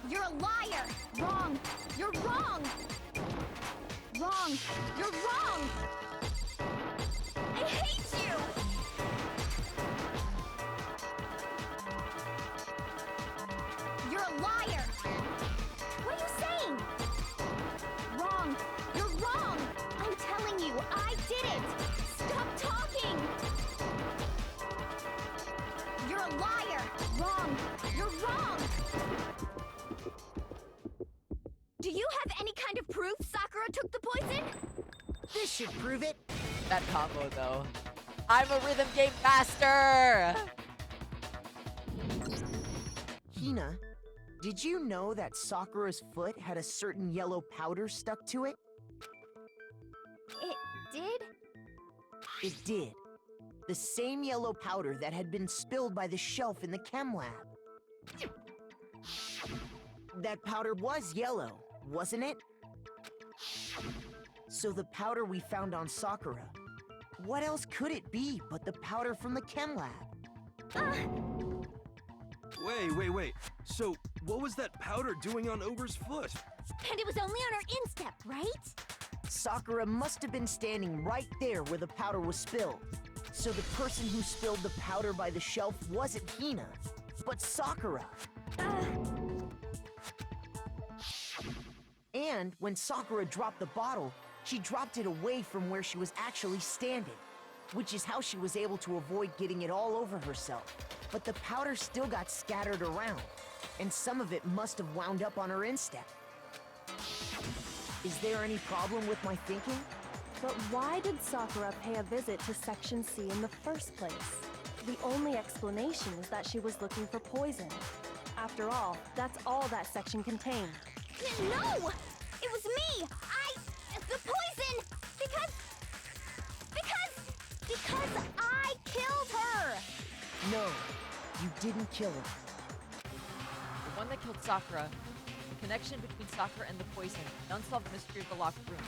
S3: You're a liar! Wrong! You're wrong! Wrong! You're wrong! I hate you! You're a liar! What are you saying? Wrong! You're wrong! I'm telling you, I did it! Stop talking! You're a liar! Wrong! You're wrong! Do you have any kind of proof Sakura took the poison?
S6: This should prove it.
S2: That combo, though. I'm a rhythm game master!
S6: Hina, did you know that Sakura's foot had a certain yellow powder stuck to it?
S3: It did?
S6: It did. The same yellow powder that had been spilled by the shelf in the chem lab. That powder was yellow, wasn't it? So the powder we found on Sakura, what else could it be but the powder from the chem lab?
S8: Wait. So, what was that powder doing on Ogre's foot?
S3: And it was only on her instep, right?
S6: Sakura must have been standing right there where the powder was spilled. So the person who spilled the powder by the shelf wasn't Hina, but Sakura. And when Sakura dropped the bottle, she dropped it away from where she was actually standing, which is how she was able to avoid getting it all over herself. But the powder still got scattered around, and some of it must have wound up on her instep. Is there any problem with my thinking?
S10: But why did Sakura pay a visit to Section C in the first place? The only explanation is that she was looking for poison. After all, that's all that section contained.
S3: No! It was me! The poison! Because I killed her!
S6: No, you didn't kill her.
S2: The one that killed Sakura, the connection between Sakura and the poison, the unsolved mystery of the locked room.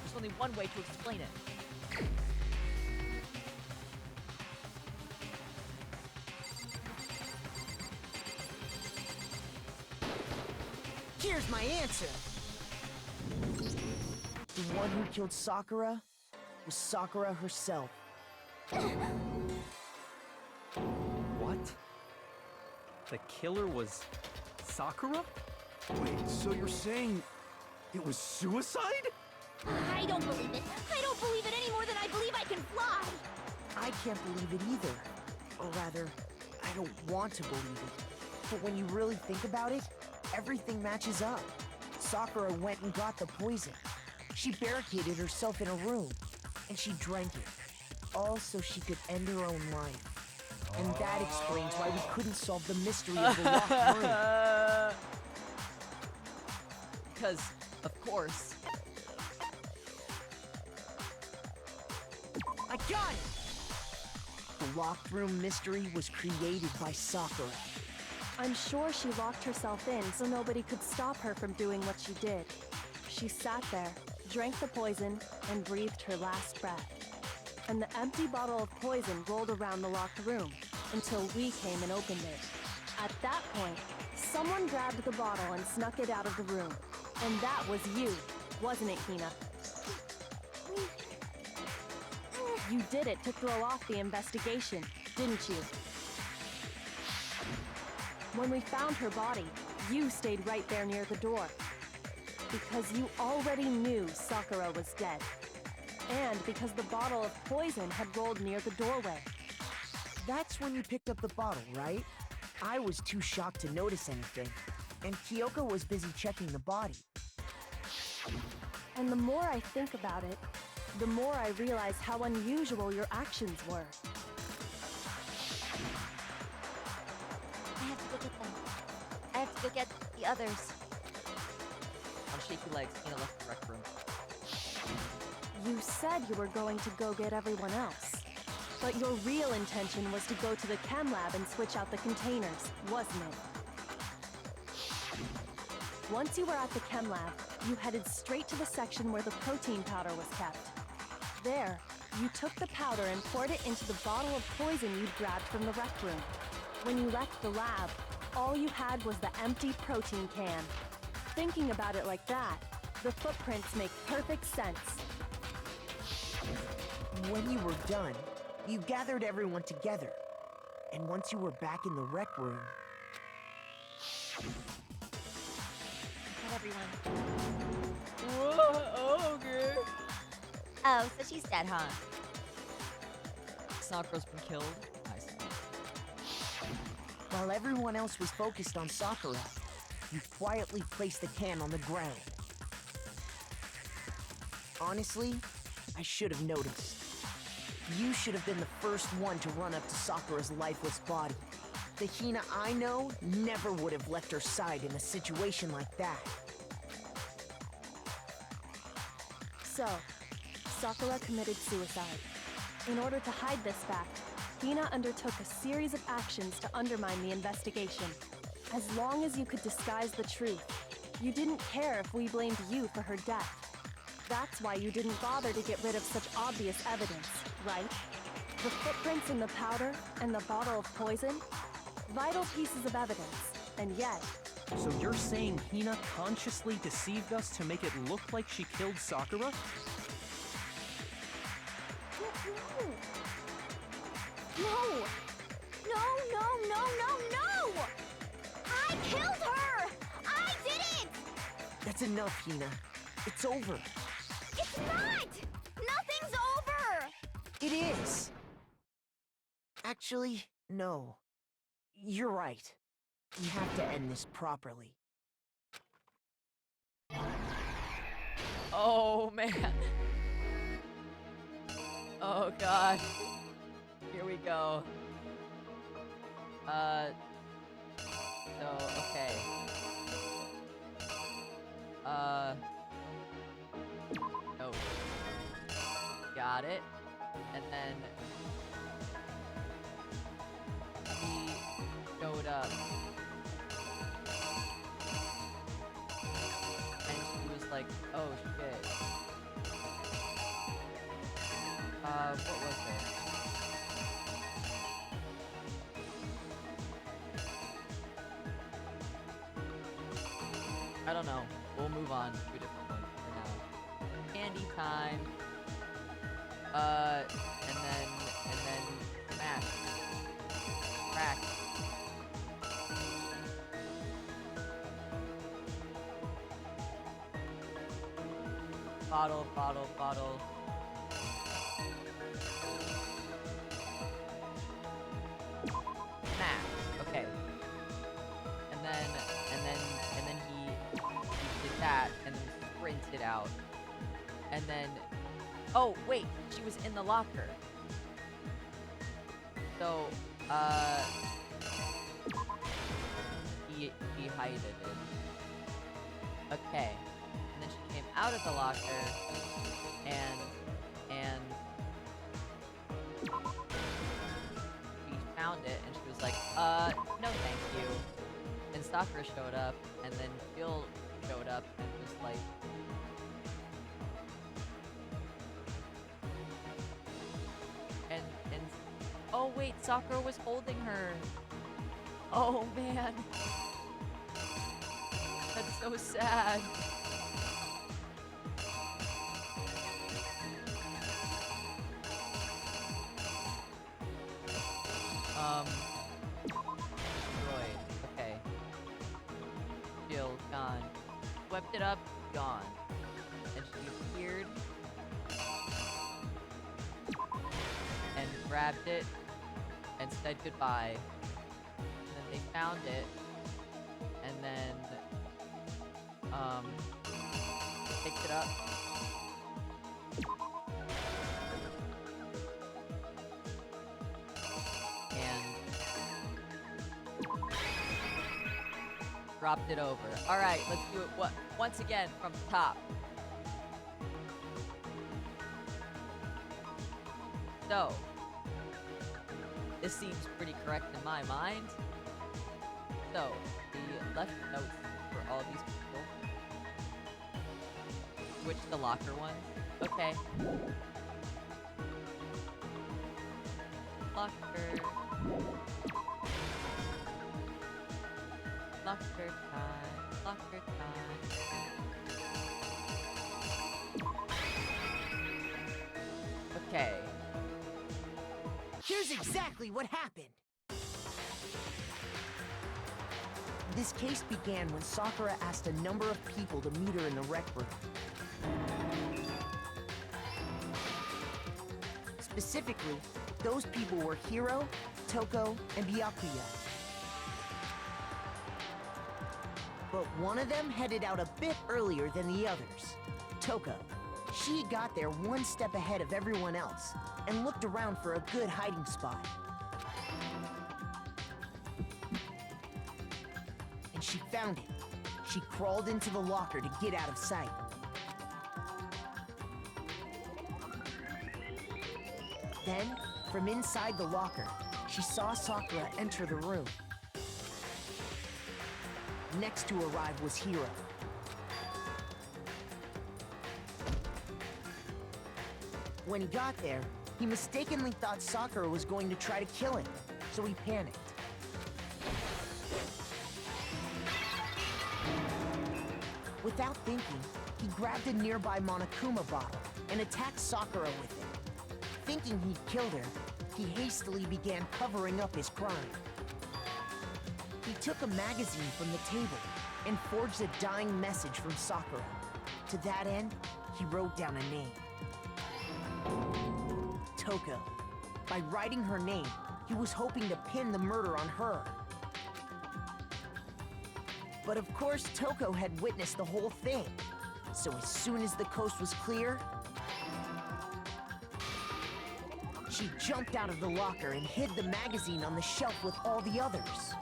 S2: There's only one way to explain it.
S6: here's my answer. The one who killed Sakura was Sakura herself.
S1: What? The killer was Sakura?
S8: Wait, so you're saying it was suicide?
S3: I don't believe it. I don't believe it any more than I believe I can fly.
S6: I can't believe it either. Or rather, I don't want to believe it. But when you really think about it, everything matches up. Sakura went and got the poison. She barricaded herself in a room, and she drank it. All so she could end her own life. And that explains why we couldn't solve the mystery of the locked room.
S2: Because, of course.
S6: I got it! The locked room mystery was created by Sakura.
S10: I'm sure she locked herself in so nobody could stop her from doing what she did. She sat there, drank the poison, and breathed her last breath. And the empty bottle of poison rolled around the locked room until we came and opened it. At that point, someone grabbed the bottle and snuck it out of the room. And that was you, wasn't it, Hina? You did it to throw off the investigation, didn't you? When we found her body, you stayed right there near the door. Because you already knew Sakura was dead. And because the bottle of poison had rolled near the doorway.
S6: That's when you picked up the bottle, right? I was too shocked to notice anything, and Kyoko was busy checking the body.
S10: And the more I think about it, the more I realize how unusual your actions were.
S4: I have to go get them. I have to go get the others.
S2: On shaky legs, Hina left the rec room.
S10: You said you were going to go get everyone else. But your real intention was to go to the chem lab and switch out the containers, wasn't it? Once you were at the chem lab, you headed straight to the section where the protein powder was kept. There, you took the powder and poured it into the bottle of poison you'd grabbed from the rec room. When you left the lab, all you had was the empty protein can. Thinking about it like that, the footprints make perfect sense.
S6: When you were done, you gathered everyone together. And once you were back in the rec room...
S4: Not everyone.
S2: Whoa, okay.
S4: Oh, so she's dead, huh?
S2: Sakura's been killed. I see.
S6: While everyone else was focused on Sakura, you quietly placed the can on the ground. Honestly, I should have noticed. You should have been the first one to run up to Sakura's lifeless body. The Hina I know never would have left her side in a situation like that.
S10: So, Sakura committed suicide. In order to hide this fact, Hina undertook a series of actions to undermine the investigation. As long as you could disguise the truth, you didn't care if we blamed you for her death. That's why you didn't bother to get rid of such obvious evidence, right? The footprints in the powder and the bottle of poison? Vital pieces of evidence, and yet...
S1: So you're saying Hina consciously deceived us to make it look like she killed Sakura?
S3: No! No! I killed her! I did it!
S6: That's enough, Hina. It's over.
S3: It's not! Nothing's over!
S6: It is! Actually, no. You're right. We have to end this properly.
S2: Oh, man. Oh, God. Here we go. So, okay. Oh. Got it. And then... he showed up. And she was like, oh, shit. What was it? I don't no. We'll move on to a different one for now. Candy time. And then smash. Crack. Bottle, bottle, bottle. Smash. Okay. And then he did that and then sprinted out. And then oh wait, she was in the locker. So he hided it. Okay. And then she came out of the locker and we found it and she was like, no thank you. And Sakura showed up and then Jill showed up and was like, and oh wait, Sakura was holding her. Oh man. That's so sad. Destroyed. Okay. Jill, gone. Swept it up, gone. And she appeared. And grabbed it. And said goodbye. And then they found it. And then, picked it up. Dropped it over. All right, let's do it once again from the top. So, this seems pretty correct in my mind. So, the left notes for all these people. Switch the locker ones. Okay. Locker. Locker time. Locker time. Okay.
S6: Here's exactly what happened. This case began when Sakura asked a number of people to meet her in the rec room. Specifically, those people were Hiro, Toko, and Byakuya. But one of them headed out a bit earlier than the others. Toko. She got there one step ahead of everyone else and looked around for a good hiding spot. And she found it. She crawled into the locker to get out of sight. Then, from inside the locker, she saw Sakura enter the room. Next to arrive was Hiro. When he got there, he mistakenly thought Sakura was going to try to kill him, so he panicked. Without thinking, he grabbed a nearby Monokuma bottle and attacked Sakura with it. Thinking he'd killed her, he hastily began covering up his crime. He took a magazine from the table and forged a dying message from Sakura. To that end, he wrote down a name. Toko. By writing her name, he was hoping to pin the murder on her. But of course, Toko had witnessed the whole thing. So as soon as the coast was clear, she jumped out of the locker and hid the magazine on the shelf with all the others.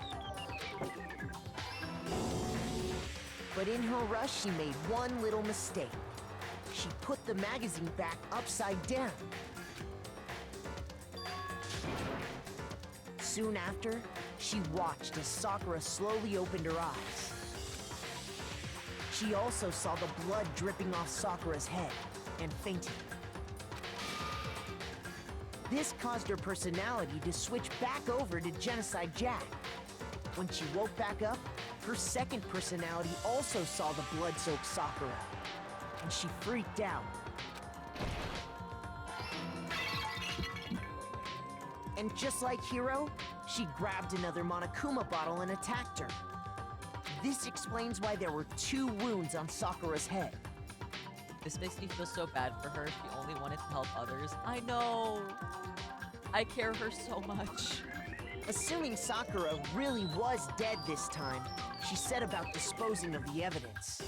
S6: But in her rush, she made one little mistake. She put the magazine back upside down. Soon after, she watched as Sakura slowly opened her eyes. She also saw the blood dripping off Sakura's head and fainted. This caused her personality to switch back over to Genocide Jack. When she woke back up, Her second personality also saw the blood-soaked Sakura, and she freaked out. And just like Hiro, she grabbed another Monokuma bottle and attacked her. This explains why there were 2 wounds on Sakura's head.
S2: This makes me feel so bad for her. She only wanted to help others. I know. I care her so much.
S6: Assuming Sakura really was dead this time, she set about disposing of the evidence.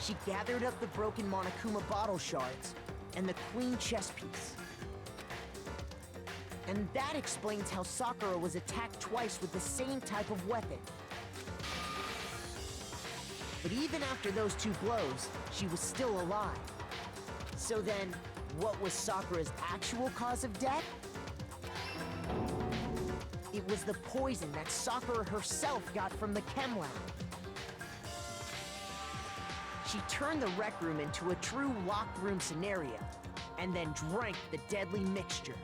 S6: She gathered up the broken Monokuma bottle shards and the queen chess piece. And that explains how Sakura was attacked twice with the same type of weapon. But even after those 2 blows, she was still alive. So then, what was Sakura's actual cause of death? It was the poison that Sakura herself got from the chem lab. She turned the rec room into a true locked room scenario, and then drank the deadly mixture.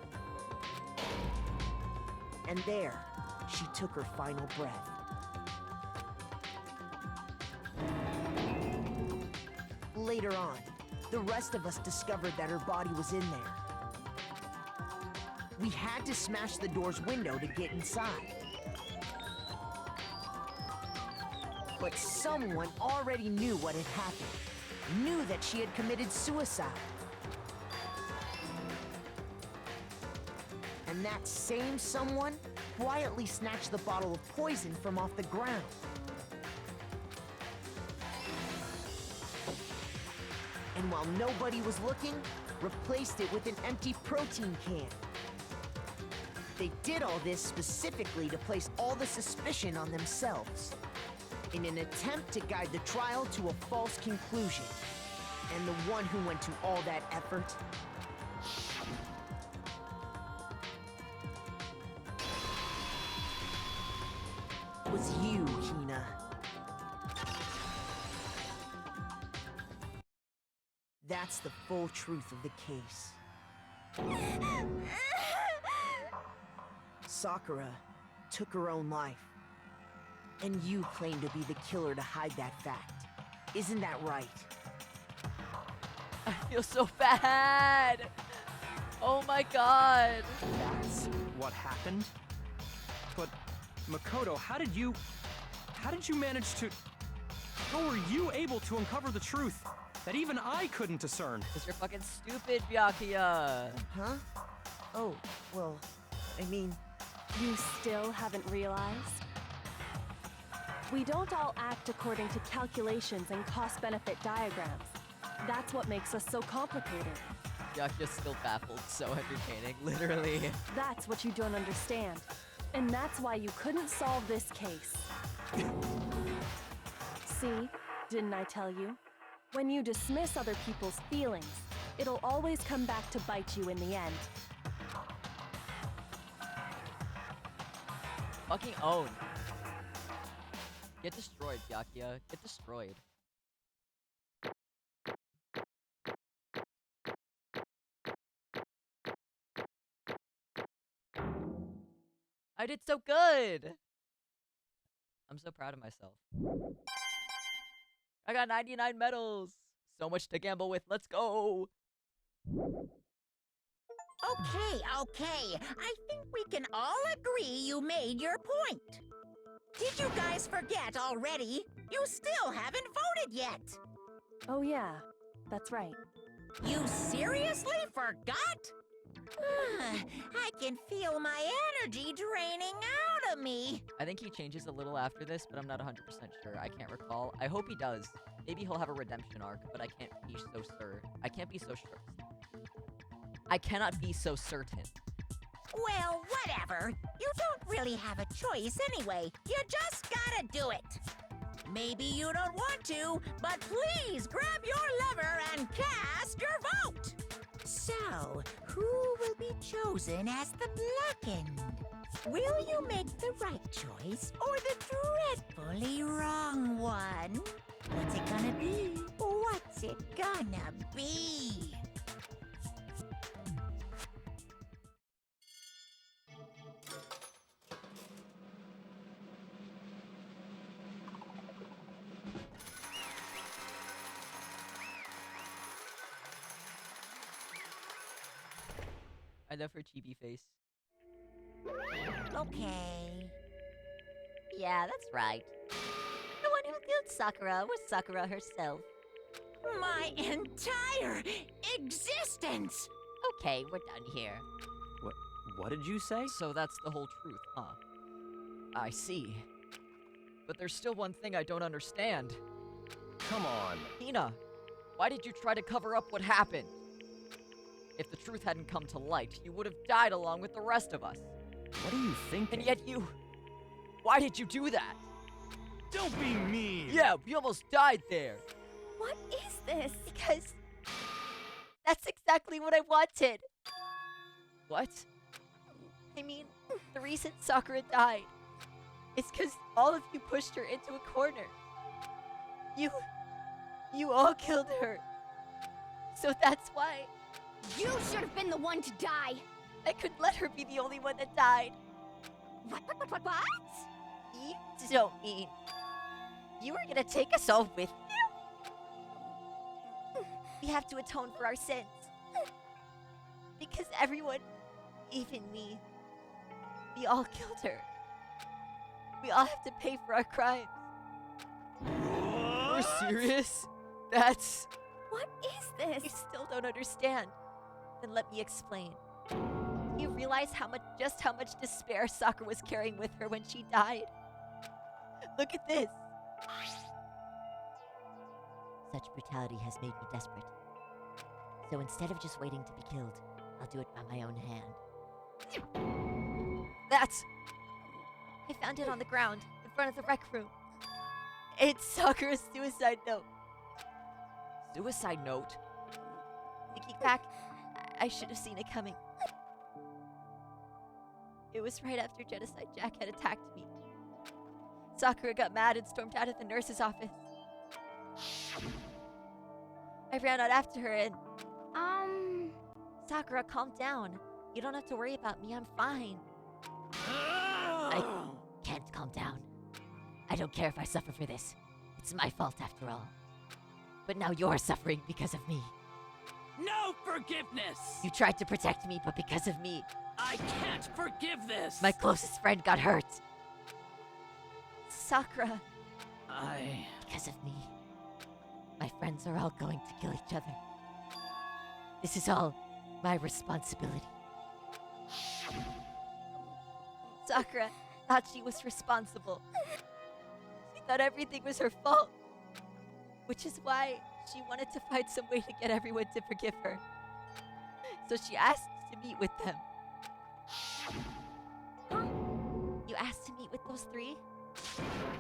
S6: And there, she took her final breath. Later on, the rest of us discovered that her body was in there. We had to smash the door's window to get inside. But someone already knew what had happened, knew that she had committed suicide. And that same someone quietly snatched the bottle of poison from off the ground. And while nobody was looking, replaced it with an empty protein can. They did all this specifically to place all the suspicion on themselves, in an attempt to guide the trial to a false conclusion. And the one who went to all that effort was you, Hina. That's the full truth of the case. Sakura took her own life. And you claim to be the killer to hide that fact. Isn't that right?
S2: I feel so bad. Oh my god.
S1: That's what happened? But, Makoto, how did you manage to... How were you able to uncover the truth that even I couldn't discern?
S2: Because you're fucking stupid, Byakuya.
S6: Huh? Oh, well, I mean...
S10: You still haven't realized? We don't all act according to calculations and cost-benefit diagrams. That's what makes us so complicated.
S2: Byakuya's still baffled, so entertaining, literally.
S10: That's what you don't understand. And that's why you couldn't solve this case. See? Didn't I tell you? When you dismiss other people's feelings, it'll always come back to bite you in the end.
S2: Fucking own. Get destroyed, Byakuya. Get destroyed. I did so good! I'm so proud of myself. I got 99 medals! So much to gamble with, let's go!
S9: Okay. I think we can all agree you made your point. Did you guys forget already? You still haven't voted yet.
S10: Oh yeah, that's right.
S9: You seriously forgot? I can feel my energy draining out of me.
S2: I think he changes a little after this, but I'm not 100% sure. I can't recall. I hope he does. Maybe he'll have a redemption arc, but I can't be so sure. I can't be so sure. I cannot be so certain.
S9: Well, whatever. You don't really have a choice anyway. You just gotta do it. Maybe you don't want to, but please grab your lever and cast your vote. So, who will be chosen as the blackened? Will you make the right choice or the dreadfully wrong one? What's it gonna be? What's it gonna be?
S2: love her chibi face.
S9: Okay.
S4: Yeah, that's right. The one who killed Sakura was Sakura herself.
S9: My entire existence!
S4: Okay, we're done here.
S1: What did you say?
S2: So that's the whole truth, huh? I see. But there's still one thing I don't understand.
S1: Come on.
S2: Hina, why did you try to cover up what happened? If the truth hadn't come to light, you would have died along with the rest of us.
S1: What are you thinking?
S2: And yet you... Why did you do that?
S8: Don't be mean!
S2: Yeah, we almost died there.
S5: What is this?
S4: Because that's exactly what I wanted.
S2: What?
S4: I mean, the reason Sakura died is because all of you pushed her into a corner. You all killed her. So that's why
S5: You should have been the one to die.
S4: I couldn't let her be the only one that died.
S5: What?
S4: You don't mean you were gonna take us all with you? We have to atone for our sins. Because everyone, even me, we all killed her. We all have to pay for our crimes.
S2: You're serious? That's...
S5: What is this?
S4: You still don't understand. Then let me explain. Do you realize just how much despair Sakura was carrying with her when she died? Look at this. Such brutality has made me desperate. So instead of just waiting to be killed, I'll do it by my own hand. That's... I found it on the ground, in front of the rec room. It's Sakura's suicide note.
S2: Suicide note?
S4: Thinking back, I should have seen it coming. It was right after Genocide Jack had attacked me. Sakura got mad and stormed out of the nurse's office. I ran out after her and... Sakura, calm down. You don't have to worry about me, I'm fine. I can't calm down. I don't care if I suffer for this. It's my fault after all. But now you're suffering because of me.
S11: No forgiveness!
S4: You tried to protect me, but because of me,
S11: I can't forgive this!
S4: my closest friend got hurt. Sakura, because of me, my friends are all going to kill each other. This is all my responsibility. Sakura thought she was responsible. She thought everything was her fault. Which is why she wanted to find some way to get everyone to forgive her. So she asked to meet with them. You asked to meet with those three?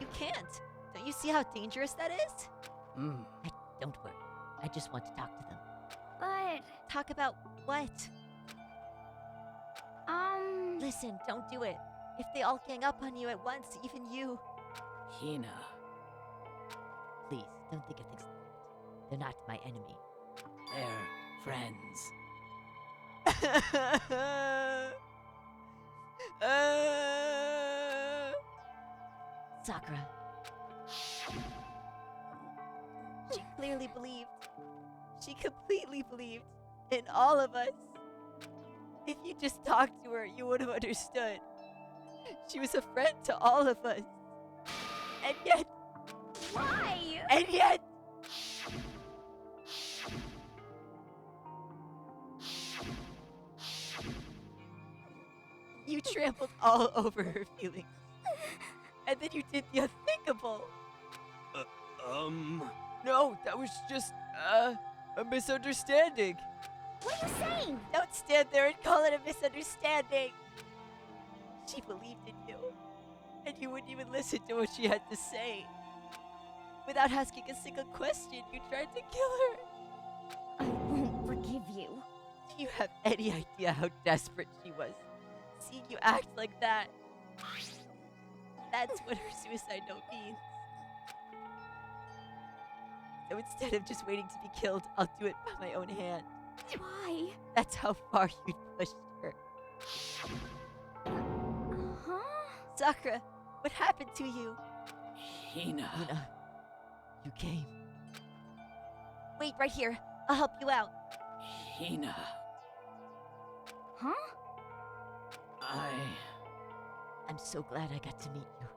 S4: You can't. Don't you see how dangerous that is? Don't worry. I just want to talk to them.
S5: But...
S4: Talk about what? Listen, don't do it. If they all gang up on you at once, even you...
S11: Hina.
S4: Please, don't think of things like that. They're not my enemy.
S11: They're friends.
S4: Sakura. She clearly believed. She completely believed in all of us. If you just talked to her, you would have understood. She was a friend to all of us. And yet...
S5: Why?
S4: And yet... You trampled all over her feelings. And then you did the unthinkable.
S2: No, that was just, a misunderstanding.
S5: What are you saying?
S4: Don't stand there and call it a misunderstanding. She believed in you. And you wouldn't even listen to what she had to say. Without asking a single question, you tried to kill her.
S5: I won't forgive you.
S4: Do you have any idea how desperate she was? Seeing you act like that. That's what her suicide note means. So instead of just waiting to be killed, I'll do it by my own hand.
S5: Why?
S4: That's how far you pushed her.
S5: Huh?
S4: Sakura, what happened to you?
S11: Hina.
S4: Hina, you came. Wait right here. I'll help you out.
S11: Hina.
S5: Huh?
S4: I'm so glad I got to meet you.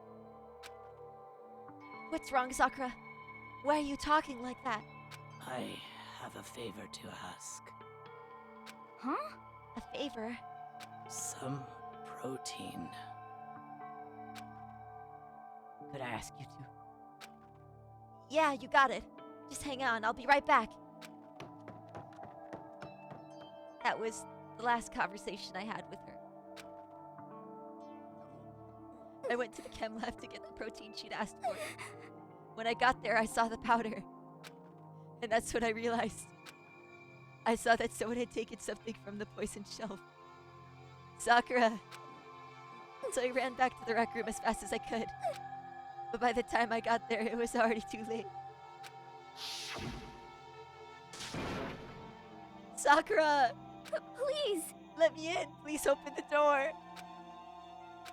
S4: What's wrong, Sakura? Why are you talking like that?
S11: I have a favor to ask.
S5: Huh?
S4: A favor?
S11: Some protein.
S4: Could I ask you to? Yeah, you got it. Just hang on, I'll be right back. That was the last conversation I had with her. I went to the chem lab to get the protein she'd asked for. When I got there, I saw the powder. And that's when I realized. I saw that someone had taken something from the poison shelf. Sakura. So I ran back to the rec room as fast as I could. But by the time I got there, it was already too late. Sakura!
S5: Please!
S4: Let me in! Please open the door!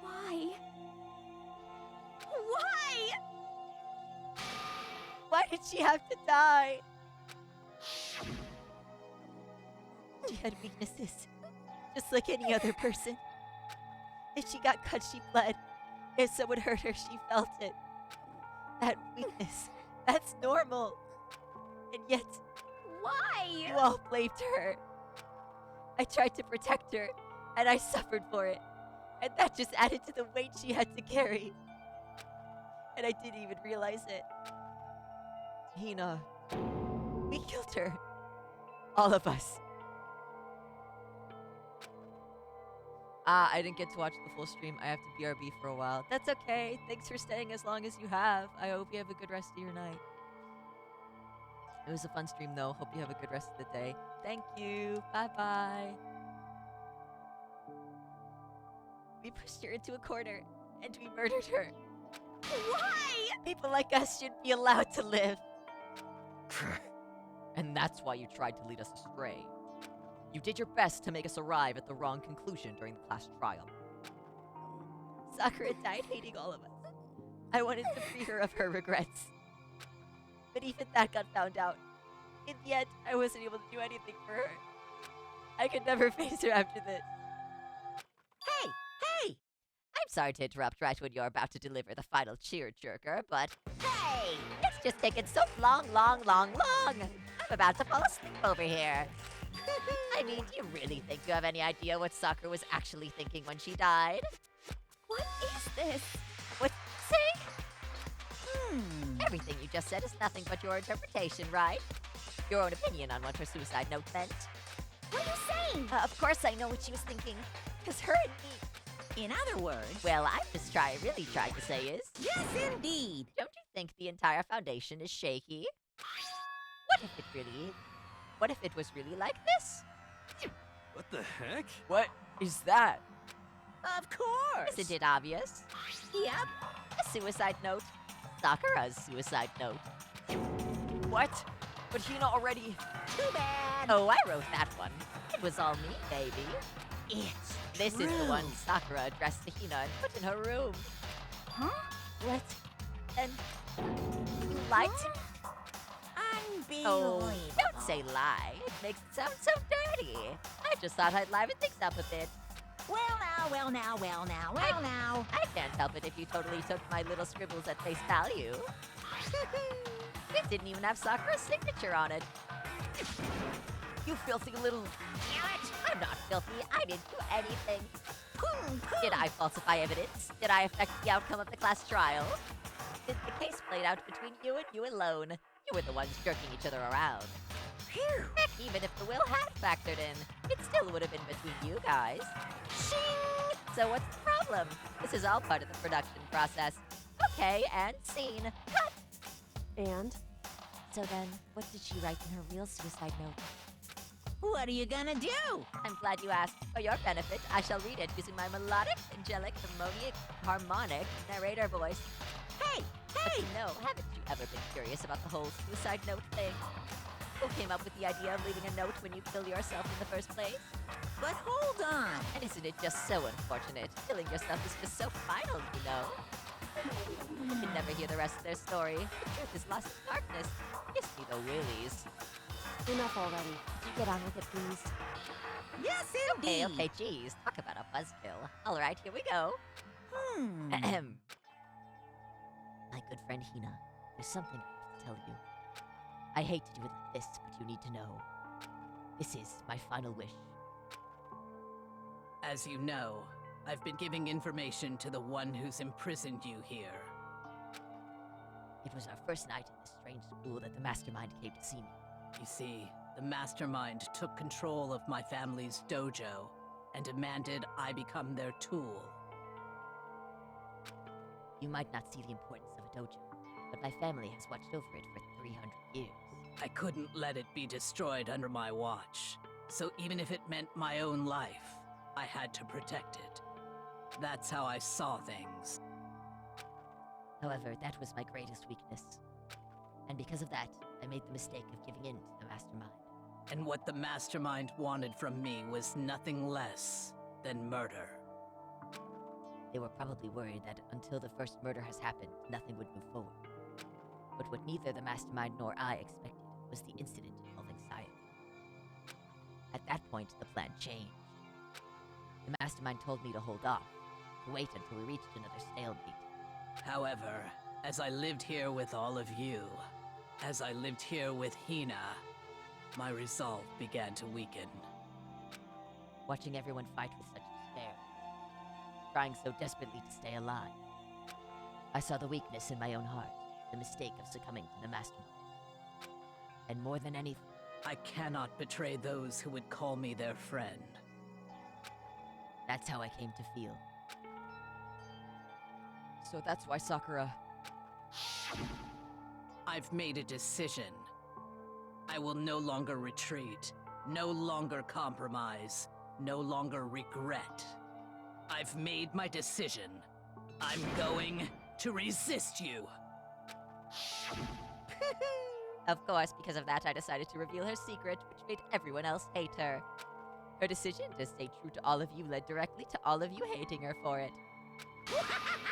S5: Why? Why?
S4: Why did she have to die? She had weaknesses, just like any other person. If she got cut, she bled. If someone hurt her, she felt it. That weakness, that's normal. And yet,
S5: Why?
S4: you all blamed her. I tried to protect her, and I suffered for it. And that just added to the weight she had to carry. And I didn't even realize it. Hina, we killed her. All of us. I didn't get to watch the full stream. I have to BRB for a while. That's okay. Thanks for staying as long as you have. I hope you have a good rest of your night. It was a fun stream, though. Hope you have a good rest of the day. Thank you. Bye-bye. We pushed her into a corner, and we murdered her.
S5: Why?
S4: People like us shouldn't be allowed to live. And that's why you tried to lead us astray. You did your best to make us arrive at the wrong conclusion during the class trial. Sakura died hating all of us. I wanted to free her of her regrets. But even that got found out. In the end, I wasn't able to do anything for her. I could never face her after this.
S9: Hey, hey!
S4: I'm sorry to interrupt right when you're about to deliver the final cheer jerker, but
S9: Hey!
S4: it's just taken so long. I'm about to fall asleep over here. I mean, do you really think you have any idea what Sakura was actually thinking when she died?
S5: What is this?
S4: What? Say? Everything you just said is nothing but your interpretation, right? Your own opinion on what her suicide note meant.
S5: What are you saying?
S4: Of course I know what she was thinking. Because her and me...
S9: In other words,
S4: Well, I'm just really trying to say is...
S9: yes, indeed.
S4: Don't you think the entire foundation is shaky? What if it was really like this?
S8: What the heck?
S2: What is that?
S9: Of course.
S4: Isn't it obvious?
S9: Yep.
S4: A suicide note. Sakura's suicide note.
S2: What? But Hina already...
S9: Too bad.
S4: Oh, I wrote that one. It was all me, baby.
S9: It's
S4: This is the one Sakura addressed to Hina and put in her room.
S5: Huh?
S4: What? And you lied to me? Oh,
S9: unbelievable.
S4: don't say lie. It makes it sound so dirty. I just thought I'd liven things up a bit.
S9: Well now.
S4: I can't help it if you totally took my little scribbles at face value. It didn't even have Sakura's signature on it.
S2: You filthy little...
S4: Damn it! I'm not filthy. I didn't do anything. Did I falsify evidence? Did I affect the outcome of the class trial? Did the case played out between you and you alone? You were the ones jerking each other around.
S9: Phew.
S4: Heck, even if the will had factored in, it still would have been between you guys. Shing! So what's the problem? This is all part of the production process. Okay, and scene. Cut!
S10: And?
S4: So then, what did she write in her real suicide note?
S9: What are you gonna do?
S4: I'm glad you asked. For your benefit, I shall read it using my melodic, angelic, harmonic narrator voice.
S9: Hey,
S4: But
S9: hey!
S4: you know, haven't you ever been curious about the whole suicide note thing? Who came up with the idea of leaving a note when you kill yourself in the first place?
S9: But hold on.
S4: And isn't it just so unfortunate? Killing yourself is just so final, you know? You can never hear the rest of their story. The truth is lost in darkness. Gives me the willies.
S10: Enough already.
S4: Could you get on with it, please?
S9: Yes,
S4: Okay,
S9: indeed.
S4: okay, geez. Talk about a buzzkill. All right, here we go.
S9: Hmm.
S4: My good friend Hina, there's something I have to tell you. I hate to do it like this, but you need to know. This is my final wish.
S11: As you know, I've been giving information to the one who's imprisoned you here.
S4: It was our first night in this strange school that the Mastermind came to see me.
S11: You see, the Mastermind took control of my family's dojo and demanded I become their tool.
S4: You might not see the importance of a dojo, but my family has watched over it for 300 years.
S11: I couldn't let it be destroyed under my watch, so even if it meant my own life, I had to protect it. That's how I saw things.
S4: However, that was my greatest weakness. And because of that, I made the mistake of giving in to the Mastermind.
S11: And what the Mastermind wanted from me was nothing less than murder.
S4: They were probably worried that until the first murder has happened, nothing would move forward. But what neither the Mastermind nor I expected was the incident involving Saya. At that point, the plan changed. The Mastermind told me to hold off, to wait until we reached another stalemate.
S11: However, as I lived here with all of you, as I lived here with Hina, my resolve began to weaken.
S4: Watching everyone fight with such despair, trying so desperately to stay alive, I saw the weakness in my own heart, the mistake of succumbing to the Mastermind. And more than anything,
S11: I cannot betray those who would call me their friend.
S4: that's how I came to feel. So that's why Sakura...
S11: I've made a decision. I will no longer retreat, no longer compromise, no longer regret. I've made my decision. I'm going to resist you.
S4: Of course, because of that, I decided to reveal her secret, which made everyone else hate her. Her decision to stay true to all of you led directly to all of you hating her for it.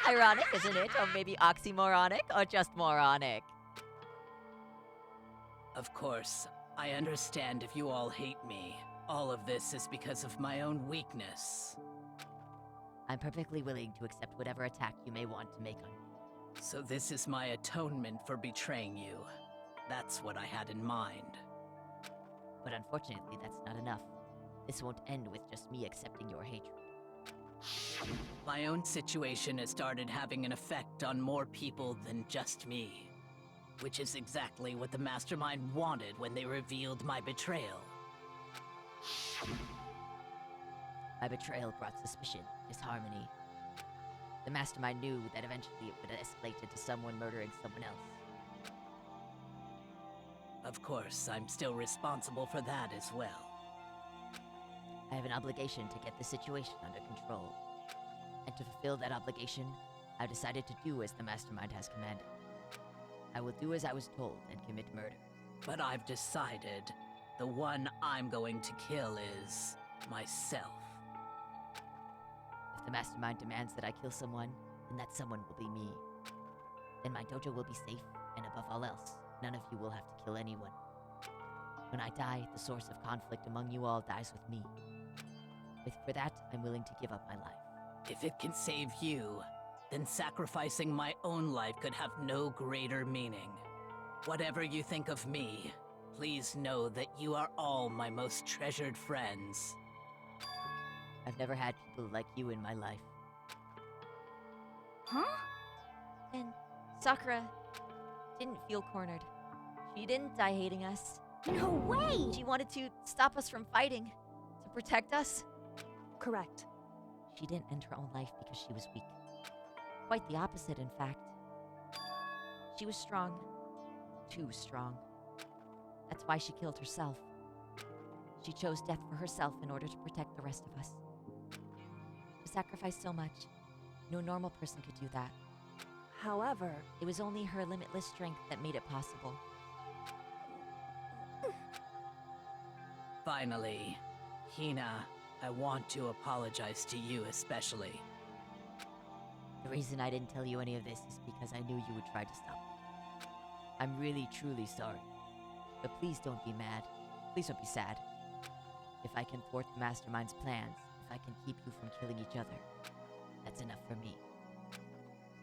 S4: Ironic, isn't it? Or maybe oxymoronic, or just moronic?
S11: Of course, I understand if you all hate me. All of this is because of my own weakness.
S4: I'm perfectly willing to accept whatever attack you may want to make on me.
S11: So this is my atonement for betraying you. That's what I had in mind.
S4: But unfortunately, that's not enough. This won't end with just me accepting your hatred.
S11: My own situation has started having an effect on more people than just me. Which is exactly what the Mastermind wanted when they revealed my betrayal.
S4: My betrayal brought suspicion, disharmony. The Mastermind knew that eventually it would escalate into someone murdering someone else.
S11: Of course, I'm still responsible for that as well.
S4: I have an obligation to get the situation under control. And to fulfill that obligation, I've decided to do as the Mastermind has commanded. I will do as I was told and commit murder.
S11: But I've decided the one I'm going to kill is myself.
S4: If the Mastermind demands that I kill someone, then that someone will be me. Then my dojo will be safe, and above all else, none of you will have to kill anyone. When I die, the source of conflict among you all dies with me. For that, I'm willing to give up my life.
S11: If it can save you, then sacrificing my own life could have no greater meaning. Whatever you think of me, please know that you are all my most treasured friends.
S4: I've never had people like you in my life.
S5: Huh?
S4: And Sakura didn't feel cornered. She didn't die hating us.
S3: No way!
S4: She wanted to stop us from fighting, to protect us.
S10: Correct.
S4: She didn't end her own life because she was weak. Quite the opposite, in fact. She was strong. Too strong. That's why she killed herself. She chose death for herself in order to protect the rest of us. She sacrificed so much. No normal person could do that.
S10: However,
S4: It was only her limitless strength that made it possible.
S11: Finally, Hina, I want to apologize to you especially.
S4: The reason I didn't tell you any of this is because I knew you would try to stop me. I'm really, truly sorry. But please don't be mad. Please don't be sad. If I can thwart the Mastermind's plans, if I can keep you from killing each other, that's enough for me.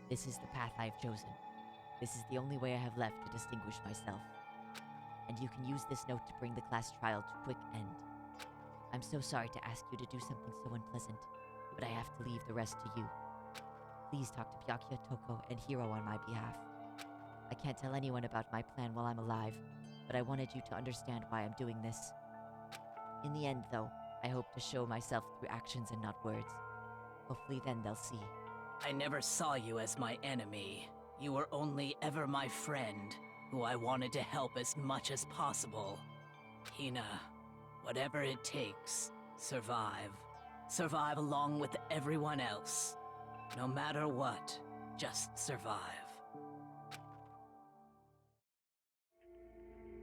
S4: This is the path I've chosen. This is the only way I have left to distinguish myself. And you can use this note to bring the class trial to a quick end. I'm so sorry to ask you to do something so unpleasant, but I have to leave the rest to you. Please talk to Byakuya, Toko, and Hiro on my behalf. I can't tell anyone about my plan while I'm alive, but I wanted you to understand why I'm doing this. In the end, though, I hope to show myself through actions and not words. Hopefully then they'll see.
S11: I never saw you as my enemy. You were only ever my friend, who I wanted to help as much as possible. Hina, whatever it takes, survive. Survive along with everyone else. No matter what, just survive.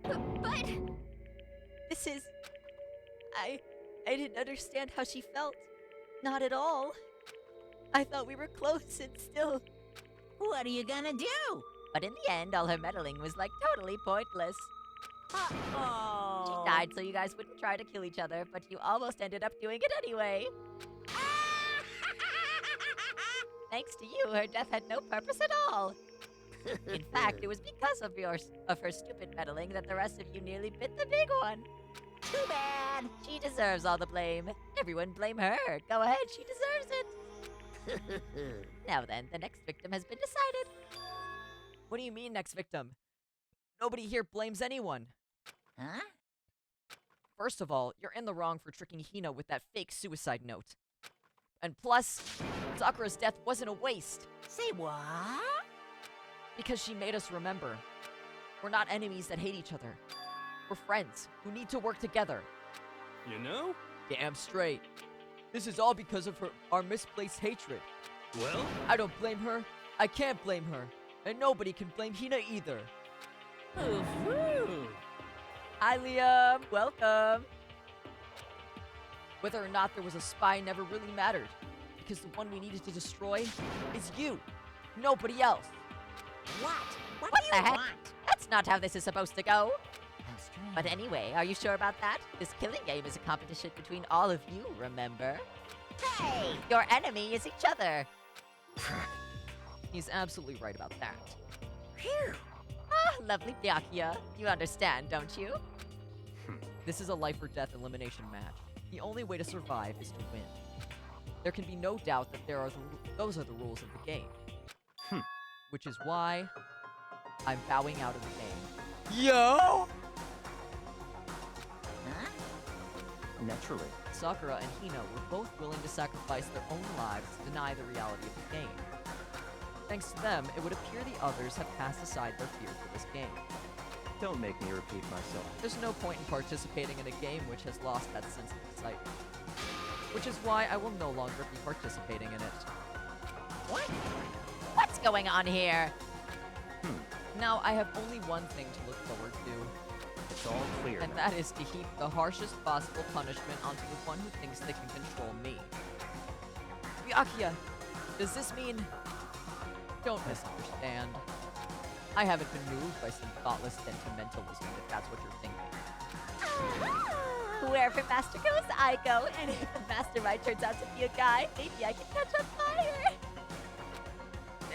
S3: But
S4: This is... I didn't understand how she felt. Not at all. I thought we were close and still...
S9: What are you gonna do?
S4: But in the end, all her meddling was like totally pointless.
S9: Oh.
S4: She died so you guys wouldn't try to kill each other, but you almost ended up doing it anyway. Thanks to you, her death had no purpose at all. In fact, it was because of her stupid meddling that the rest of you nearly bit the big one.
S9: Too bad.
S4: She deserves all the blame. Everyone blame her. Go ahead, she deserves it. Now then, the next victim has been decided.
S2: What do you mean, next victim? Nobody here blames anyone.
S9: Huh?
S2: First of all, you're in the wrong for tricking Hina with that fake suicide note. And plus, Sakura's death wasn't a waste.
S9: Say what?
S2: Because she made us remember. We're not enemies that hate each other. We're friends who need to work together.
S8: You know?
S2: Damn straight. This is all because of our misplaced hatred.
S8: Well,
S2: I don't blame her. I can't blame her. And nobody can blame Hina either. Hi, Liam. Welcome. Whether or not there was a spy never really mattered. Because the one we needed to destroy is you. Nobody else.
S9: What? What
S4: What
S9: do
S4: the
S9: you
S4: heck?
S9: want?
S4: That's not how this is supposed to go.
S9: How strange.
S4: But anyway, are you sure about that? This killing game is a competition between all of you, remember?
S9: Hey!
S4: Your enemy is each other.
S2: He's absolutely right about that.
S9: Phew!
S4: Ah, lovely Byakuya. You understand, don't you?
S2: This is a life or death elimination match. The only way to survive is to win. There can be no doubt that those are the rules of the game. Which is why I'm bowing out of the game. Yo!
S9: Huh?
S1: Naturally.
S2: Sakura and Hina were both willing to sacrifice their own lives to deny the reality of the game. Thanks to them, it would appear the others have cast aside their fear for this game.
S1: Don't make me repeat myself.
S2: There's no point in participating in a game which has lost that sense of excitement. Which is why I will no longer be participating in it.
S9: What?
S4: What's going on here?
S2: Now, I have only one thing to look forward to,
S1: It's all clear
S2: and
S1: now.
S2: that is to heap the harshest possible punishment onto the one who thinks they can control me. Byakuya, does this mean... Don't misunderstand. I haven't been moved by some thoughtless sentimentalism, if that's what you're thinking.
S4: Wherever Master goes, I go. And if the Mastermind turns out to be a guy, maybe I can catch on fire.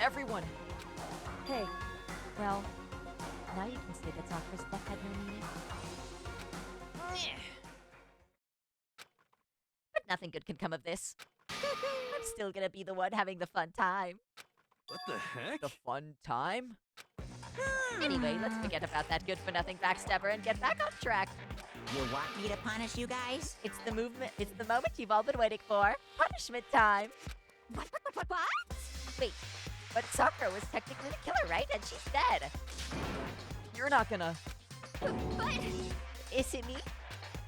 S2: Everyone,
S4: Hey, well, now you can say that Sakura's death had no meaning. But nothing good can come of this. I'm still gonna be the one having the fun time.
S8: what the heck?
S2: the fun time?
S4: Anyway, let's forget about that good-for-nothing backstabber and get back on track.
S9: You want me to punish you guys?
S4: It's the moment you've all been waiting for. Punishment time.
S3: What?
S4: Wait, but Sakura was technically the killer, right? And she's dead.
S2: You're not gonna...
S3: But
S4: Is it me?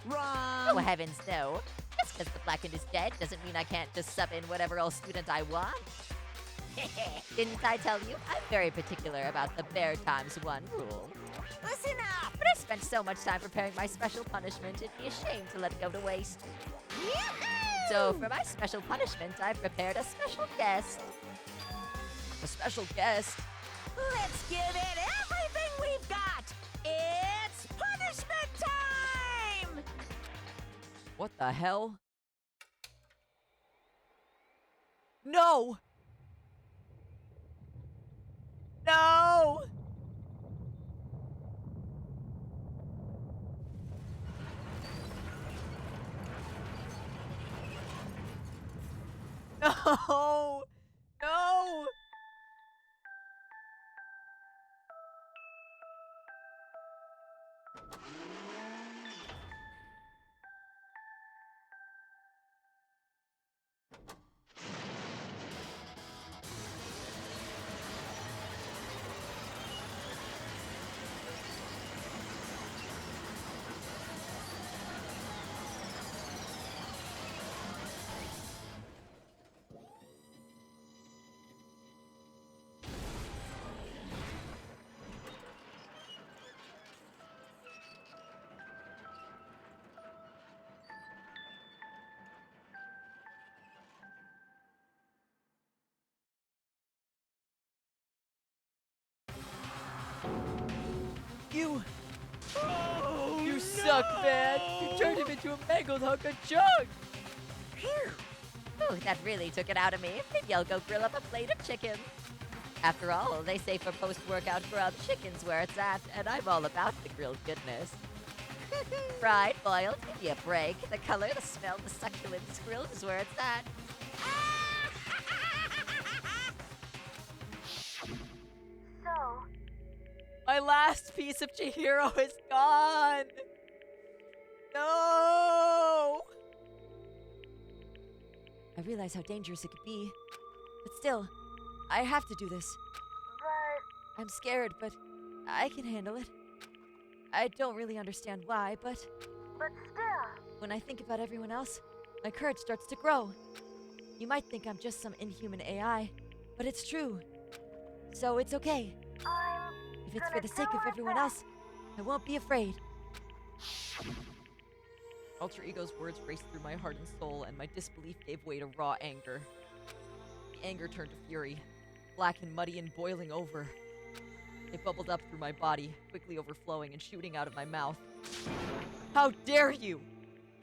S9: Wrong!
S4: Oh, heavens, no. Just because the Blackened is dead doesn't mean I can't just sub in whatever else student I want. Didn't I tell you? I'm very particular about the bare times one rule.
S9: Listen up!
S4: But I spent so much time preparing my special punishment, it'd be a shame to let it go to waste.
S9: Yoo-hoo!
S4: So for my special punishment, I've prepared a special guest.
S2: A special guest?
S9: Let's give it everything we've got! It's punishment time!
S2: What the hell? No! No! No! No! You suck, man! You turned him into a mangled hunk of junk!
S4: Ooh, that really took it out of me. Maybe I'll go grill up a plate of chicken. After all, they say for post-workout grub, chicken's where it's at, and I'm all about the grilled goodness. Fried, boiled, give me a break. The color, the smell, the succulence, grilled is where it's at.
S3: So,
S2: My last piece of Chihiro is gone! No! I realize how dangerous it could be. But still, I have to do this.
S3: but
S2: I'm scared, but I can handle it. I don't really understand why, but
S3: still.
S2: when I think about everyone else, my courage starts to grow. You might think I'm just some inhuman AI, but it's true. So it's okay. If it's for the sake of everyone else, I won't be afraid. Alter Ego's words raced through my heart and soul, and my disbelief gave way to raw anger. The anger turned to fury, black and muddy and boiling over. It bubbled up through my body, quickly overflowing and shooting out of my mouth. How dare you!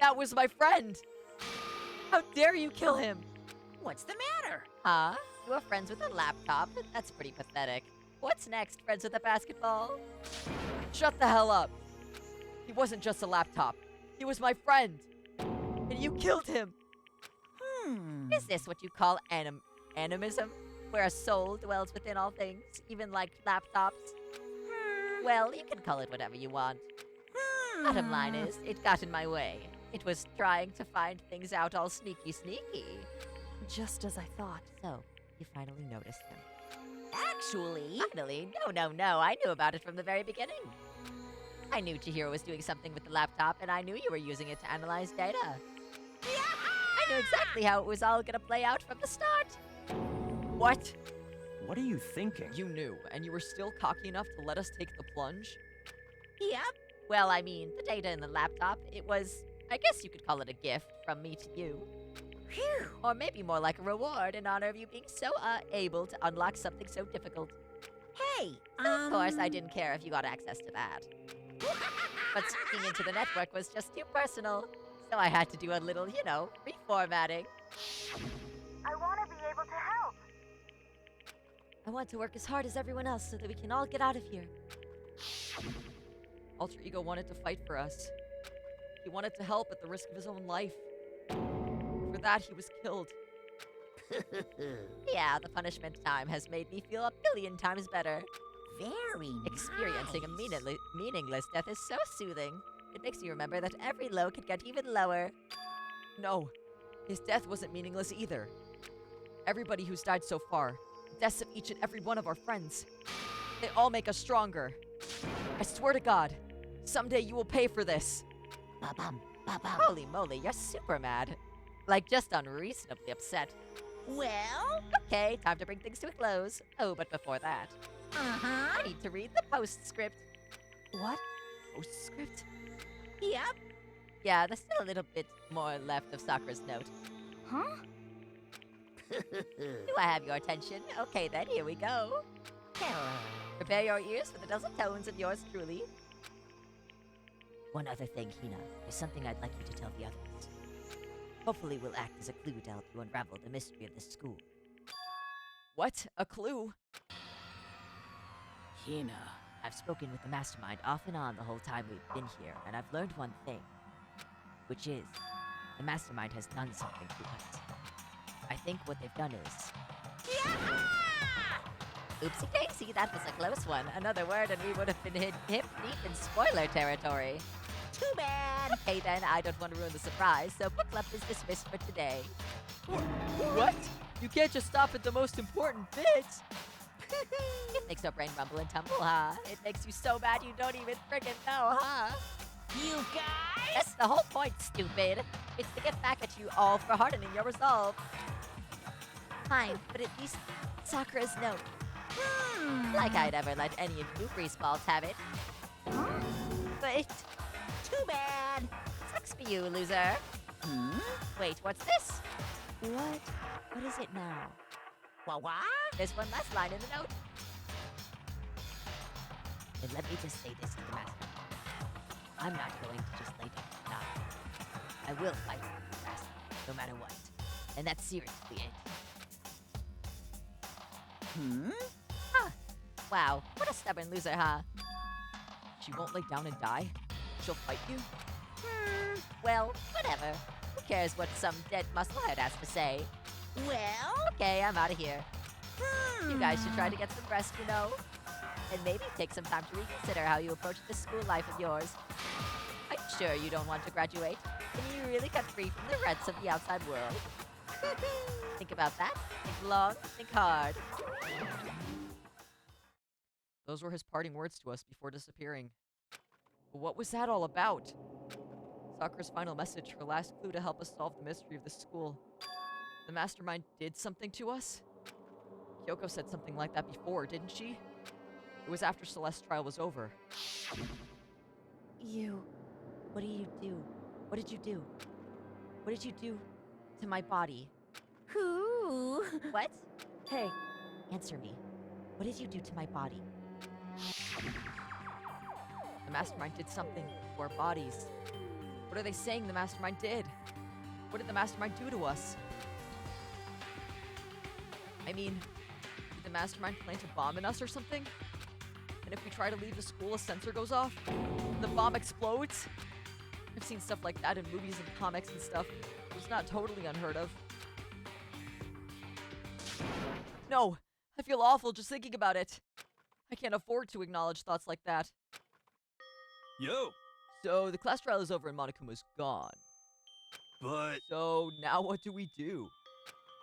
S2: That was my friend! How dare you kill him!
S9: What's the matter?
S4: Huh? You were friends with a laptop? That's pretty pathetic. What's next, friends with a basketball?
S2: Shut the hell up! He wasn't just a laptop. He was my friend! And you killed him!
S4: Is this what you call animism? Where a soul dwells within all things, even like laptops? Well, you can call it whatever you want. Bottom line is, it got in my way. It was trying to find things out all sneaky.
S10: Just as I thought.
S4: So, you finally noticed him.
S9: Actually,
S4: Finally? No. I knew about it from the very beginning. I knew Chihiro was doing something with the laptop, and I knew you were using it to analyze data. I knew exactly how it was all gonna play out from the start.
S2: What?
S1: What are you thinking?
S2: You knew, and you were still cocky enough to let us take the plunge?
S4: Yep. Well, I mean, the data in the laptop, it was, I guess you could call it a gift from me to you. Or maybe more like a reward in honor of you being so, able to unlock something so difficult.
S9: hey,
S4: Of course, I didn't care if you got access to that. But speaking into the network was just too personal, so I had to do a little, reformatting.
S3: I want to be able to help.
S2: I want to work as hard as everyone else so that we can all get out of here. Alter Ego wanted to fight for us. He wanted to help at the risk of his own life. For that, he was killed.
S4: Yeah, the punishment time has made me feel a billion times better.
S9: very
S4: Experiencing a
S9: nice.
S4: meaningless death is so soothing. It makes you remember that every low can get even lower.
S2: No, his death wasn't meaningless either. Everybody who's died so far, the deaths of each and every one of our friends, they all make us stronger. I swear to God, someday you will pay for this.
S9: Ba-bum, ba-bum.
S4: Holy moly, you're super mad. Like, just unreasonably upset.
S9: Well,
S4: Okay, time to bring things to a close. Oh, but before that,
S9: uh-huh.
S4: I need to read the postscript.
S10: What?
S2: Postscript?
S9: Yep.
S4: Yeah, there's still a little bit more left of Sakura's note.
S10: Huh?
S4: Do I have your attention? Okay then, here we go.
S9: Hello.
S4: Prepare your ears for the dozen tones of yours truly. One other thing, Hina. There's something I'd like you to tell the others. Hopefully will act as a clue to help you unravel the mystery of the school.
S2: What? A clue?
S11: Hina.
S4: I've spoken with the mastermind off and on the whole time we've been here, and I've learned one thing. Which is, the mastermind has done something to us. I think what they've done is... Oopsie daisy, that was a close one. Another word and we would have been hip deep in spoiler territory. Too bad! Hey then, I don't want to ruin the surprise, so book club is dismissed for today.
S2: What? You can't just stop at the most important bits.
S4: It makes our brain rumble and tumble, huh? It makes you so mad you don't even friggin' know, huh?
S9: You guys?
S4: That's the whole point, stupid. It's to get back at you all for hardening your resolve. Fine, but at least Sakura's note. Like I'd ever let any of you greaseballs have it. But too bad. Sucks for you, loser. Wait, what's this? What is it now?
S9: What?
S4: There's one last line in the note. And let me just say this to the master. I'm not going to just lay down and die. I will fight for the master, no matter what. And that's seriously it. Huh. Wow, what a stubborn loser, huh?
S2: She won't lay down and die? She'll fight you?
S4: Well, whatever. Who cares what some dead musclehead has to say?
S9: Well?
S4: Okay, I'm out of here. You guys should try to get some rest, you know? And maybe take some time to reconsider how you approach this school life of yours. I'm sure you don't want to graduate, and you really cut free from the rents of the outside world. Think about that. Think long, think hard.
S2: Those were his parting words to us before disappearing. But what was that all about? Sakura's final message, her last clue to help us solve the mystery of the school. The mastermind did something to us? Kyoko said something like that before, didn't she? It was after Celeste's trial was over.
S4: What did you do? What did you do? What did you do to my body?
S3: Who?
S4: What?
S10: Hey,
S4: Answer me. What did you do to my body?
S2: The mastermind did something to our bodies. What are they saying the mastermind did? What did the mastermind do to us? I mean, did the mastermind plant a bomb in us or something? And if we try to leave the school, a sensor goes off? The bomb explodes? I've seen stuff like that in movies and comics and stuff. It's not totally unheard of. No! I feel awful just thinking about it. I can't afford to acknowledge thoughts like that.
S8: Yo,
S2: So, the class trial is over and Monokuma's gone.
S8: but
S2: So, now what do we do?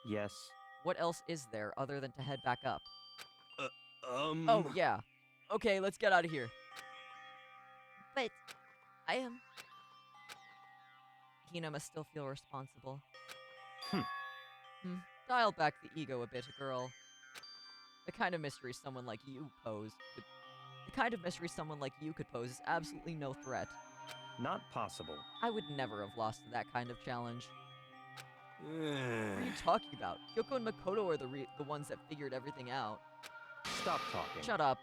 S1: Yes.
S2: What else is there other than to head back up?
S8: um.
S2: Oh, yeah. Okay, let's get out of here.
S4: But I am...
S2: Hina must still feel responsible.
S1: Hmm.
S2: Dial back the ego a bit, girl. The kind of mystery someone like you could pose is absolutely no threat.
S1: Not possible.
S2: I would never have lost to that kind of challenge. What are you
S8: eh.
S2: talking about? Kyoko and Makoto are the ones that figured everything out.
S1: Stop talking.
S2: Shut up.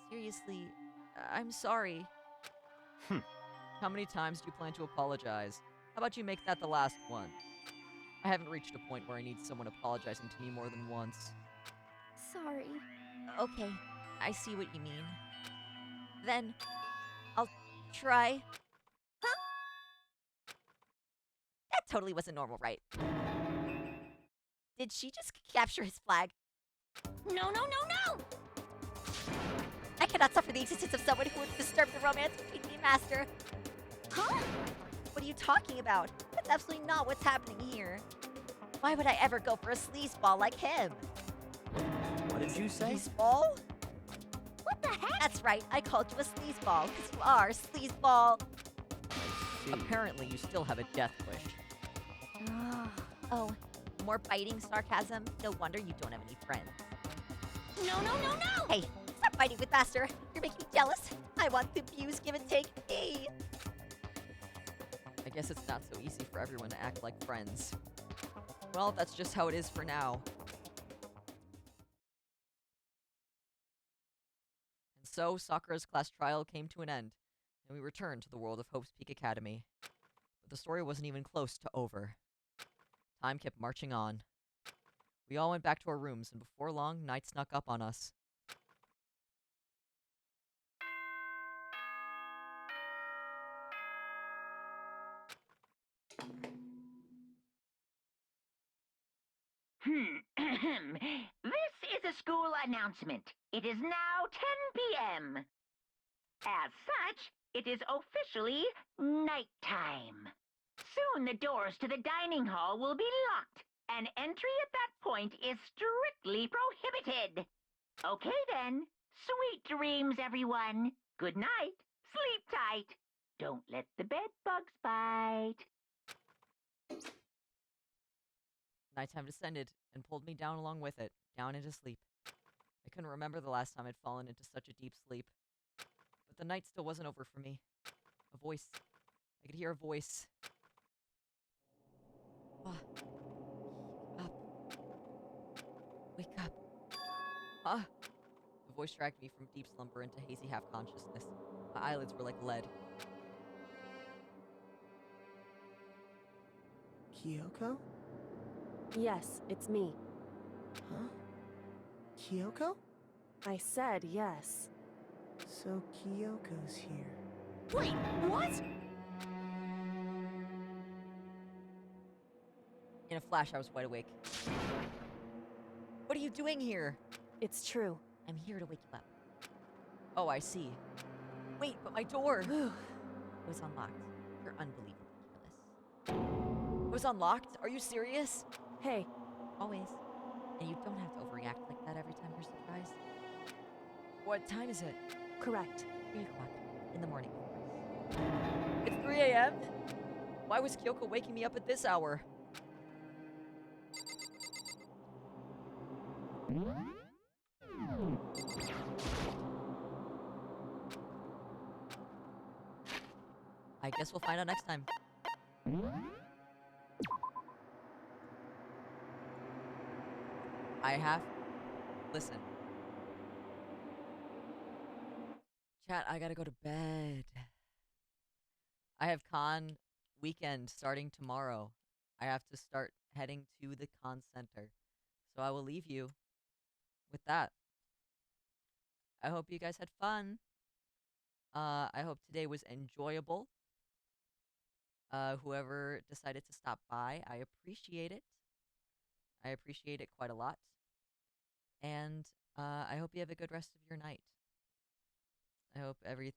S4: Seriously, I'm sorry.
S2: How many times do you plan to apologize? How about you make that the last one? I haven't reached a point where I need someone apologizing to me more than once.
S3: Sorry.
S4: Okay, I see what you mean. Then, I'll try. Huh? That totally wasn't normal, right? Did she just capture his flag?
S3: No, no, no, no!
S4: I cannot suffer the existence of someone who would disturb the romance between me and Master.
S3: Huh?
S4: What are you talking about? That's absolutely not what's happening here. Why would I ever go for a sleazeball like him?
S1: What did you say?
S4: Sleazeball?
S3: What the heck?
S4: That's right, I called you a sleazeball, because you are a sleazeball.
S1: I see.
S2: Apparently, you still have a death wish.
S4: Oh, more biting sarcasm? No wonder you don't have any friends.
S3: No, no, no, no!
S4: Hey, stop fighting with Master. You're making me jealous. I want the views, give and take. Hey.
S2: I guess it's not so easy for everyone to act like friends. Well, that's just how it is for now. And So, Sakura's class trial came to an end, and we returned to the world of Hope's Peak Academy. But the story wasn't even close to over. Time kept marching on. We all went back to our rooms, and before long, night snuck up on us.
S7: This is a school announcement. It is now 10 p.m. As such, it is officially nighttime. Soon the doors to the dining hall will be locked, and entry at that point is strictly prohibited. Okay then. Sweet dreams, everyone. Good night. Sleep tight. Don't let the bed bugs bite.
S2: Nighttime descended and pulled me down along with it, down into sleep. I couldn't remember the last time I'd fallen into such a deep sleep. But the night still wasn't over for me. A voice. I could hear a voice. Up. Wake up. The voice dragged me from deep slumber into hazy half-consciousness. My eyelids were like lead.
S6: Kyoko?
S10: Yes, it's me.
S6: Huh? Kyoko?
S10: I said yes.
S6: So Kyoko's here.
S9: Wait, what?
S2: In a flash, I was wide awake. What are you doing here?
S10: It's true.
S2: I'm here to wake you up. Oh, I see. Wait, but my door!
S10: Whew.
S2: It was unlocked. You're unbelievably careless. It was unlocked? Are you serious?
S10: Hey,
S2: Always. And you don't have to overreact like that every time you're surprised. What time is it?
S10: correct.
S2: 3 o'clock. In the morning, of course. It's 3 a.m.? Why was Kyoko waking me up at this hour? I guess we'll find out next time. Listen. Chat, I gotta go to bed. I have con weekend starting tomorrow. I have to start heading to the con center. So I will leave you with that. I hope you guys had fun. I hope today was enjoyable. Whoever decided to stop by, I appreciate it. I appreciate it quite a lot. And I hope you have a good rest of your night. I hope every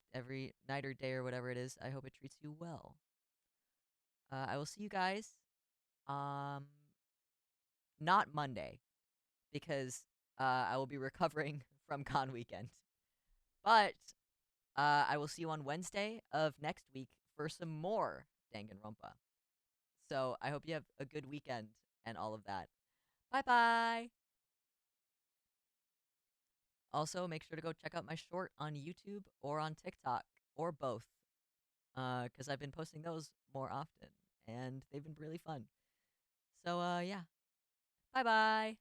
S2: night or day or whatever it is, I hope it treats you well. I will see you guys not Monday, because I will be recovering from con weekend. But I will see you on Wednesday of next week for some more Danganronpa. So I hope you have a good weekend and all of that. Bye-bye! Also, make sure to go check out my short on YouTube or on TikTok, or both, because I've been posting those more often, and they've been really fun. So, yeah. Bye-bye!